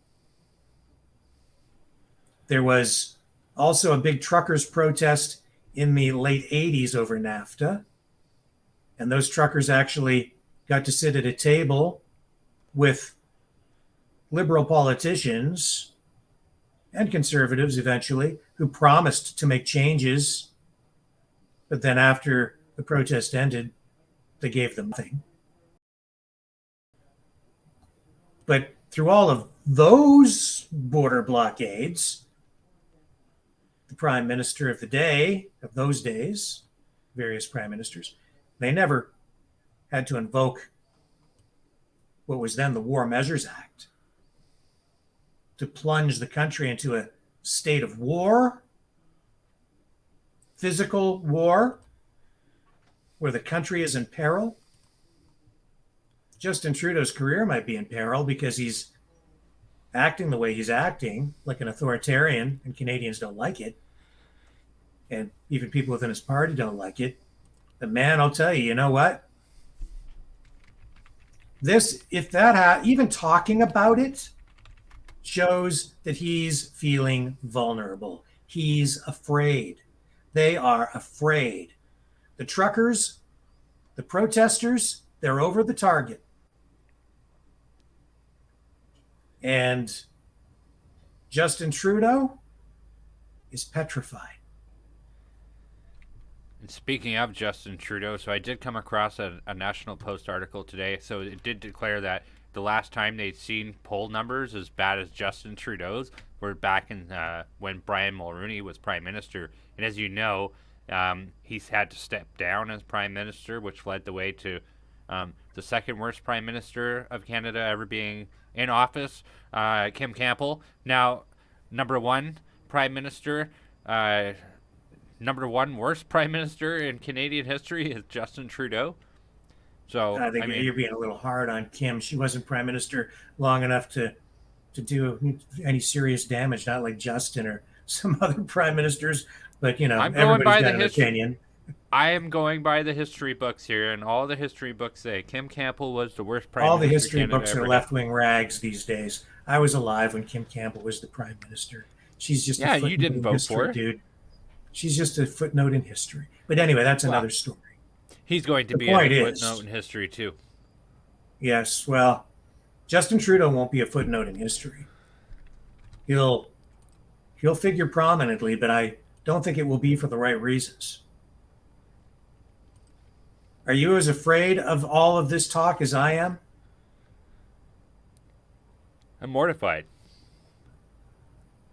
There was also a big truckers' protest in the late 80s over NAFTA. And those truckers actually got to sit at a table with liberal politicians and conservatives eventually who promised to make changes. But then after the protest ended, they gave them nothing. But through all of those border blockades, the prime minister of the day, of those days, various prime ministers, they never had to invoke what was then the War Measures Act to plunge the country into a state of war, physical war, where the country is in peril. Justin Trudeau's career might be in peril because he's acting the way he's acting, like an authoritarian, and Canadians don't like it. And even people within his party don't like it. But man, I'll tell you know what? Even talking about it shows that he's feeling vulnerable. He's afraid. They are afraid. The truckers, the protesters, they're over the target. And Justin Trudeau is petrified. And speaking of Justin Trudeau, so I did come across a National Post article today. So it did declare that the last time they'd seen poll numbers as bad as Justin Trudeau's were back in when Brian Mulroney was Prime Minister. And as you know, he's had to step down as Prime Minister, which led the way to the second worst Prime Minister of Canada ever being in office, Kim Campbell. Now, number one Prime Minister, number one worst Prime Minister in Canadian history is Justin Trudeau. So I think you're being a little hard on Kim. She wasn't Prime Minister long enough to do any serious damage, not like Justin or some other Prime Ministers. But, you know, everybody's got an opinion. I am going by the history books here, and all the history books say Kim Campbell was the worst Prime Minister. All the history Canada books are ever left-wing rags these days. I was alive when Kim Campbell was the Prime Minister. She's just a footnote you didn't in vote history, for her. dude. She's just a footnote in history. But anyway, that's another story. He's going to The be a point is- footnote in history too. Yes, well, Justin Trudeau won't be a footnote in history. He'll he'll figure prominently, but I don't think it will be for the right reasons. Are you as afraid of all of this talk as I am? I'm mortified.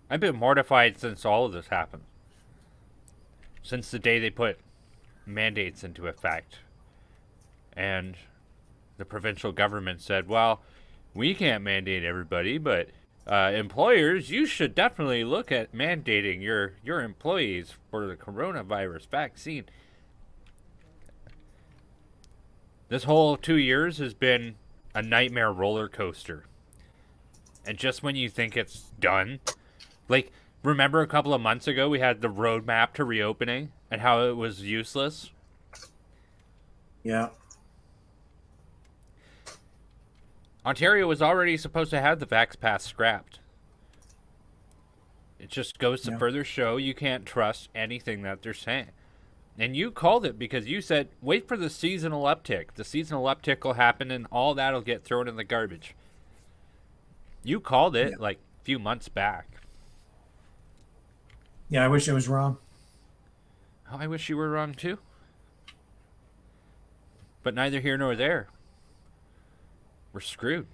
I've been mortified since all of this happened. Since the day they put mandates into effect. And the provincial government said, well, we can't mandate everybody, but employers, you should definitely look at mandating your employees for the coronavirus vaccine. This whole 2 years has been a nightmare roller coaster. And just when you think it's done, like, remember a couple of months ago we had the roadmap to reopening and how it was useless? Yeah. Ontario was already supposed to have the Vax Pass scrapped. It just goes to further show you can't trust anything that they're saying. And you called it because you said, wait for the seasonal uptick. The seasonal uptick will happen and all that'll get thrown in the garbage. You called it like a few months back. Yeah, I wish I was wrong. Oh, I wish you were wrong too. But neither here nor there. We're screwed.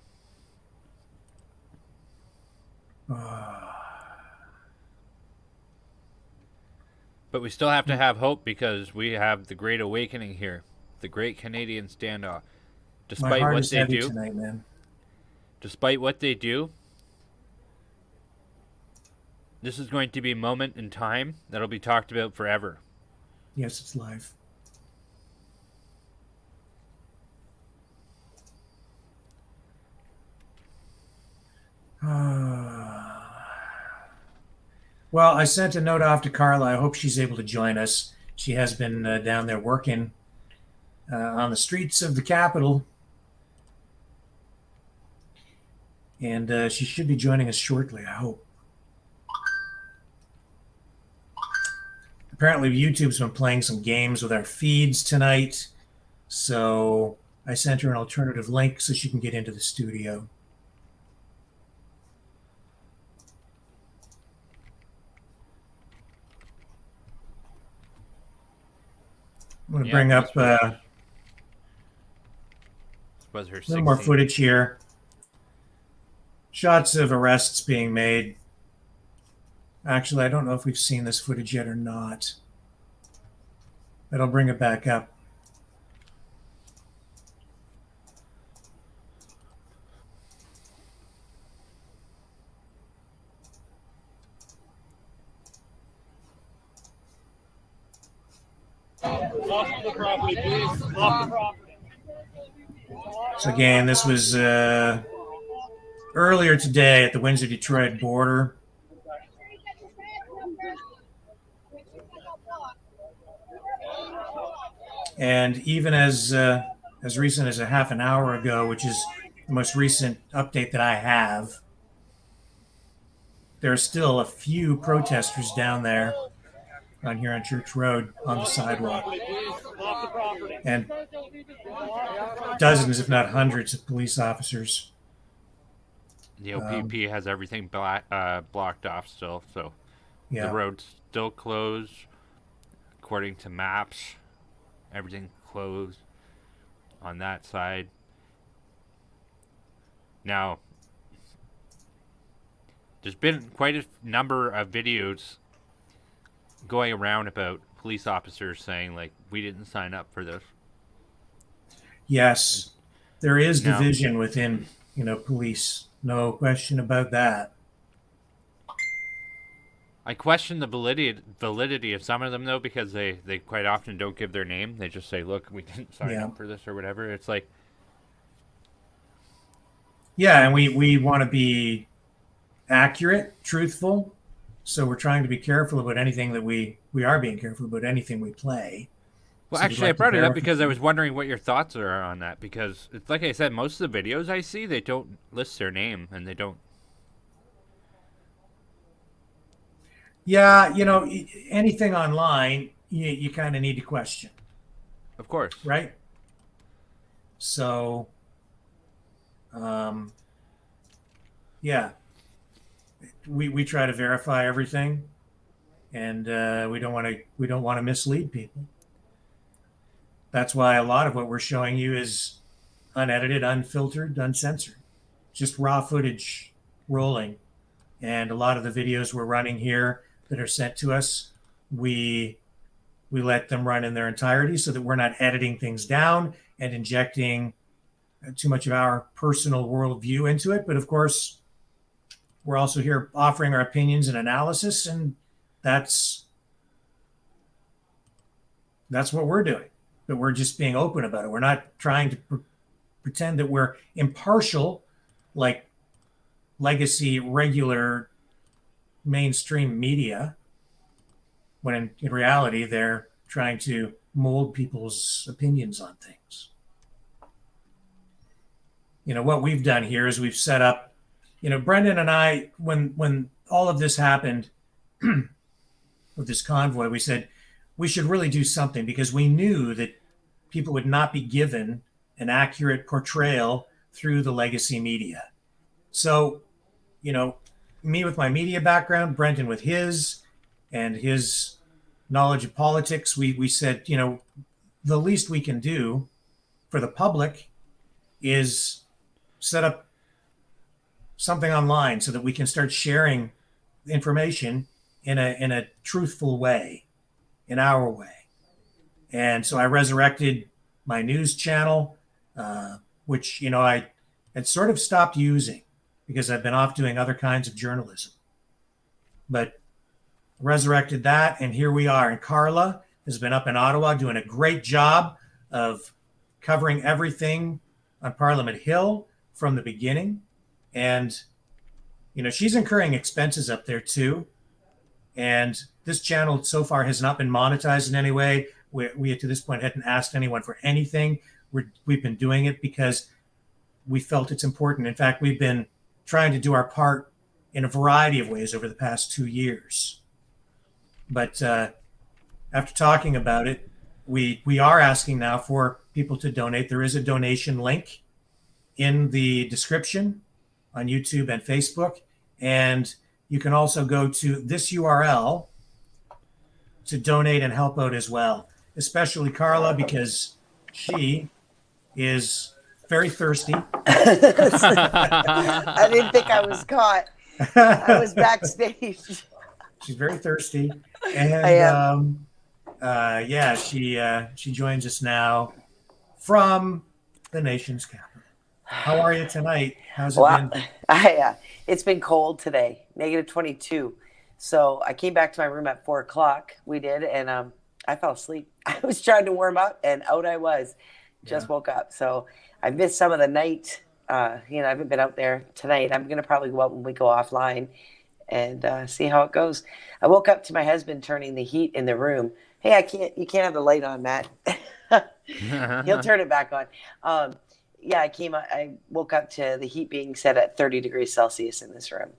But we still have to have hope because we have the Great Awakening here, the Great Canadian Standoff. Despite what they do, tonight, man. Despite what they do, this is going to be a moment in time that'll be talked about forever. Yes, it's live. Well, I sent a note off to Carla. I hope she's able to join us. She has been down there working on the streets of the capital. And she should be joining us shortly, I hope. Apparently, YouTube's been playing some games with our feeds tonight. So I sent her an alternative link so she can get into the studio. I'm going to bring up a little more footage here. Shots of arrests being made. Actually, I don't know if we've seen this footage yet or not. But I'll bring it back up. Off the property, please. Off the property. So again, this was earlier today at the Windsor-Detroit border. And even as recent as a half an hour ago, which is the most recent update that I have, there are still a few protesters down there on here on Church Road on the sidewalk. And dozens, if not hundreds, of police officers. The OPP has everything blocked off still, so the road's still closed. According to maps, everything closed on that side. Now, there's been quite a number of videos going around about police officers saying, like, we didn't sign up for this. Yes, there is division within, police. No question about that. I question the validity of some of them, though, because they quite often don't give their name. They just say, look, we didn't sign up for this or whatever. It's like... Yeah, and we want to be accurate, truthful. So we're trying to be careful about anything that we are being careful about anything we play. Well, So actually, I brought it up because I was wondering what your thoughts are on that. Because, it's like I said, most of the videos I see, they don't list their name, and they don't... Yeah, anything online, you kind of need to question. Of course. Right? So, yeah. we try to verify everything, and we don't want to mislead people. That's why a lot of what we're showing you is unedited, unfiltered, uncensored, just raw footage rolling. And a lot of the videos we're running here that are sent to us, we let them run in their entirety so that we're not editing things down and injecting too much of our personal worldview into it. But of course, we're also here offering our opinions and analysis, and that's what we're doing. But we're just being open about it. We're not trying to pretend that we're impartial, like legacy, regular, mainstream media, when in reality, they're trying to mold people's opinions on things. What we've done here is we've set up, Brendan and I, when all of this happened with this convoy, we said we should really do something, because we knew that people would not be given an accurate portrayal through the legacy media. So, me with my media background, Brendan with his, and his knowledge of politics, we said, the least we can do for the public is set up something online so that we can start sharing information in a truthful way, in our way. And so I resurrected my news channel, which, I had sort of stopped using because I've been off doing other kinds of journalism. But resurrected that, and here we are. And Carla has been up in Ottawa doing a great job of covering everything on Parliament Hill from the beginning. And, she's incurring expenses up there too. And this channel so far has not been monetized in any way. We to this point hadn't asked anyone for anything. We've been doing it because we felt it's important. In fact, we've been trying to do our part in a variety of ways over the past 2 years. But after talking about it, we are asking now for people to donate. There is a donation link in the description on YouTube and Facebook. And you can also go to this URL to donate and help out as well, especially Carla, because she is very thirsty. I didn't think I was caught. I was backstage. She's very thirsty. And I am. She joins us now from the nation's capital. How are you tonight? How's it been? It's been cold today, -22. So I came back to my room at 4:00. We did, and I fell asleep. I was trying to warm up, and out I was. Just woke up. So I missed some of the night. I haven't been out there tonight. I'm gonna probably go out when we go offline and see how it goes. I woke up to my husband turning the heat in the room. Hey, you can't have the light on, Matt. He'll turn it back on. I woke up to the heat being set at 30 degrees Celsius in this room.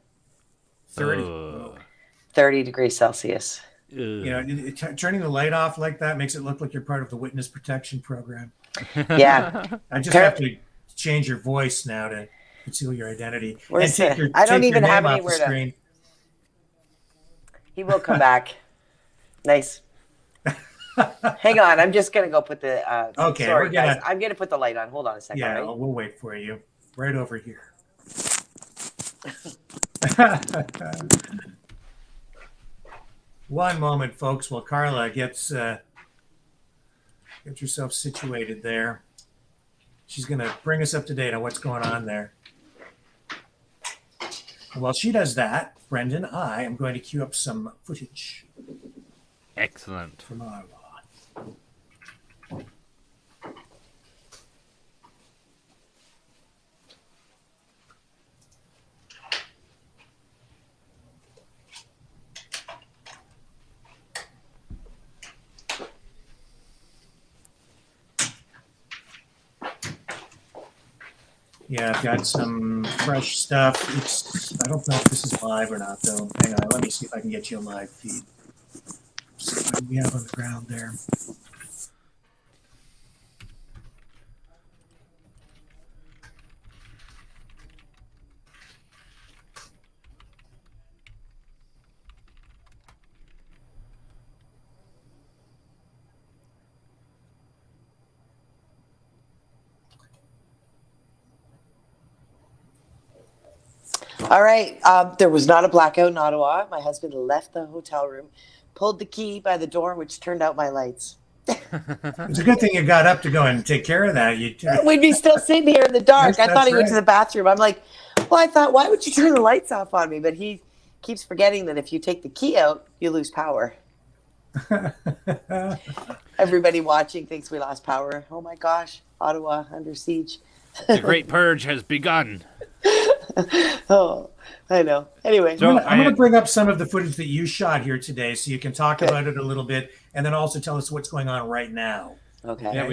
30 degrees Celsius. Turning the light off like that makes it look like you're part of the witness protection program. Yeah. I just have to change your voice now to conceal your identity. I don't even have anywhere to. He will come back. Nice. Hang on, I'm just gonna go put the. Okay, sorry, guys. I'm gonna put the light on. Hold on a second. Yeah, right? we'll wait for you. Right over here. One moment, folks, while Carla gets get yourself situated there. She's gonna bring us up to date on what's going on there. And while she does that, Brendan, I am going to queue up some footage. Excellent. From Ottawa. Yeah, I've got some fresh stuff. I don't know if this is live or not, though. Hang on, let me see if I can get you a live feed. See what we have on the ground there. All right. There was not a blackout in Ottawa. My husband left the hotel room, pulled the key by the door, which turned out my lights. It's a good thing you got up to go and take care of that. We'd be still sitting here in the dark. Yes, I thought he went that's to the bathroom. I'm like, well, I thought, why would you turn the lights off on me? But he keeps forgetting that if you take the key out, you lose power. Everybody watching thinks we lost power. Oh my gosh, Ottawa under siege. The Great Purge has begun. Oh, I know. Anyway, I'm going to bring up some of the footage that you shot here today so you can talk about it a little bit and then also tell us what's going on right now. Okay. Yeah,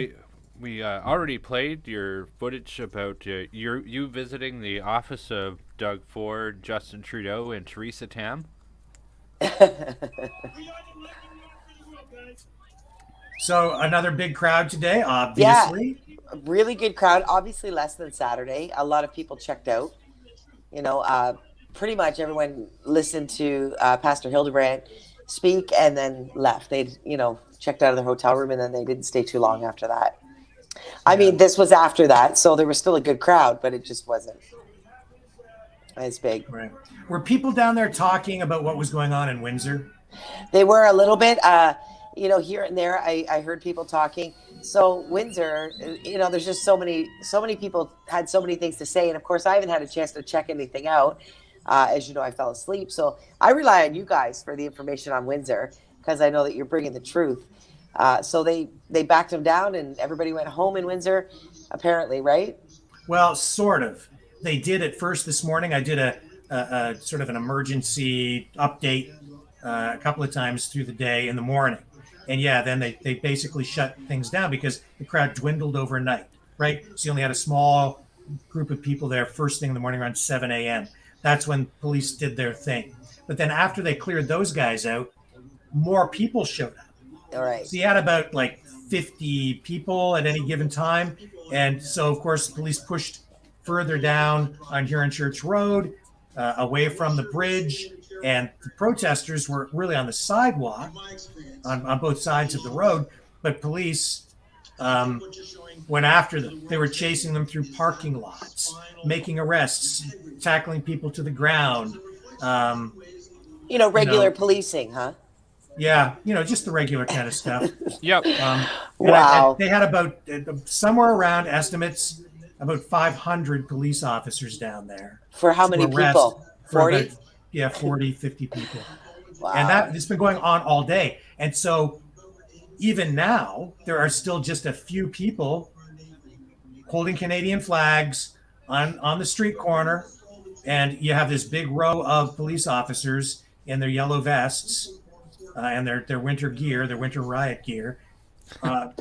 we already played your footage about you visiting the office of Doug Ford, Justin Trudeau, and Theresa Tam. So another big crowd today, obviously. Yeah, a really good crowd. Obviously less than Saturday. A lot of people checked out. You know, pretty much everyone listened to Pastor Hildebrand speak and then left. They, checked out of their hotel room and then they didn't stay too long after that. I mean, this was after that, so there was still a good crowd, but it just wasn't as big. Right. Were people down there talking about what was going on in Windsor? They were a little bit, here and there. I heard people talking. So Windsor, there's just so many people had so many things to say. And of course, I haven't had a chance to check anything out. As you know, I fell asleep. So I rely on you guys for the information on Windsor because I know that you're bringing the truth. So they backed him down and everybody went home in Windsor, apparently, right? Well, sort of. They did at first this morning. I did a sort of an emergency update a couple of times through the day in the morning. And yeah, then they basically shut things down because the crowd dwindled overnight, right? So you only had a small group of people there first thing in the morning around 7 a.m. That's when police did their thing. But then after they cleared those guys out, more people showed up. All right. So you had about 50 people at any given time. And so, of course, police pushed further down on Huron Church Road, away from the bridge. And the protesters were really on the sidewalk on both sides of the road. But police went after them. They were chasing them through parking lots, making arrests, tackling people to the ground. Regular policing, huh? Yeah, just the regular kind of stuff. Yep. Wow. They had about somewhere around estimates about 500 police officers down there. For how many people? 40? 40, 50 people. Wow. And it's been going on all day. And so even now, there are still just a few people holding Canadian flags on the street corner. And you have this big row of police officers in their yellow vests and their winter gear, their winter riot gear,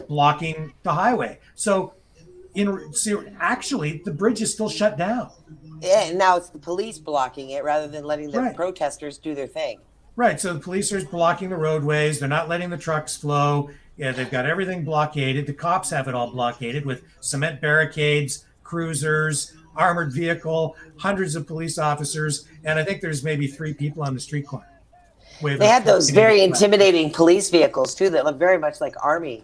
blocking the highway. So actually, the bridge is still shut down. Yeah, and now it's the police blocking it rather than letting the protesters do their thing. Right. So the police are blocking the roadways. They're not letting the trucks flow. Yeah, they've got everything blockaded. The cops have it all blockaded with cement barricades, cruisers, armored vehicle, hundreds of police officers. And I think there's maybe 3 people on the street corner. They had those very intimidating police vehicles, too, that look very much like army.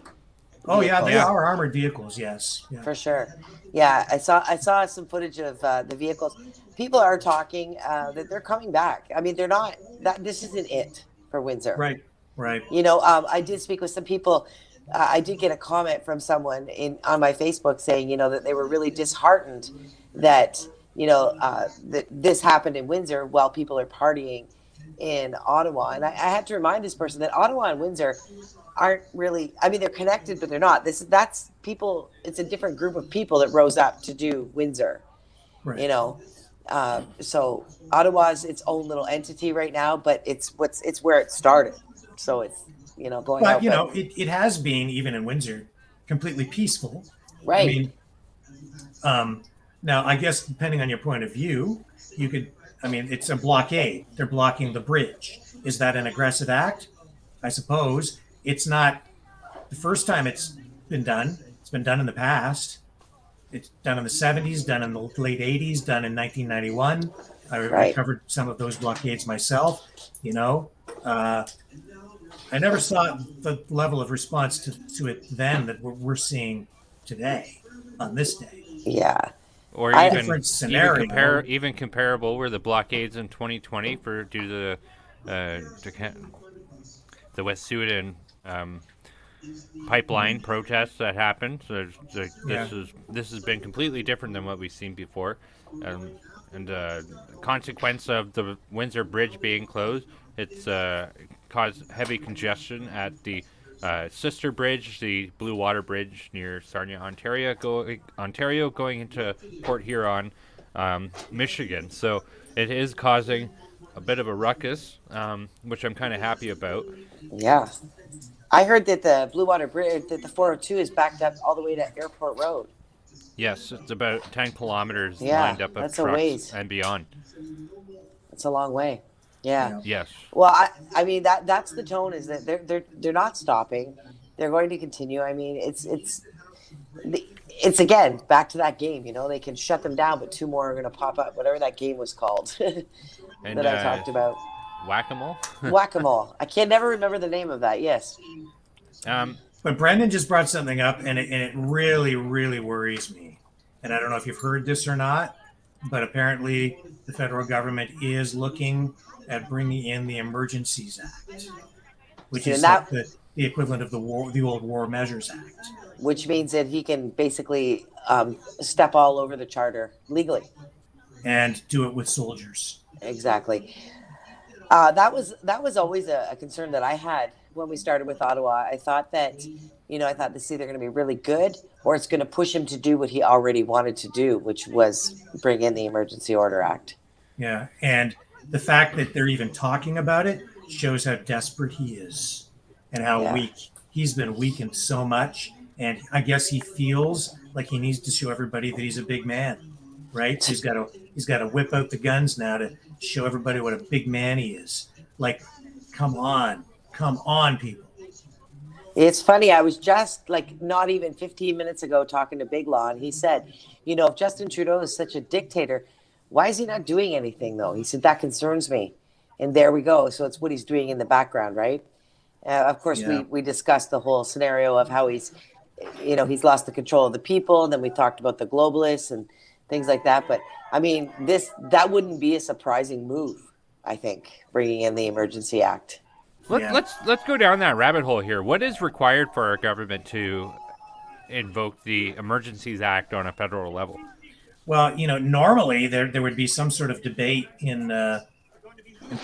Oh, yeah, they are armored vehicles, yes. Yeah. For sure. Yeah, I saw some footage of the vehicles. People are talking that they're coming back. I mean, they're not. This isn't it for Windsor. Right. I did speak with some people. I did get a comment from someone on my Facebook saying, that they were really disheartened that, that this happened in Windsor while people are partying in Ottawa. And I had to remind this person that Ottawa and Windsor aren't really, I mean, they're connected, but they're not. That's people, it's a different group of people that rose up to do Windsor, right. So Ottawa's its own little entity right now, but it's where it started. So it's, going but, out. It has been, even in Windsor, completely peaceful. Right. I mean, now, I guess, depending on your point of view, it's a blockade. They're blocking the bridge. Is that an aggressive act? I suppose. It's not the first time it's been done. It's been done in the past. It's done in the 70s, done in the late 80s, done in 1991. I covered some of those blockades myself. I never saw the level of response to it then that we're seeing today on this day. Yeah. Or even comparable were the blockades in 2020 due to the Wet'suwet'en pipeline protests that happened. So this has been completely different than what we've seen before, and consequence of the Windsor Bridge being closed, it's caused heavy congestion at the sister bridge, the Blue Water Bridge near Sarnia, Ontario, going into Port Huron, Michigan. So it is causing a bit of a ruckus, which I'm kind of happy about. Yeah. I heard that the Blue Water Bridge, that the 402 is backed up all the way to Airport Road. Yes, it's about 10 kilometers lined up of trucks and beyond. It's a long way. Yeah. Yes. Well, I mean that's the tone, is that they're not stopping. They're going to continue. I mean, it's again back to that game. You know, they can shut them down, but two more are going to pop up. Whatever that game was called that I talked about. Whack-a-mole. Whack-a-mole. I can never remember the name of that. Yes. But Brendan just brought something up, and it really, really worries me. And I don't know if you've heard this or not, but apparently the federal government is looking at bringing in the Emergencies Act, which is like the equivalent of the old War Measures Act. Which means that he can basically step all over the charter legally. And do it with soldiers. Exactly. That was always a concern that I had when we started with Ottawa. I thought that, I thought this is either going to be really good or it's going to push him to do what he already wanted to do, which was bring in the Emergency Order Act. Yeah, and the fact that they're even talking about it shows how desperate he is and how weak. He's been weakened so much, and I guess he feels like he needs to show everybody that he's a big man, right? He's got to whip out the guns now to show everybody what a big man he is. Like, come on, people. It's funny. I was just not even 15 minutes ago talking to Big Law, and he said, if Justin Trudeau is such a dictator, why is he not doing anything, though? He said, that concerns me. And there we go. So it's what he's doing in the background, right? Of course, we discussed the whole scenario of how he's lost the control of the people. And then we talked about the globalists and things like that. But I mean, that wouldn't be a surprising move, I think, bringing in the Emergency Act. Let's go down that rabbit hole here. What is required for our government to invoke the Emergencies Act on a federal level? Well, normally there would be some sort of debate in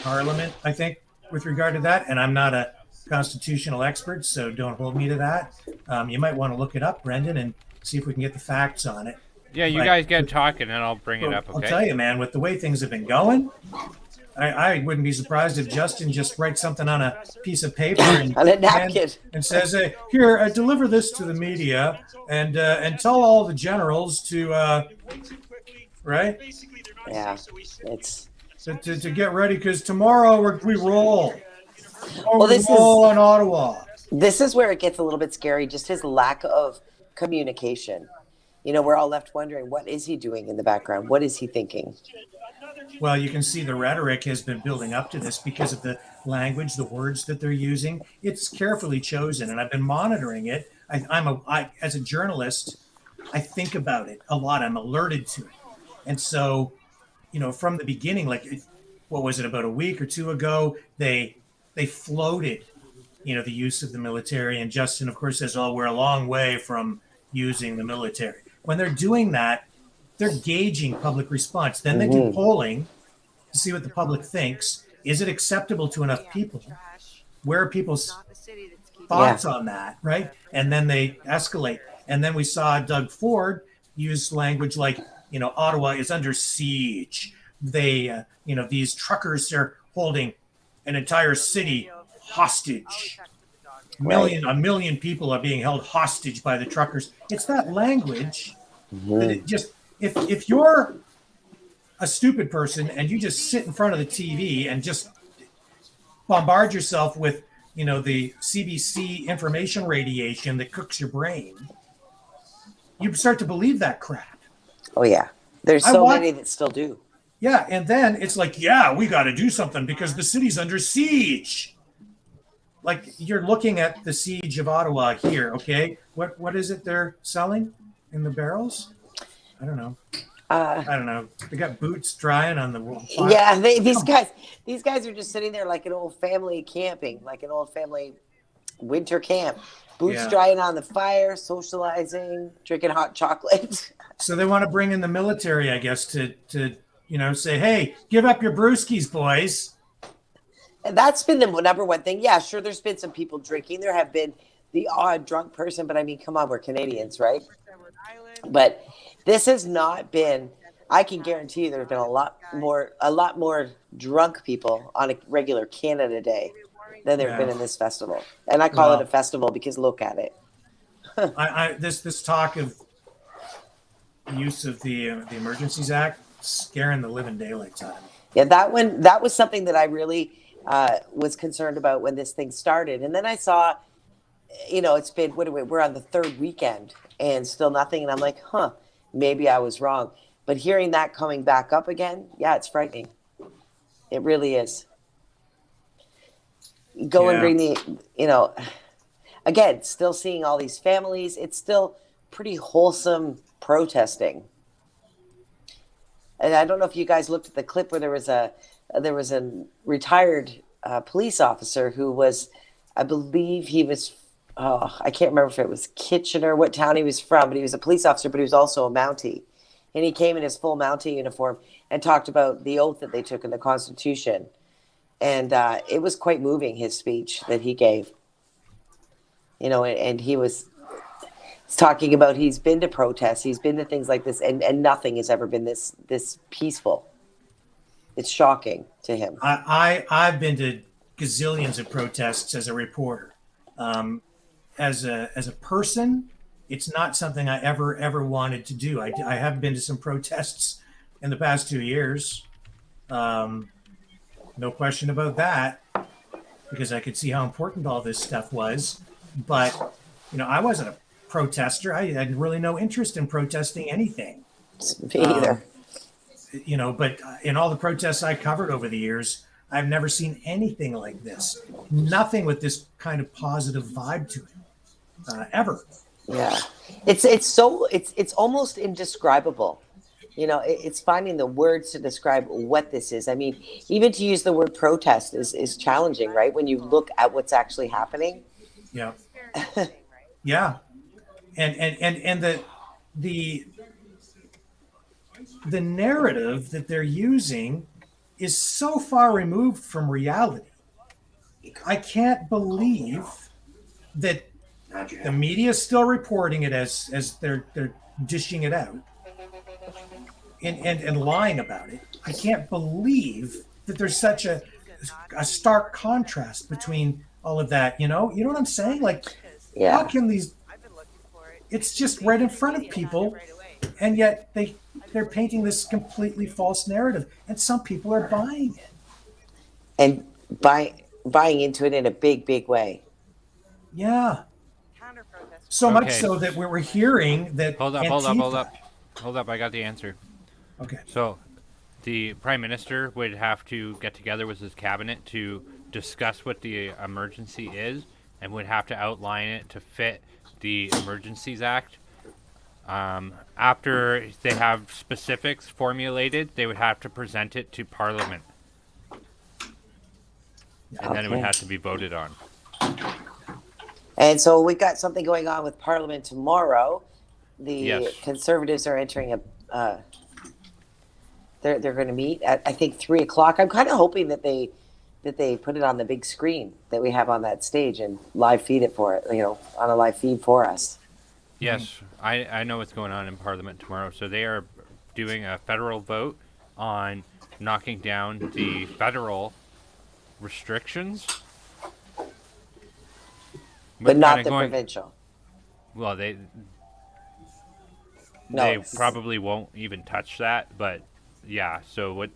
Parliament, I think, with regard to that. And I'm not a constitutional expert, so don't hold me to that. You might want to look it up, Brendan, and see if we can get the facts on it. Yeah, you guys get talking, and I'll bring it up, okay? I'll tell you, man, with the way things have been going, I wouldn't be surprised if Justin just writes something on a piece of paper and on a napkin and says, "Here, deliver this to the media and tell all the generals to, right? Yeah, it's to get ready because tomorrow we roll. Well, we roll on Ottawa." This is where it gets a little bit scary. Just his lack of communication. We're all left wondering, what is he doing in the background? What is he thinking? Well, you can see the rhetoric has been building up to this because of the language, the words that they're using. It's carefully chosen, and I've been monitoring it. As a journalist, I think about it a lot. I'm alerted to it. And so, from the beginning, what was it, about a week or two ago, they floated, the use of the military. And Justin, of course, says, "Oh, we're a long way from using the military." When they're doing that, they're gauging public response. Then they do polling to see what the public thinks. Is it acceptable to enough people? Where are people's thoughts on that, right? And then they escalate. And then we saw Doug Ford use language like, Ottawa is under siege. They, these truckers are holding an entire city hostage. A million people are being held hostage by the truckers. It's that language that it just, if you're a stupid person and you just sit in front of the TV and just bombard yourself with, the CBC information radiation that cooks your brain, you start to believe that crap. Oh, yeah. There's so many that still do. Yeah. And then it's like, we got to do something because the city's under siege. Like, you're looking at the siege of Ottawa here, okay? What is it they're selling in the barrels? I don't know. Uh, I don't know. They got boots drying on the wall. yeah, these guys are just sitting there like an old family camping, like an old family winter camp. Boots Yeah. drying on the fire, socializing, drinking hot chocolate. So they want to bring in the military, I guess, to say, hey, give up your brewskis, boys. And that's been the number one thing. Yeah, sure, there's been some people drinking. There have been the odd drunk person, but I mean, come on, we're Canadians, right? But this has not been. I can guarantee you, there have been a lot more drunk people on a regular Canada Day than there have been in this festival. And I call it a festival because look at it. This talk of use of the Emergencies Act scaring the living daylights out of me. Yeah, that was something that I really was concerned about when this thing started. And then I saw, it's been, we're on the third weekend and still nothing. And I'm like, maybe I was wrong. But hearing that coming back up again, yeah, it's frightening. It really is. And bring again, still seeing all these families. It's still pretty wholesome protesting. And I don't know if you guys looked at the clip where there was a retired police officer who was, I believe he was, I can't remember if it was Kitchener, what town he was from, but he was a police officer, but he was also a Mountie. And he came in his full Mountie uniform and talked about the oath that they took in the Constitution. And it was quite moving, his speech that he gave. And he was talking about he's been to protests, he's been to things like this, and nothing has ever been this peaceful. It's shocking to him. I've been to gazillions of protests as a reporter. As a person, it's not something I ever wanted to do. I have been to some protests in the past 2 years. No question about that, because I could see how important all this stuff was. But, I wasn't a protester. I had really no interest in protesting anything. Me either. But in all the protests I covered over the years, I've never seen anything like this. Nothing with this kind of positive vibe to it, ever. Yeah, it's almost indescribable. It's finding the words to describe what this is. I mean, even to use the word protest is challenging, right? When you look at what's actually happening. Yeah. Yeah. And the narrative that they're using is so far removed from reality. I can't believe that the media is still reporting it as they're dishing it out and lying about it. I can't believe that there's such a stark contrast between all of that. You know what I'm saying? Like, how can these? It's just right in front of people, and yet they're painting this completely false narrative, and some people are buying it. And buying into it in a big way. Yeah. So much so that we're hearing that. Hold up. I got the answer. Okay. So the Prime Minister would have to get together with his cabinet to discuss what the emergency is and would have to outline it to fit the Emergencies Act. After they have specifics formulated, they would have to present it to Parliament. And then it would have to be voted on. And so we've got something going on with Parliament tomorrow. The Conservatives are entering they're going to meet at, I think, 3:00. I'm kind of hoping that they put it on the big screen that we have on that stage and live feed it for it, on a live feed for us. Yes, I know what's going on in Parliament tomorrow. So they are doing a federal vote on knocking down the federal restrictions. But not the provincial. Well, they No. probably won't even touch that, but yeah, so what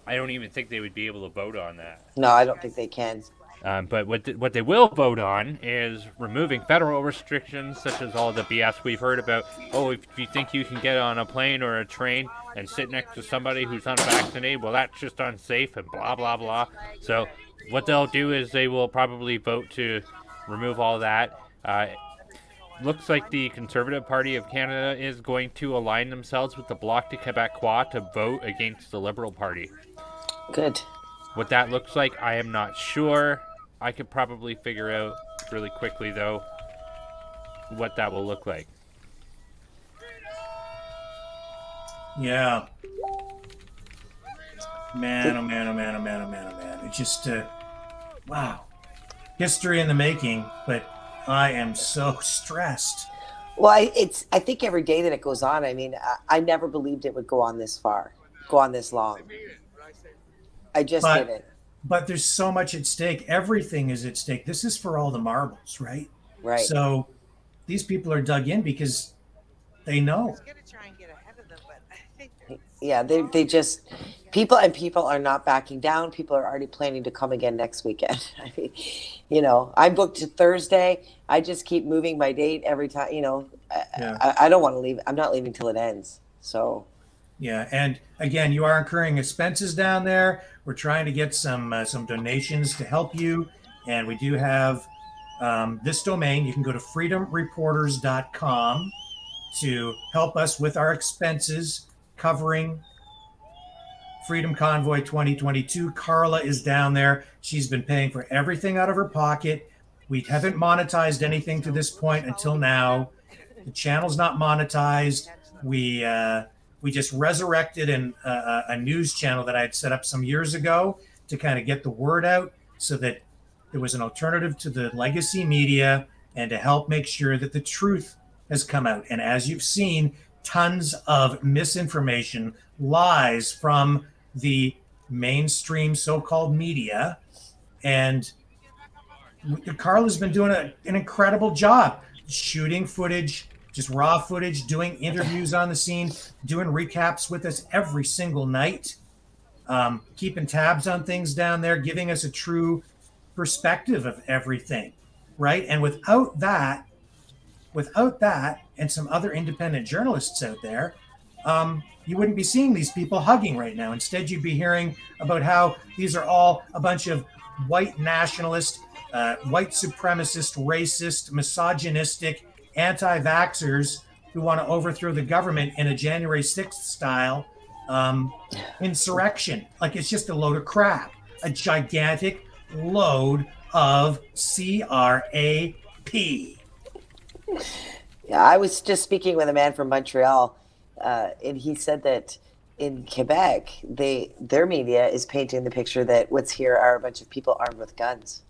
I don't even think they would be able to vote on that. No, I don't think they can. But what they will vote on is removing federal restrictions, such as all the BS we've heard about. Oh, if you think you can get on a plane or a train and sit next to somebody who's unvaccinated, well, that's just unsafe and blah, blah, blah. So what they'll do is they will probably vote to remove all that. looks like the Conservative Party of Canada is going to align themselves with the Bloc de Québécois to vote against the Liberal Party. Good. What that looks like, I am not sure. I could probably figure out really quickly, though, what that will look like. Yeah. Man, oh man, oh man, oh man, oh man, oh man. It's just, wow. History in the making, but I am so stressed. Well, I think every day that it goes on, I mean, I never believed it would go on this far, go on this long. I just didn't. But there's so much at stake. Everything is at stake. This is for all the marbles, right? Right. So these people are dug in because they know. Yeah, they just people are not backing down. People are already planning to come again next weekend. I mean, you know, I'm booked to Thursday. I just keep moving my date every time. You know, I don't want to leave. I'm not leaving till it ends. So. Yeah, and again, you are incurring expenses down there. We're trying to get some donations to help you, and we do have this domain. You can go to freedomreporters.com to help us with our expenses covering Freedom Convoy 2022. Carla is down there. She's been paying for everything out of her pocket. We haven't monetized anything to this point until now. The channel's not monetized. We just resurrected a news channel that I had set up some years ago to kind of get the word out so that there was an alternative to the legacy media and to help make sure that the truth has come out. And as you've seen, tons of misinformation, lies from the mainstream so-called media. And Carla's been doing an incredible job shooting footage, just raw footage, doing interviews on the scene, doing recaps with us every single night, keeping tabs on things down there, giving us a true perspective of everything, right? And without that, and some other independent journalists out there, you wouldn't be seeing these people hugging right now. Instead, you'd be hearing about how these are all a bunch of white nationalist, white supremacist, racist, misogynistic, anti-vaxxers who want to overthrow the government in a January 6th style insurrection. Like, it's just a load of crap, a gigantic load of crap. Yeah, I was just speaking with a man from Montreal, and he said that in Quebec, their media is painting the picture that what's here are a bunch of people armed with guns.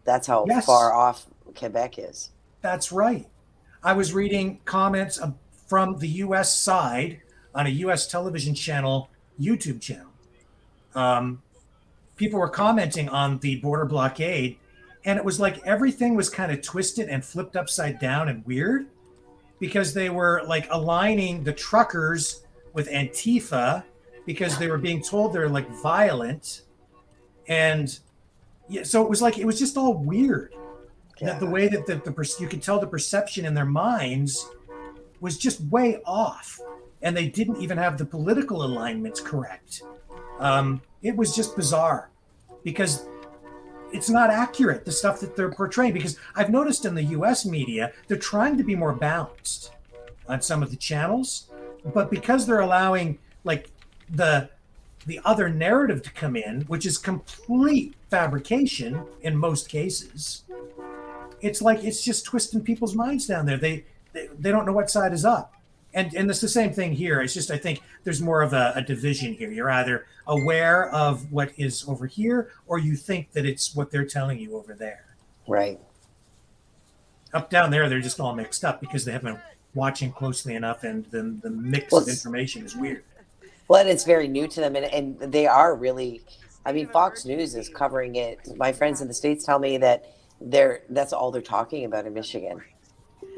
That's how far off Quebec is. That's right. I was reading comments from the U.S. side on a U.S. television channel, YouTube channel. People were commenting on the border blockade, and it was like everything was kind of twisted and flipped upside down and weird because they were like aligning the truckers with Antifa because they were being told they're like violent. And yeah, so it was just all weird. That the way that you could tell the perception in their minds was just way off, and they didn't even have the political alignments correct. It was just bizarre because it's not accurate, the stuff that they're portraying, because I've noticed in the US media, they're trying to be more balanced on some of the channels, but because they're allowing like the other narrative to come in, which is complete fabrication in most cases, it's like it's just twisting people's minds down there. They don't know what side is up. And it's the same thing here. It's just, I think there's more of a division here. You're either aware of what is over here, or you think that it's what they're telling you over there. Right. Up down there, they're just all mixed up because they haven't been watching closely enough, and then the mix of information is weird. Well, and it's very new to them, and they are really, I mean, Fox News is covering it. My friends in the States tell me that that's all they're talking about in Michigan.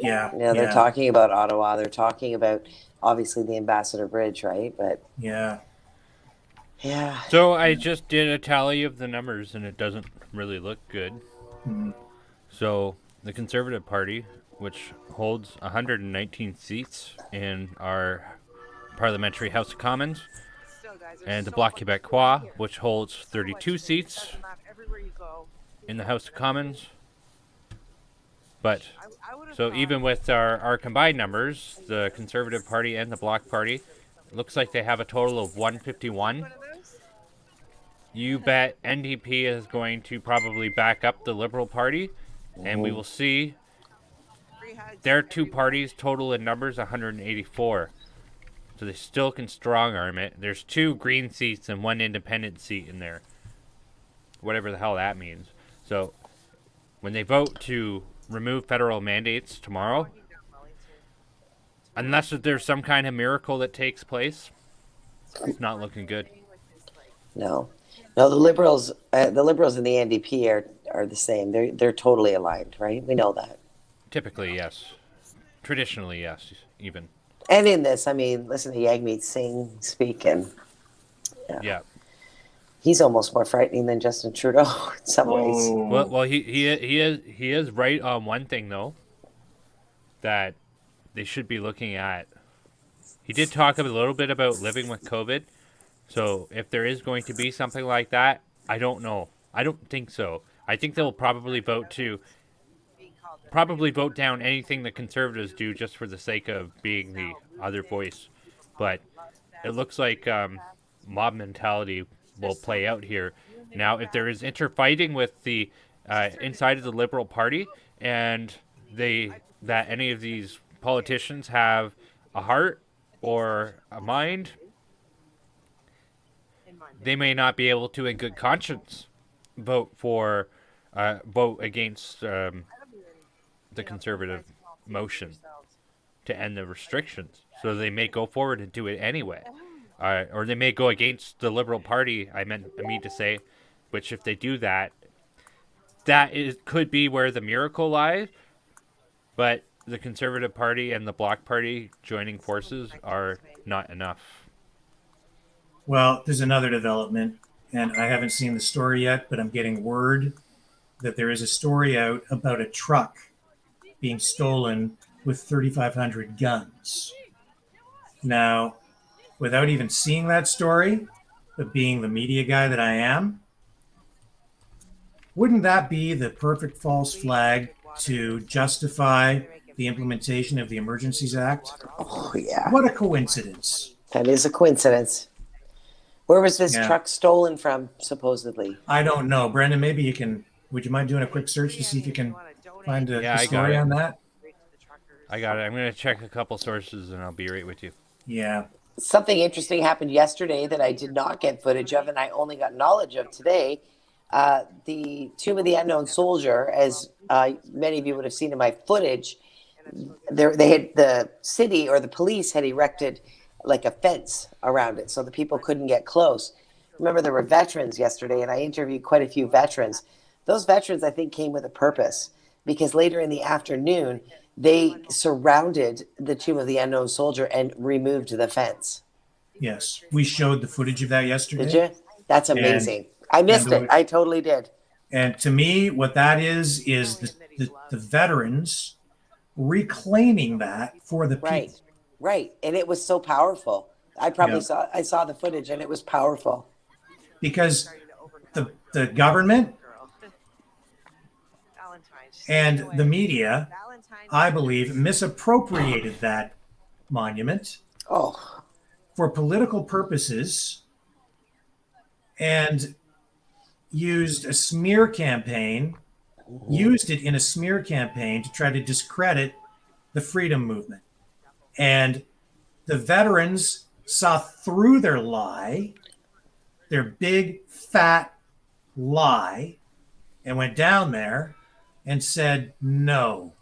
Yeah. You know, they're talking about Ottawa. They're talking about, obviously, the Ambassador Bridge, right? But yeah. So I just did a tally of the numbers, and it doesn't really look good. Mm-hmm. So the Conservative Party, which holds 119 seats in our Parliamentary House of Commons, and the Bloc Québécois, which holds 32 seats in the House of Commons, But so even with our combined numbers, the Conservative Party and the Bloc Party, it looks like they have a total of 151. You bet NDP is going to probably back up the Liberal Party, and we will see their two parties total in numbers 184. So they still can strong arm it. There's 2 Green seats and 1 independent seat in there. Whatever the hell that means. So when they vote to remove federal mandates tomorrow, unless there's some kind of miracle that takes place, it's not looking good. No, the Liberals and the NDP are the same. They're totally aligned, right? We know that. Typically, yes. Traditionally, yes, even. And in this, I mean, listen to Jagmeet Singh speak, and Yeah. he's almost more frightening than Justin Trudeau in some ways. Well, he is right on one thing though, that they should be looking at. He did talk a little bit about living with COVID. So if there is going to be something like that, I don't know. I don't think so. I think they'll probably vote down anything the Conservatives do just for the sake of being the other voice. But it looks like mob mentality will play out here. Now, if there is interfighting with the inside of the Liberal Party, and that any of these politicians have a heart or a mind, they may not be able to, in good conscience, vote against the Conservative motion to end the restrictions. So they may go forward and do it anyway. Or they may go against the Liberal Party, I mean to say, which if they do that, could be where the miracle lies. But the Conservative Party and the Bloc Party joining forces are not enough. Well, there's another development, and I haven't seen the story yet, but I'm getting word that there is a story out about a truck being stolen with 3,500 guns. Now, without even seeing that story, but being the media guy that I am, wouldn't that be the perfect false flag to justify the implementation of the Emergencies Act? Oh, yeah. What a coincidence. That is a coincidence. Where was this truck stolen from, supposedly? I don't know. Brendan, maybe would you mind doing a quick search to see if you can find a story on that? I got it. I'm going to check a couple sources and I'll be right with you. Yeah. Something interesting happened yesterday that I did not get footage of, and I only got knowledge of today. The Tomb of the Unknown Soldier, as many of you would have seen in my footage, the city or the police had erected like a fence around it so the people couldn't get close. Remember, there were veterans yesterday, and I interviewed quite a few veterans. Those veterans, I think, came with a purpose, because later in the afternoon, they surrounded the Tomb of the Unknown Soldier and removed the fence. Yes, we showed the footage of that yesterday. Did you? That's amazing. I missed it. I totally did. And to me, what that is the veterans reclaiming that for the people. Right. And it was so powerful. I saw the footage, and it was powerful. Because the government and the media, I believe, misappropriated that monument for political purposes and used it in a smear campaign to try to discredit the freedom movement. And the veterans saw through their lie, their big, fat lie, and went down there and said, no,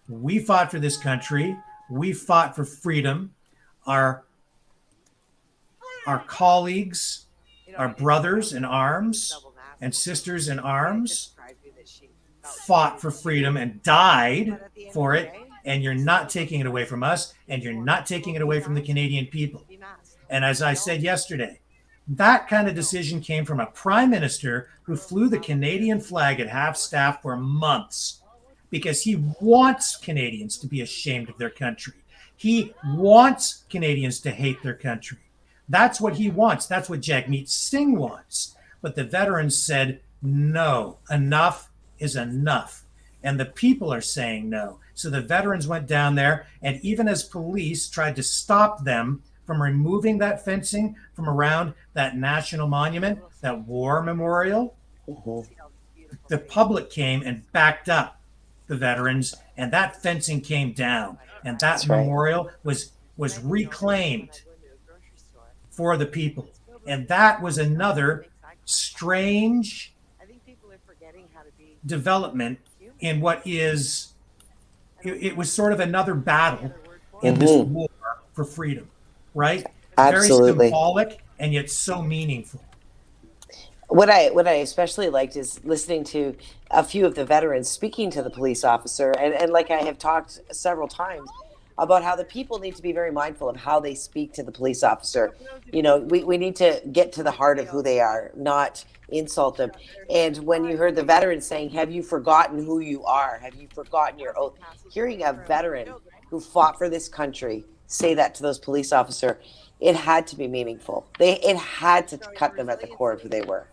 we fought for this country. We fought for freedom. Our colleagues, our brothers in arms and sisters in arms fought for freedom and died for it. And you're not taking it away from us, and you're not taking it away from the Canadian people. And as I said yesterday, that kind of decision came from a prime minister who flew the Canadian flag at half staff for months because he wants Canadians to be ashamed of their country. He wants Canadians to hate their country. That's what he wants. That's what Jagmeet Singh wants. But the veterans said, no, enough is enough. and the people are saying no. So the veterans went down there, and even as police tried to stop them from removing that fencing from around that national monument, that war memorial, the public came and backed up the veterans, and that fencing came down, and that That's right. memorial was reclaimed for the people. And that was another strange development in what is, it was sort of another battle in this war for freedom, right? Absolutely. Very symbolic and yet so meaningful. What I especially liked is listening to a few of the veterans speaking to the police officer, and like I have talked several times about how the people need to be very mindful of how they speak to the police officer. You know, we need to get to the heart of who they are, not insult them. And when you heard the veterans saying, "Have you forgotten who you are? Have you forgotten your oath?" Hearing a veteran who fought for this country say that to those police officer, it had to be meaningful. It had to cut them at the core of who they were.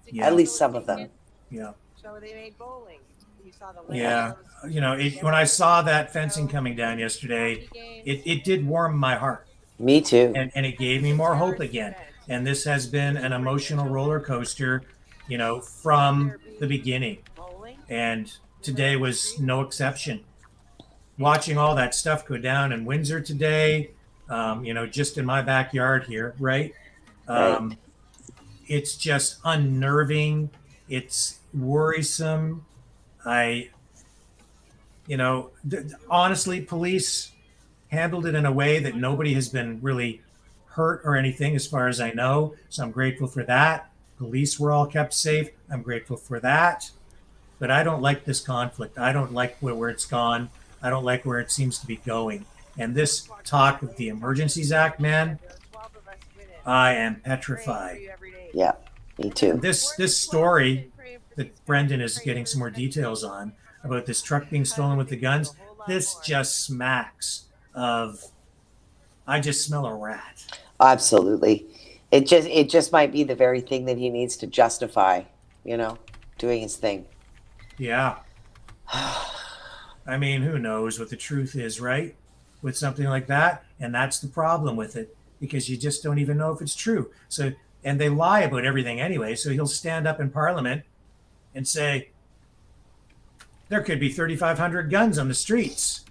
Yeah. At least some of them. Yeah. So they made bowling. You saw the Yeah. You know, when I saw that fencing coming down yesterday, it did warm my heart. Me too. And it gave me more hope again. And this has been an emotional roller coaster, you know, from the beginning. And today was no exception. Watching all that stuff go down in Windsor today, you know, just in my backyard here, right? It's just unnerving. It's worrisome. Honestly, police handled it in a way that nobody has been really hurt or anything, as far as I know. So I'm grateful for that. Police were all kept safe. I'm grateful for that. But I don't like this conflict. I don't like where it's gone. I don't like where it seems to be going. And this talk of the Emergencies Act, man, I am petrified. Yeah, me too. This story that Brendan is getting some more details on about this truck being stolen with the guns, this just smacks of, I just smell a rat. Absolutely. It just might be the very thing that he needs to justify, you know, doing his thing. Yeah. I mean, who knows what the truth is, right? With something like that. And that's the problem with it, because you just don't even know if it's true. So, and they lie about everything anyway. So he'll stand up in Parliament and say, there could be 3,500 guns on the streets.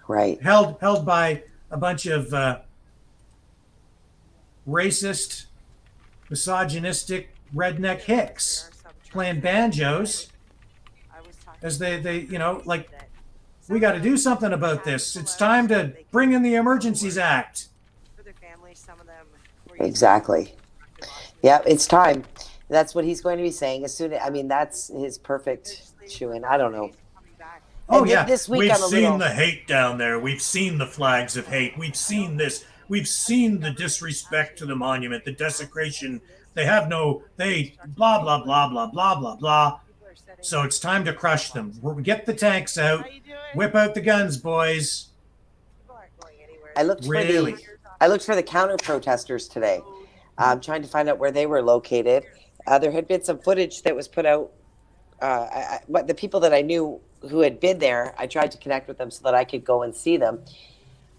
Right. Held by a bunch of racist, misogynistic, redneck hicks playing banjos as they you know, like, we got to do something about this. It's time to bring in the Emergencies Act. Exactly. Yeah, it's time. That's what he's going to be saying as soon as, I mean, that's his perfect shoe-in. I don't know. Oh, And yeah. This week We've I'm a seen little... the hate down there. We've seen the flags of hate. We've seen this. We've seen the disrespect to the monument, the desecration. They blah, blah, blah, blah, blah, blah, blah. So it's time to crush them. Get the tanks out. Whip out the guns, boys. I looked for the counter protesters today. Trying to find out where they were located. There had been some footage that was put out. But the people that I knew who had been there, I tried to connect with them so that I could go and see them.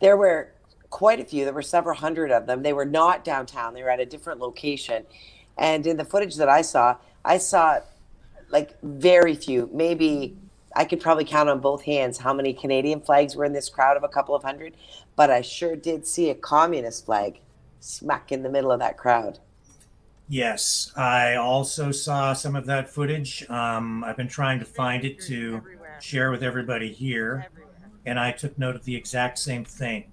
There were quite a few. There were several hundred of them. They were not downtown. They were at a different location. And in the footage that I saw like very few. Maybe I could probably count on both hands how many Canadian flags were in this crowd of a couple of hundred. But I sure did see a communist flag smack in the middle of that crowd. Yes, I also saw some of that footage. I've been trying to find it to share with everybody here, and I took note of the exact same thing.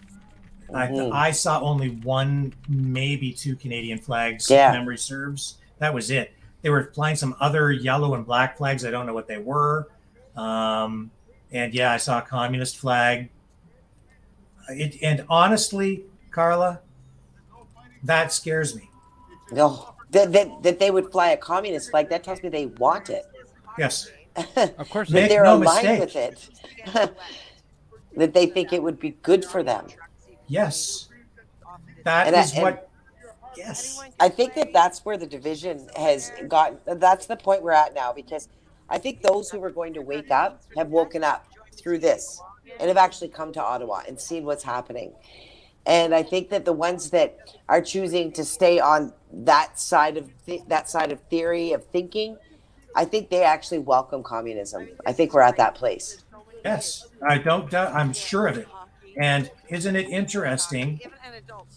I saw only one, maybe two Canadian flags, if memory serves. That was it. They were flying some other yellow and black flags. I don't know what they were. And yeah, I saw a communist flag. And honestly, Carla, that scares me. No, that they would fly a communist flag, that tells me they want it. Yes. Of course. That they're aligned with it. That they think it would be good for them. Yes. Yes. I think that's where the division has gotten. That's the point we're at now, because I think those who were going to wake up have woken up through this and have actually come to Ottawa and seen what's happening. And I think that the ones that are choosing to stay on that side of theory of thinking, I think they actually welcome communism. I think we're at that place. Yes, I don't doubt. I'm sure of it. And isn't it interesting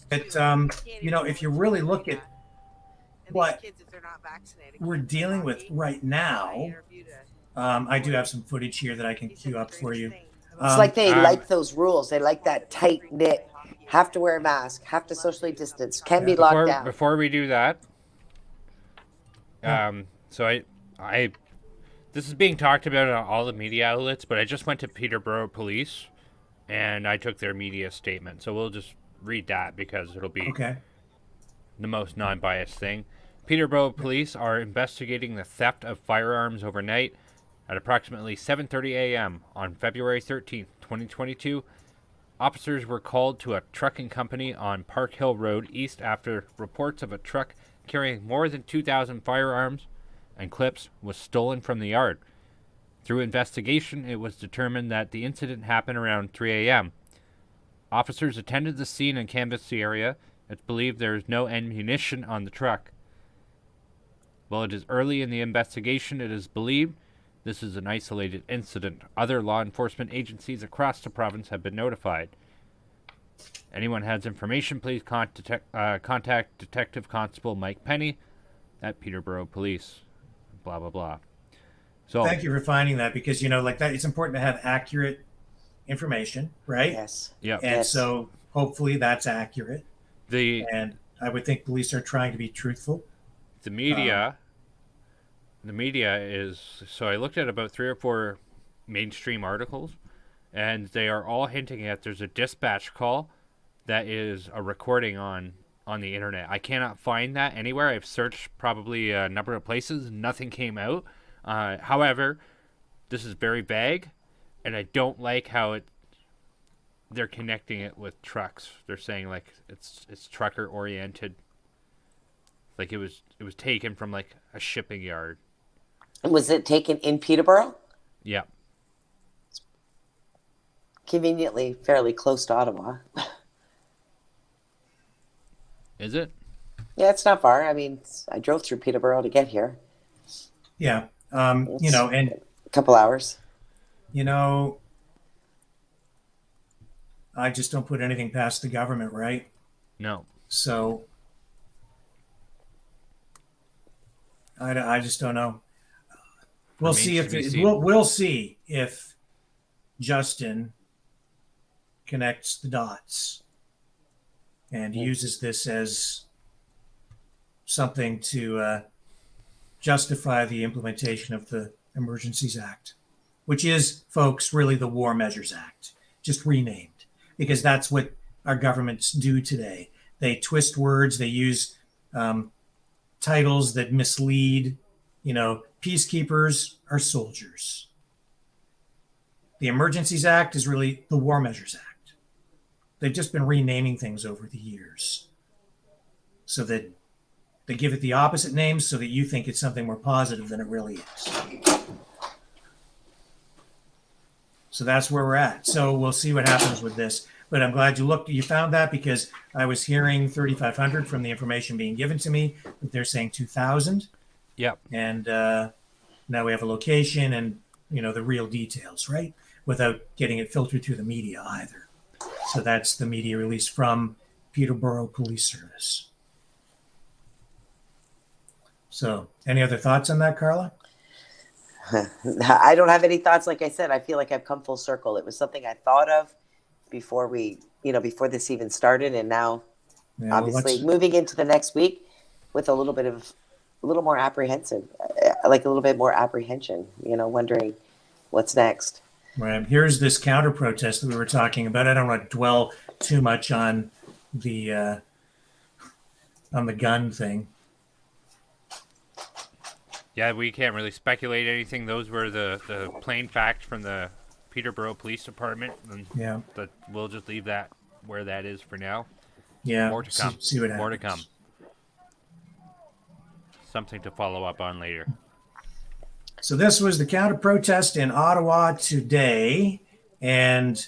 that if you really look at what we're dealing with right now, I do have some footage here that I can queue up for you. It's like they like those rules. They like that tight knit. Have to wear a mask. Have to socially distance. Can be locked down. Before we do that, so I this is being talked about on all the media outlets, but I just went to Peterborough Police, and I took their media statement. So we'll just read that because it'll be the most non-biased thing. Peterborough Police are investigating the theft of firearms overnight. At approximately 7:30 a.m. on February 13th, 2022, officers were called to a trucking company on Park Hill Road East after reports of a truck carrying more than 2,000 firearms and clips was stolen from the yard. Through investigation, it was determined that the incident happened around 3 a.m. Officers attended the scene and canvassed the area. It's believed there is no ammunition on the truck. While it is early in the investigation, it is believed this is an isolated incident. Other law enforcement agencies across the province have been notified. Anyone has information, please contact Detective Constable Mike Penny at Peterborough Police. Blah, blah, blah. So thank you for finding that, because, like that, it's important to have accurate information, right? Yes. Yeah. And so hopefully that's accurate. And I would think police are trying to be truthful. The media is, so I looked at about 3 or 4 mainstream articles, and they are all hinting at there's a dispatch call that is a recording on the internet. I cannot find that anywhere. I've searched probably a number of places. Nothing came out. However, this is very vague, and I don't like how they're connecting it with trucks. They're saying like it's trucker oriented. Like it was taken from like a shipping yard. Was it taken in Peterborough? Yeah. Conveniently fairly close to Ottawa. Is it? Yeah, it's not far. I mean, I drove through Peterborough to get here. Yeah. And a couple hours. I just don't put anything past the government, right? No. So I just don't know. We'll see if Justin connects the dots and uses this as something to justify the implementation of the Emergencies Act, which is, folks, really the War Measures Act, just renamed, because that's what our governments do today. They twist words, they use titles that mislead. Peacekeepers are soldiers. The Emergencies Act is really the War Measures Act. They've just been renaming things over the years so that they give it the opposite name so that you think it's something more positive than it really is. So that's where we're at. So we'll see what happens with this. But I'm glad you found that, because I was hearing 3,500 from the information being given to me, but they're saying 2,000. Yep. And now we have a location and, the real details, right? Without getting it filtered through the media either. So that's the media release from Peterborough Police Service. So any other thoughts on that, Carla? I don't have any thoughts. Like I said, I feel like I've come full circle. It was something I thought of before before this even started. And now, obviously, moving into the next week with a little more apprehension, wondering what's next. Right. Here's this counter protest that we were talking about. I don't want to dwell too much on the gun thing. Yeah, we can't really speculate anything. Those were the plain facts from the Peterborough Police Department. And yeah. But we'll just leave that where that is for now. Yeah. More to come. See what happens. More to come. Something to follow up on later. So this was the counter protest in Ottawa today, and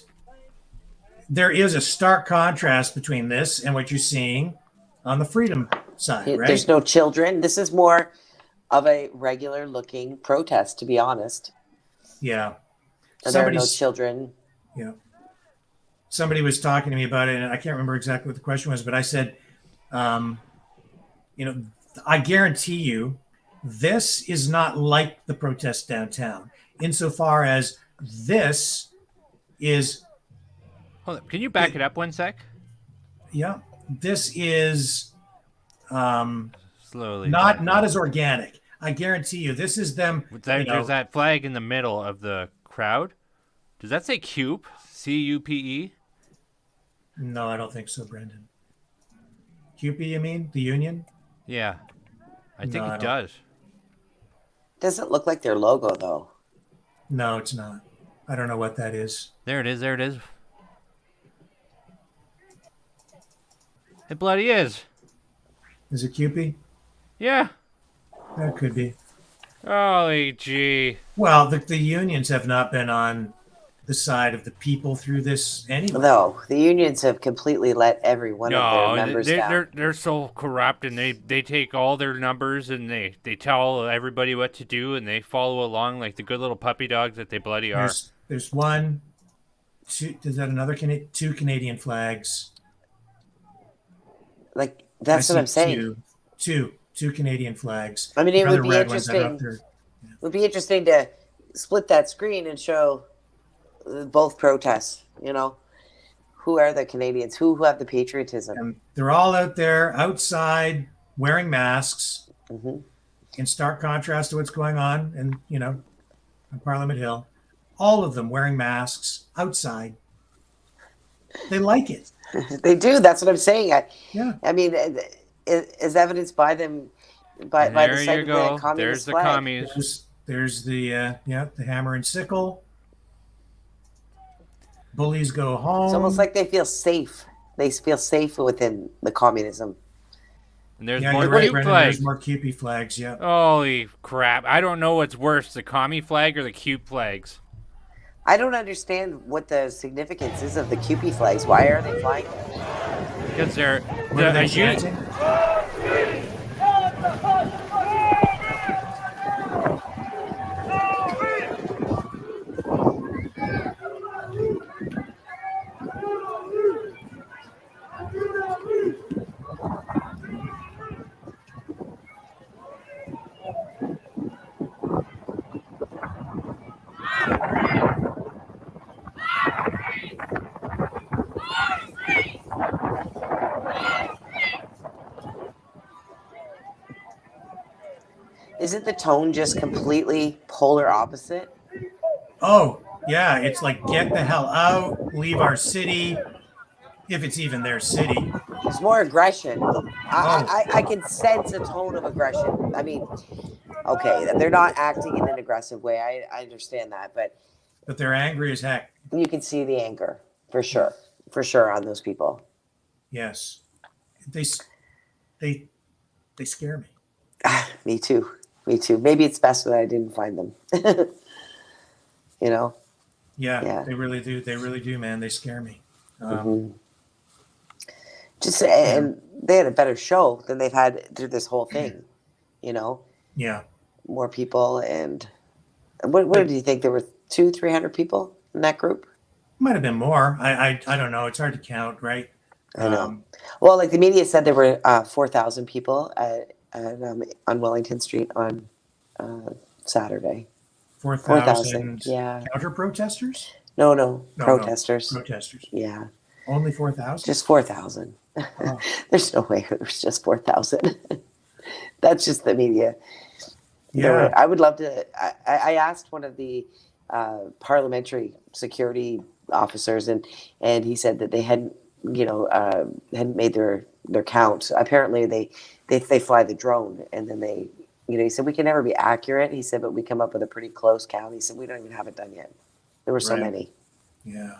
there is a stark contrast between this and what you're seeing on the freedom side, right? There's no children. This is more of a regular looking protest, to be honest. Yeah. There are no children. Yeah. Somebody was talking to me about it, and I can't remember exactly what the question was, but I said, you know, I guarantee you this is not like the protest downtown insofar as this is. Hold up. Can you back it up one sec? Yeah. This is slowly not as organic. I guarantee you this is them. There's that flag in the middle of the crowd. Does that say CUPE? CUPE? No, I don't think so, Brendan. CUPE, you mean? The union? Yeah. I think it does. Doesn't look like their logo, though. No, it's not. I don't know what that is. There it is. There it is. It bloody is. Is it CUPE? Yeah. That could be. Holy gee. Well, the unions have not been on the side of the people through this anyway. No, the unions have completely let every one of their members down. They're so corrupt, and they take all their numbers and they tell everybody what to do, and they follow along like the good little puppy dogs that they bloody are. There's one, two. Is that another two Canadian flags? Like that's what I'm saying. Two Canadian flags. I mean, it would be red ones that are interesting. up there. It would be interesting to split that screen and show both protests. You know, who are the Canadians? Who have the patriotism? And they're all out there outside wearing masks, in stark contrast to what's going on, on Parliament Hill. All of them wearing masks outside. They like it. They do. That's what I'm saying. Yeah. I mean, is evidenced by them by the sight of the communist There's the flag. commies. There's the the hammer and sickle. Bullies go home. It's almost like they feel safe. They feel safe within the communism. And there's Yeah, more you're right, CUPE Brendan. flags. There's more CUPE flags. Yeah. Holy crap! I don't know what's worse, the commie flag or the CUPE flags. I don't understand what the significance is of the CUPE flags. Why are they flying? Because they're What are they chanting? Isn't the tone just completely polar opposite? Oh, yeah. It's like, get the hell out, leave our city, if it's even their city. It's more aggression. I can sense a tone of aggression. I mean, okay, they're not acting in an aggressive way. I understand that, but they're angry as heck. You can see the anger for sure on those people. Yes, they scare me. Me too. Maybe it's best that I didn't find them. Yeah, they really do. They really do, man. They scare me. And they had a better show than they've had through this whole thing. Yeah. More people, and what did you think? There were 200-300 people in that group. Might have been more. I don't know. It's hard to count, right? I know. Well, like the media said, there were 4,000 people on Wellington Street on Saturday. 4,000. Yeah. Counter protesters? No, protesters. Protesters. Yeah. Only 4,000. Just 4,000. Oh. There's no way it was just 4,000. That's just the media. Yeah. I would love to. I asked one of the parliamentary security officers, and he said that they hadn't made their count. Apparently, they fly the drone, and then they, he said we can never be accurate. He said, but we come up with a pretty close count. He said we don't even have it done yet. There were so many. Yeah.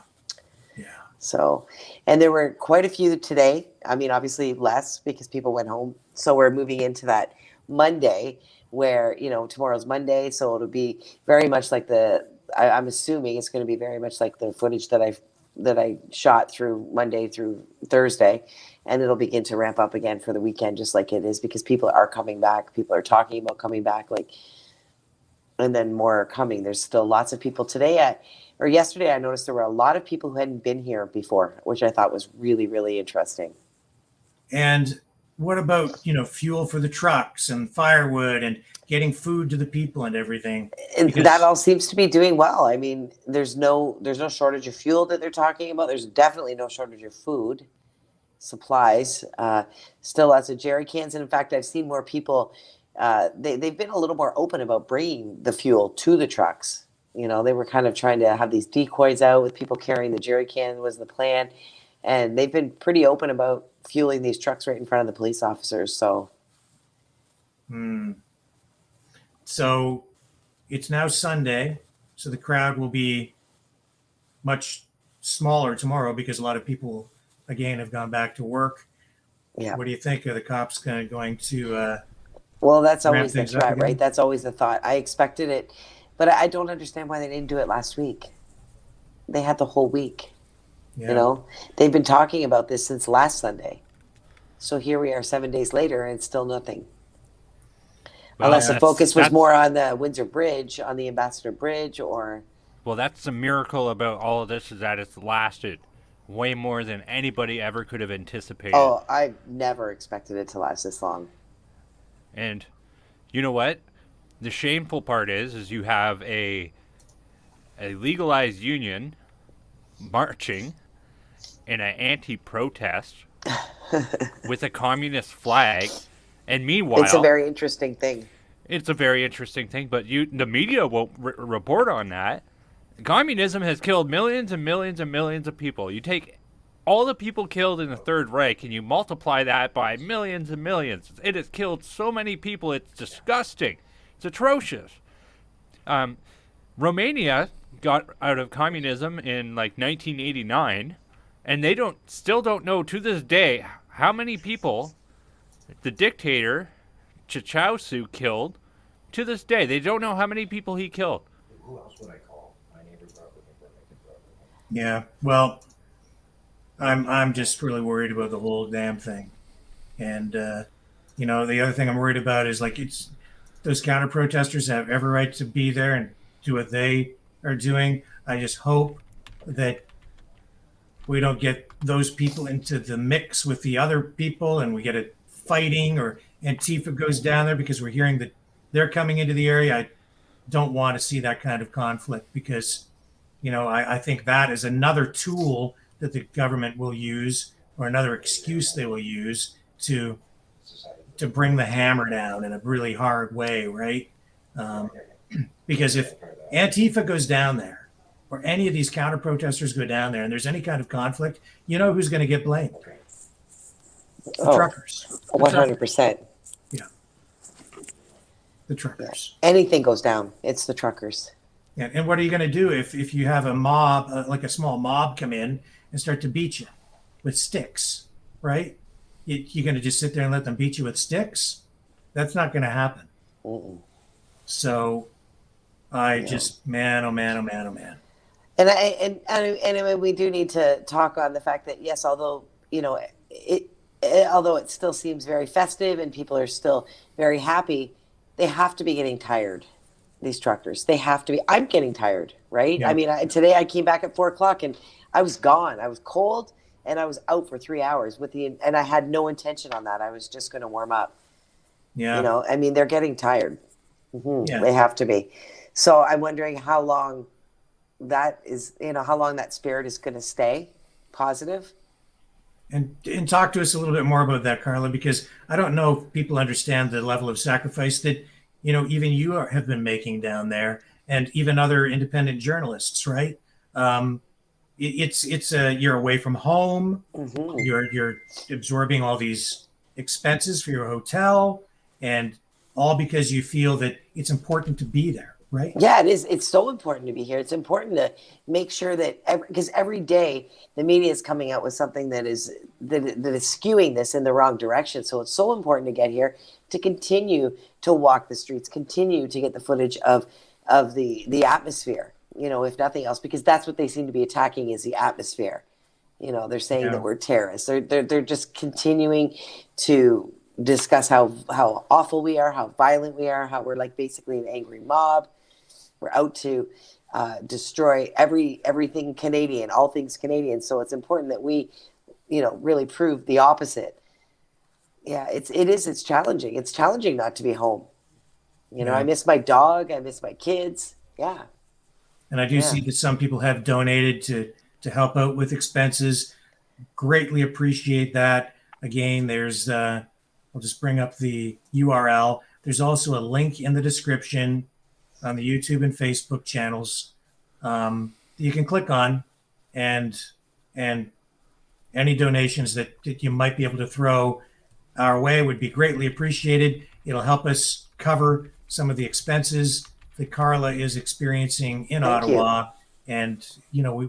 So, and there were quite a few today. I mean, obviously less because people went home. So we're moving into that Monday where, tomorrow's Monday. So it'll be very much like I'm assuming it's going to be very much like the footage that I shot through Monday through Thursday, and it'll begin to ramp up again for the weekend, just like it is, because people are coming back. People are talking about coming back, and then more are coming. There's still lots of people yesterday. I noticed there were a lot of people who hadn't been here before, which I thought was really, really interesting. And what about, fuel for the trucks and firewood and getting food to the people and everything? And that all seems to be doing well. I mean, there's no shortage of fuel that they're talking about. There's definitely no shortage of food supplies. Still lots of jerry cans. And in fact, I've seen more people. They've been a little more open about bringing the fuel to the trucks. They were kind of trying to have these decoys out with people carrying the jerry can was the plan. And they've been pretty open about fueling these trucks right in front of the police officers. So. So it's now Sunday, so the crowd will be much smaller tomorrow because a lot of people, again, have gone back to work. Yeah. What do you think? Are the cops going to? Well, that's ramp always the things up threat, again? right? That's always the thought. I expected it, but I don't understand why they didn't do it last week. They had the whole week. Yeah. They've been talking about this since last Sunday. So here we are 7 days later and still nothing. Well, Unless the that's- focus was that's- more on the Windsor Bridge, on the Ambassador Bridge, or... Well, that's the miracle about all of this, is that it's lasted way more than anybody ever could have anticipated. Oh, I never expected it to last this long. And you know what? The shameful part is you have a legalized union marching in an anti-protest with a communist flag, and meanwhile, It's a very interesting thing. It's a very interesting thing, but the media won't report on that. Communism has killed millions and millions and millions of people. You take all the people killed in the Third Reich and you multiply that by millions and millions. It has killed so many people. It's disgusting. It's atrocious. Romania got out of communism in 1989, and they still don't know to this day how many people the dictator Ceausescu killed. To this day, they don't know how many people he killed. Who else would I call? My neighbor broke with me. Yeah. Well, I'm just really worried about the whole damn thing, and the other thing I'm worried about is it's those counter protesters have every right to be there and do what they are doing. I just hope that we don't get those people into the mix with the other people and we get it fighting, or Antifa goes down there, because we're hearing that they're coming into the area. I don't want to see that kind of conflict, because I think that is another tool that the government will use, or another excuse they will use to bring the hammer down in a really hard way, right? Because if Antifa goes down there, or any of these counter protesters go down there, and there's any kind of conflict, you know who's going to get blamed? The truckers. 100%. Yeah. The truckers. Anything goes down, it's the truckers. Yeah. And what are you going to do if you have a mob, like a small mob, come in and start to beat you with sticks, right? You're going to just sit there and let them beat you with sticks? That's not going to happen. So I just, man, oh man, oh man, oh man. And we do need to talk on the fact that, yes, although it still seems very festive and people are still very happy, they have to be getting tired. These truckers, they have to be. I'm getting tired, right? Yeah. I mean, today I came back at 4:00 and I was gone. I was cold and I was out for 3 hours and I had no intention on that. I was just going to warm up. Yeah. I mean, they're getting tired. Yeah. They have to be. So I'm wondering how long that is, how long that spirit is going to stay positive. And talk to us a little bit more about that, Carla, because I don't know if people understand the level of sacrifice that, even you have been making down there, and even other independent journalists, right? You're away from home. You're absorbing all these expenses for your hotel, and all because you feel that it's important to be there. right? Yeah, it is. It's so important to be here. It's important to make sure that because every day the media is coming out with something that is skewing this in the wrong direction. So it's so important to get here, to continue to walk the streets, continue to get the footage of the atmosphere. You know, if nothing else, because that's what they seem to be attacking is the atmosphere. You know, they're saying that we're terrorists. They're just continuing to discuss how awful we are, how violent we are, how we're like basically an angry mob. We're out to destroy everything Canadian, all things Canadian. So it's important that we, you know, really prove the opposite. Yeah, it's challenging. It's challenging not to be home. You know, I miss my dog. I miss my kids. Yeah. And I do see that some people have donated to help out with expenses. Greatly appreciate that. Again, there's I'll just bring up the URL. There's also a link in the description on the YouTube and Facebook channels you can click on, and any donations that you might be able to throw our way would be greatly appreciated. It'll help us cover some of the expenses that Carla is experiencing in Ottawa. And, you know,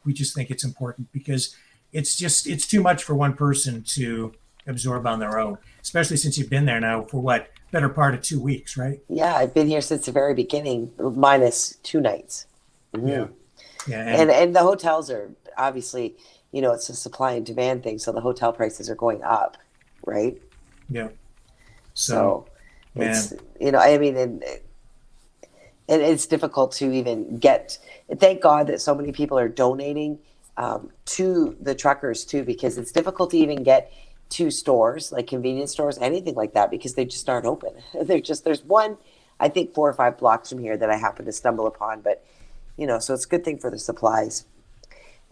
we just think it's important because it's too much for one person to absorb on their own, especially since you've been there now for what, better part of 2 weeks, right? Yeah, I've been here since the very beginning, minus 2 nights. Mm-hmm. Yeah. And the hotels are obviously, you know, it's a supply and demand thing. So the hotel prices are going up, right? Yeah. So it's, you know, I mean, and it's difficult to even get, thank God that so many people are donating to the truckers too, because it's difficult to even get to stores, like convenience stores, anything like that, because they just aren't open. There's one, I think 4 or 5 blocks from here that I happen to stumble upon, but, you know, so it's a good thing for the supplies.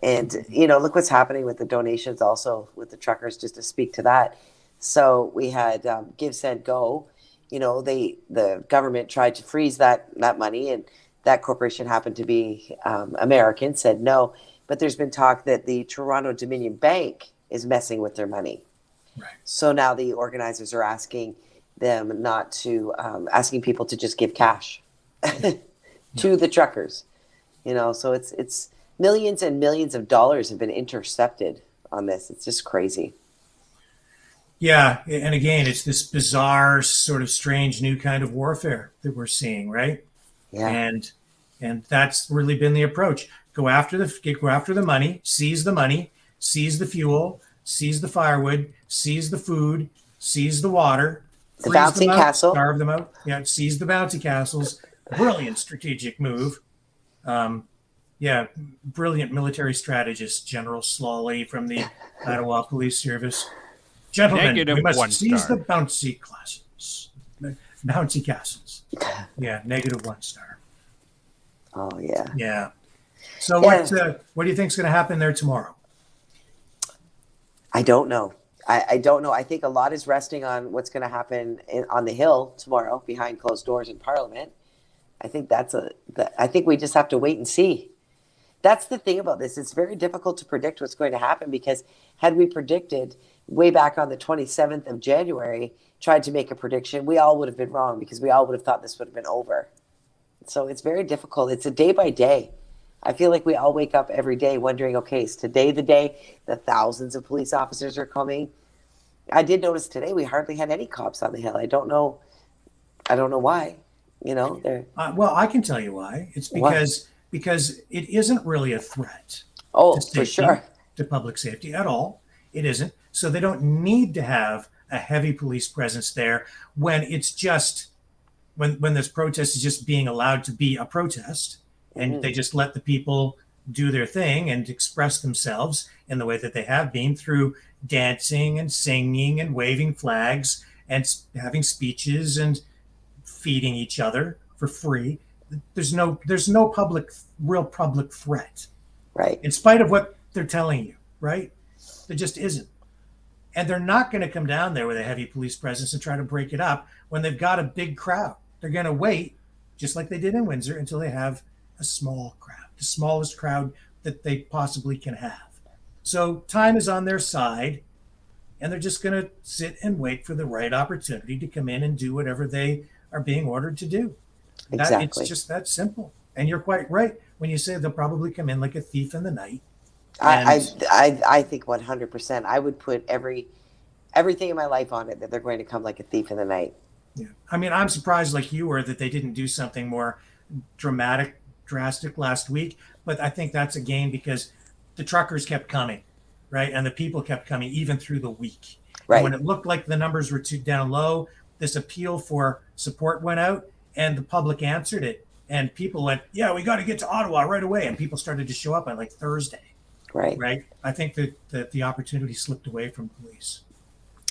And, you know, look what's happening with the donations also with the truckers, just to speak to that. So we had Give, Send, Go. You know, the government tried to freeze that money, and that corporation happened to be American, said no. But there's been talk that the Toronto Dominion Bank is messing with their money. Right. So now the organizers are asking them not to, asking people to just give cash to the truckers. You know, so it's millions and millions of dollars have been intercepted on this. It's just crazy. Yeah, and again, it's this bizarre, sort of strange new kind of warfare that we're seeing, right? Yeah. And that's really been the approach. Go after the money, seize the fuel, seize the firewood, seize the food, seize the water, The bouncy castle. starve them out. Yeah, seize the bouncy castles. Brilliant strategic move. Brilliant military strategist, General Slawley from the Ottawa Police Service. Gentlemen, Negative we must 1 seize star. the bouncy castles. Yeah, negative 1 star. Oh yeah. Yeah. So what do you think is going to happen there tomorrow? I don't know. I don't know. I think a lot is resting on what's going to happen on the Hill tomorrow behind closed doors in Parliament. I think I think we just have to wait and see. That's the thing about this. It's very difficult to predict what's going to happen, because had we predicted way back on the 27th of January, tried to make a prediction, we all would have been wrong, because we all would have thought this would have been over. So it's very difficult. It's a day by day. I feel like we all wake up every day wondering, okay, is today the day the thousands of police officers are coming? I did notice today we hardly had any cops on the Hill. I don't know why. You know, they're Well, I can tell you why. It's because it isn't really a threat. Oh, to for safety, sure. to public safety at all. It isn't. So they don't need to have a heavy police presence there when it's just when this protest is just being allowed to be a protest, and they just let the people do their thing and express themselves in the way that they have been, through dancing and singing and waving flags and having speeches and feeding each other for free. There's no real public threat, right? In spite of what they're telling you, right? There just isn't. And they're not going to come down there with a heavy police presence and try to break it up when they've got a big crowd. They're going to wait, just like they did in Windsor, until they have a small crowd, the smallest crowd that they possibly can have. So time is on their side, and they're just going to sit and wait for the right opportunity to come in and do whatever they are being ordered to do. Exactly. It's just that simple. And you're quite right when you say they'll probably come in like a thief in the night. I think 100%. I would put everything in my life on it that they're going to come like a thief in the night. Yeah. I mean, I'm surprised, like you were, that they didn't do something more drastic last week. But I think that's again because the truckers kept coming, right? And the people kept coming even through the week. Right. And when it looked like the numbers were too down low, this appeal for support went out and the public answered it. And people went, yeah, we got to get to Ottawa right away. And people started to show up on like Thursday. Right. Right. I think that the opportunity slipped away from police.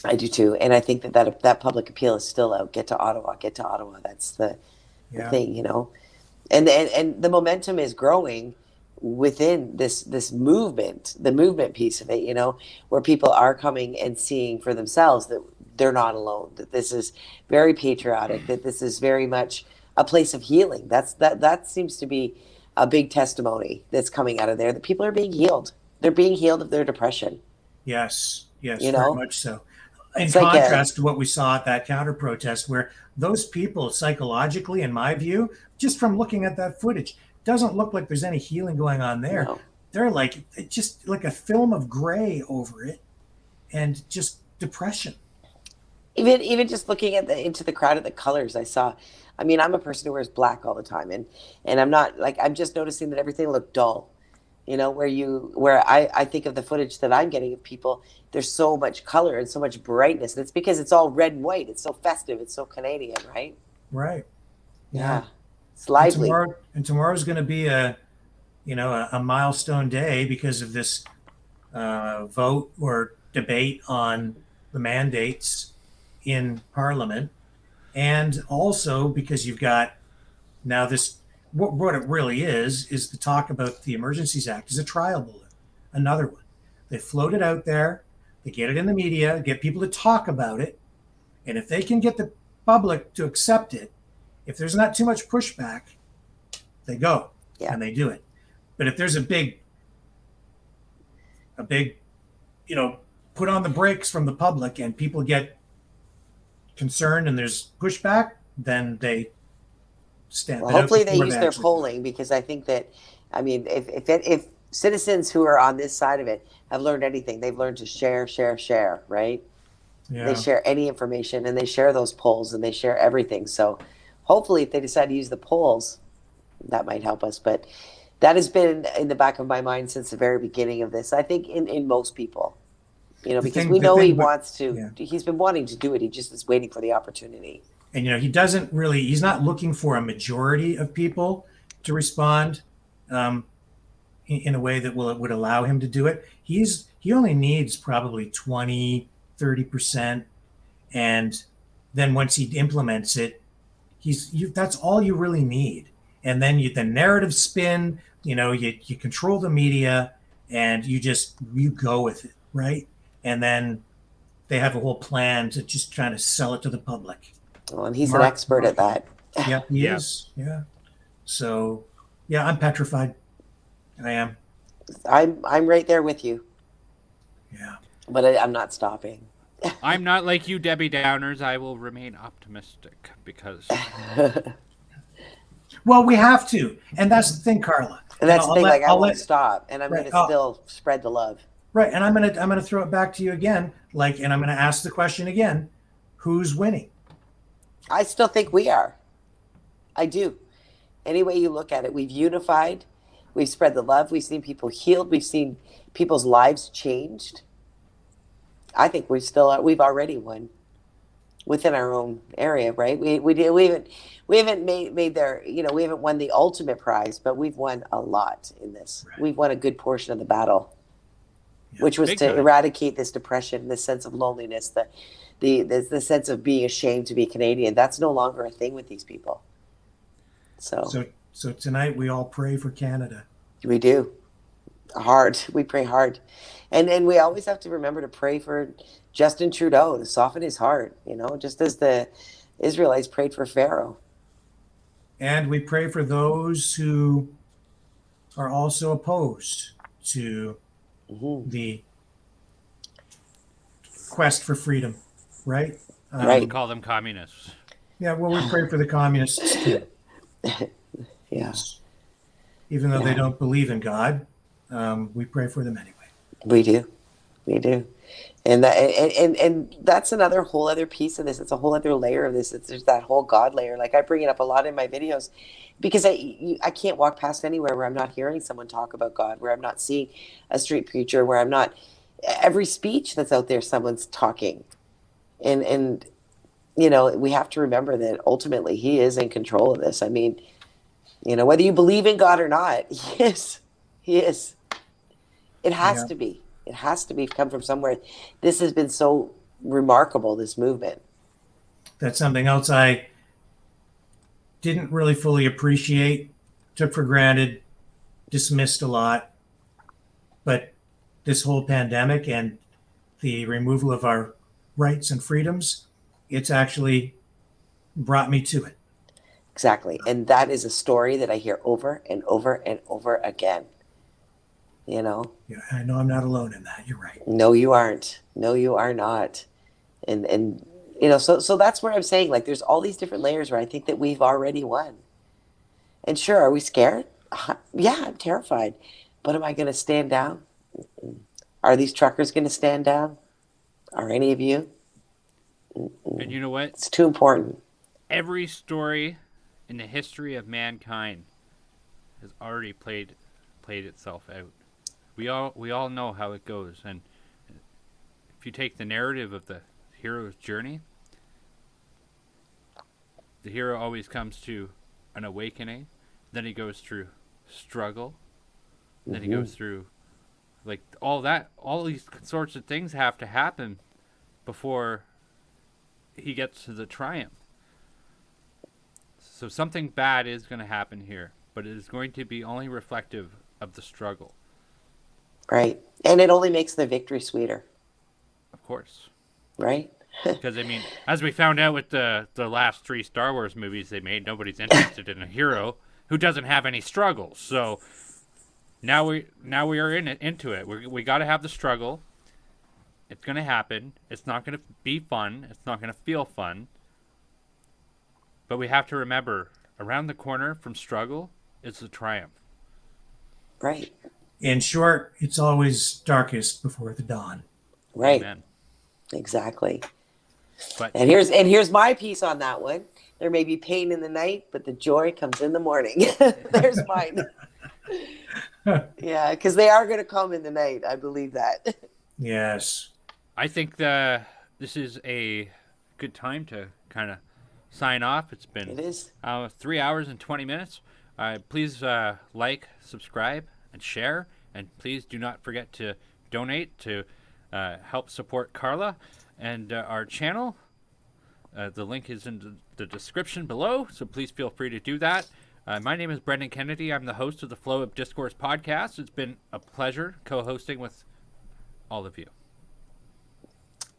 I do too. And I think that public appeal is still out. Get to Ottawa. Get to Ottawa. That's the thing, you know. And the momentum is growing within this movement, the movement piece of it, you know, where people are coming and seeing for themselves that they're not alone, that this is very patriotic, that this is very much a place of healing. That seems to be a big testimony that's coming out of there, that people are being healed. They're being healed of their depression. Yes, You very know? much so. In It's like contrast to what we saw at that counter protest, where those people psychologically, in my view, just from looking at that footage, doesn't look like there's any healing going on there. No. They're like just like a film of gray over it, and just depression. Even just looking at into the crowd at the colors I saw. I mean, I'm a person who wears black all the time, and I'm not like, I'm just noticing that everything looked dull. You know, where I think of the footage that I'm getting of people, there's so much color and so much brightness. And it's because it's all red and white. It's so festive. It's so Canadian, right? Right. Yeah. It's lively. And tomorrow's going to be a milestone day because of this vote or debate on the mandates in Parliament, and also because you've got now this. What it really is the talk about the Emergencies Act is a trial balloon, another one. They float it out there, they get it in the media, get people to talk about it, and if they can get the public to accept it, if there's not too much pushback, they go and they do it. But if there's a big, put on the brakes from the public and people get concerned and there's pushback, then they stand. Well, hopefully they use their polling, because I think that, I mean, if citizens who are on this side of it have learned anything, they've learned to share, right? Yeah. They share any information, and they share those polls, and they share everything. So hopefully if they decide to use the polls, that might help us. But that has been in the back of my mind since the very beginning of this. I think in most people, you know, because we know he wants to, he's been wanting to do it. He just is waiting for the opportunity. And, he's not looking for a majority of people to respond in a way that would allow him to do it. He only needs probably 20, 30%. And then once he implements it, that's all you really need. And then the narrative spin, you control the media and you go with it, right? And then they have a whole plan to just try to sell it to the public. Well, and he's an expert at that. Yep, he is. Yeah. So, yeah, I'm petrified. I am. I'm right there with you. Yeah. But I'm not stopping. I'm not like you, Debbie Downers. I will remain optimistic because. Well, we have to, and that's the thing, Carla. And that's the thing. I won't stop, and I'm going to still spread the love. Right, and I'm gonna throw it back to you again, and I'm gonna ask the question again: who's winning? I still think we are. I do. Any way you look at it, we've unified, we've spread the love, we've seen people healed, we've seen people's lives changed. I think we've already won within our own area, right? We haven't made their, we haven't won the ultimate prize, but we've won a lot in this. Right. We've won a good portion of the battle, which was to eradicate this depression, this sense of loneliness, the sense of being ashamed to be Canadian. That's no longer a thing with these people. So tonight we all pray for Canada. We do. Hard. We pray hard. And we always have to remember to pray for Justin Trudeau to soften his heart, just as the Israelites prayed for Pharaoh. And we pray for those who are also opposed to the quest for freedom, right? Right. Call them communists. Yeah, well, we pray for the communists too. Yeah. Even though they Yeah. don't believe in God, we pray for them anyway. We do. We do. And that, and that's another whole other piece of this. It's a whole other layer of this. There's that whole God layer. Like I bring it up a lot in my videos because I can't walk past anywhere where I'm not hearing someone talk about God, where I'm not seeing a street preacher, where I'm not, every speech that's out there, someone's talking. And you know, we have to remember that ultimately he is in control of this. I mean, you know, whether you believe in God or not, he is. He is. It has to be. It has to be come from somewhere. This has been so remarkable, this movement. That's something else I didn't really fully appreciate, took for granted, dismissed a lot. But this whole pandemic and the removal of our rights and freedoms, it's actually brought me to it. Exactly. And that is a story that I hear over and over and over again. You know? Yeah, I know I'm not alone in that. You're right. No, you aren't. No, you are not. And you know, so that's where I'm saying, like, there's all these different layers where I think that we've already won. And sure, are we scared? Yeah, I'm terrified. But am I going to stand down? Are these truckers going to stand down? Are any of you? And you know what? It's too important. Every story in the history of mankind has already played itself out. We all know how it goes, and if you take the narrative of the hero's journey, the hero always comes to an awakening, then he goes through struggle, then he goes through like all these sorts of things have to happen before he gets to the triumph. So something bad is going to happen here, but it is going to be only reflective of the struggle. Right. And it only makes the victory sweeter. Of course. Right? Because, I mean, as we found out with the last 3 Star Wars movies they made, nobody's interested in a hero who doesn't have any struggles. So now we are into it. We got to have the struggle. It's going to happen. It's not going to be fun. It's not going to feel fun. But we have to remember, around the corner from struggle is the triumph. Right. In short, it's always darkest before the dawn. Right. Amen. Exactly. But And here's my piece on that one. There may be pain in the night, but the joy comes in the morning. There's mine. Yeah, because they are going to come in the night. I believe that. Yes. I think this is a good time to kind of sign off. It is 3 hours and 20 minutes. Please like, subscribe, and share. And please do not forget to donate to help support Carla and our channel. The link is in the description below, so please feel free to do that. My name is Brendan Kennedy. I'm the host of the Flow of Discourse podcast. It's been a pleasure co-hosting with all of you.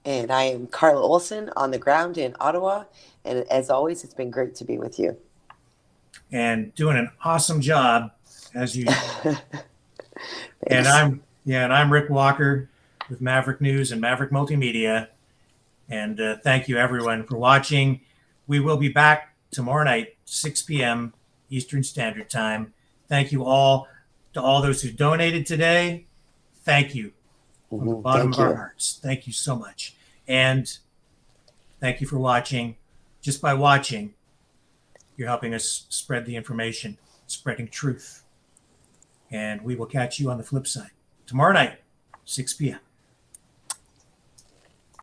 And I am Carla Olson on the ground in Ottawa. And as always, it's been great to be with you. And doing an awesome job as you. And I'm Rick Walker with Maverick News and Maverick Multimedia. And thank you everyone for watching. We will be back tomorrow night, 6 p.m. Eastern Standard Time. Thank you all to all those who donated today. Thank you from the bottom of our hearts. Thank you so much. And thank you for watching. Just by watching, you're helping us spread the information, spreading truth. And we will catch you on the flip side tomorrow night, 6 p.m.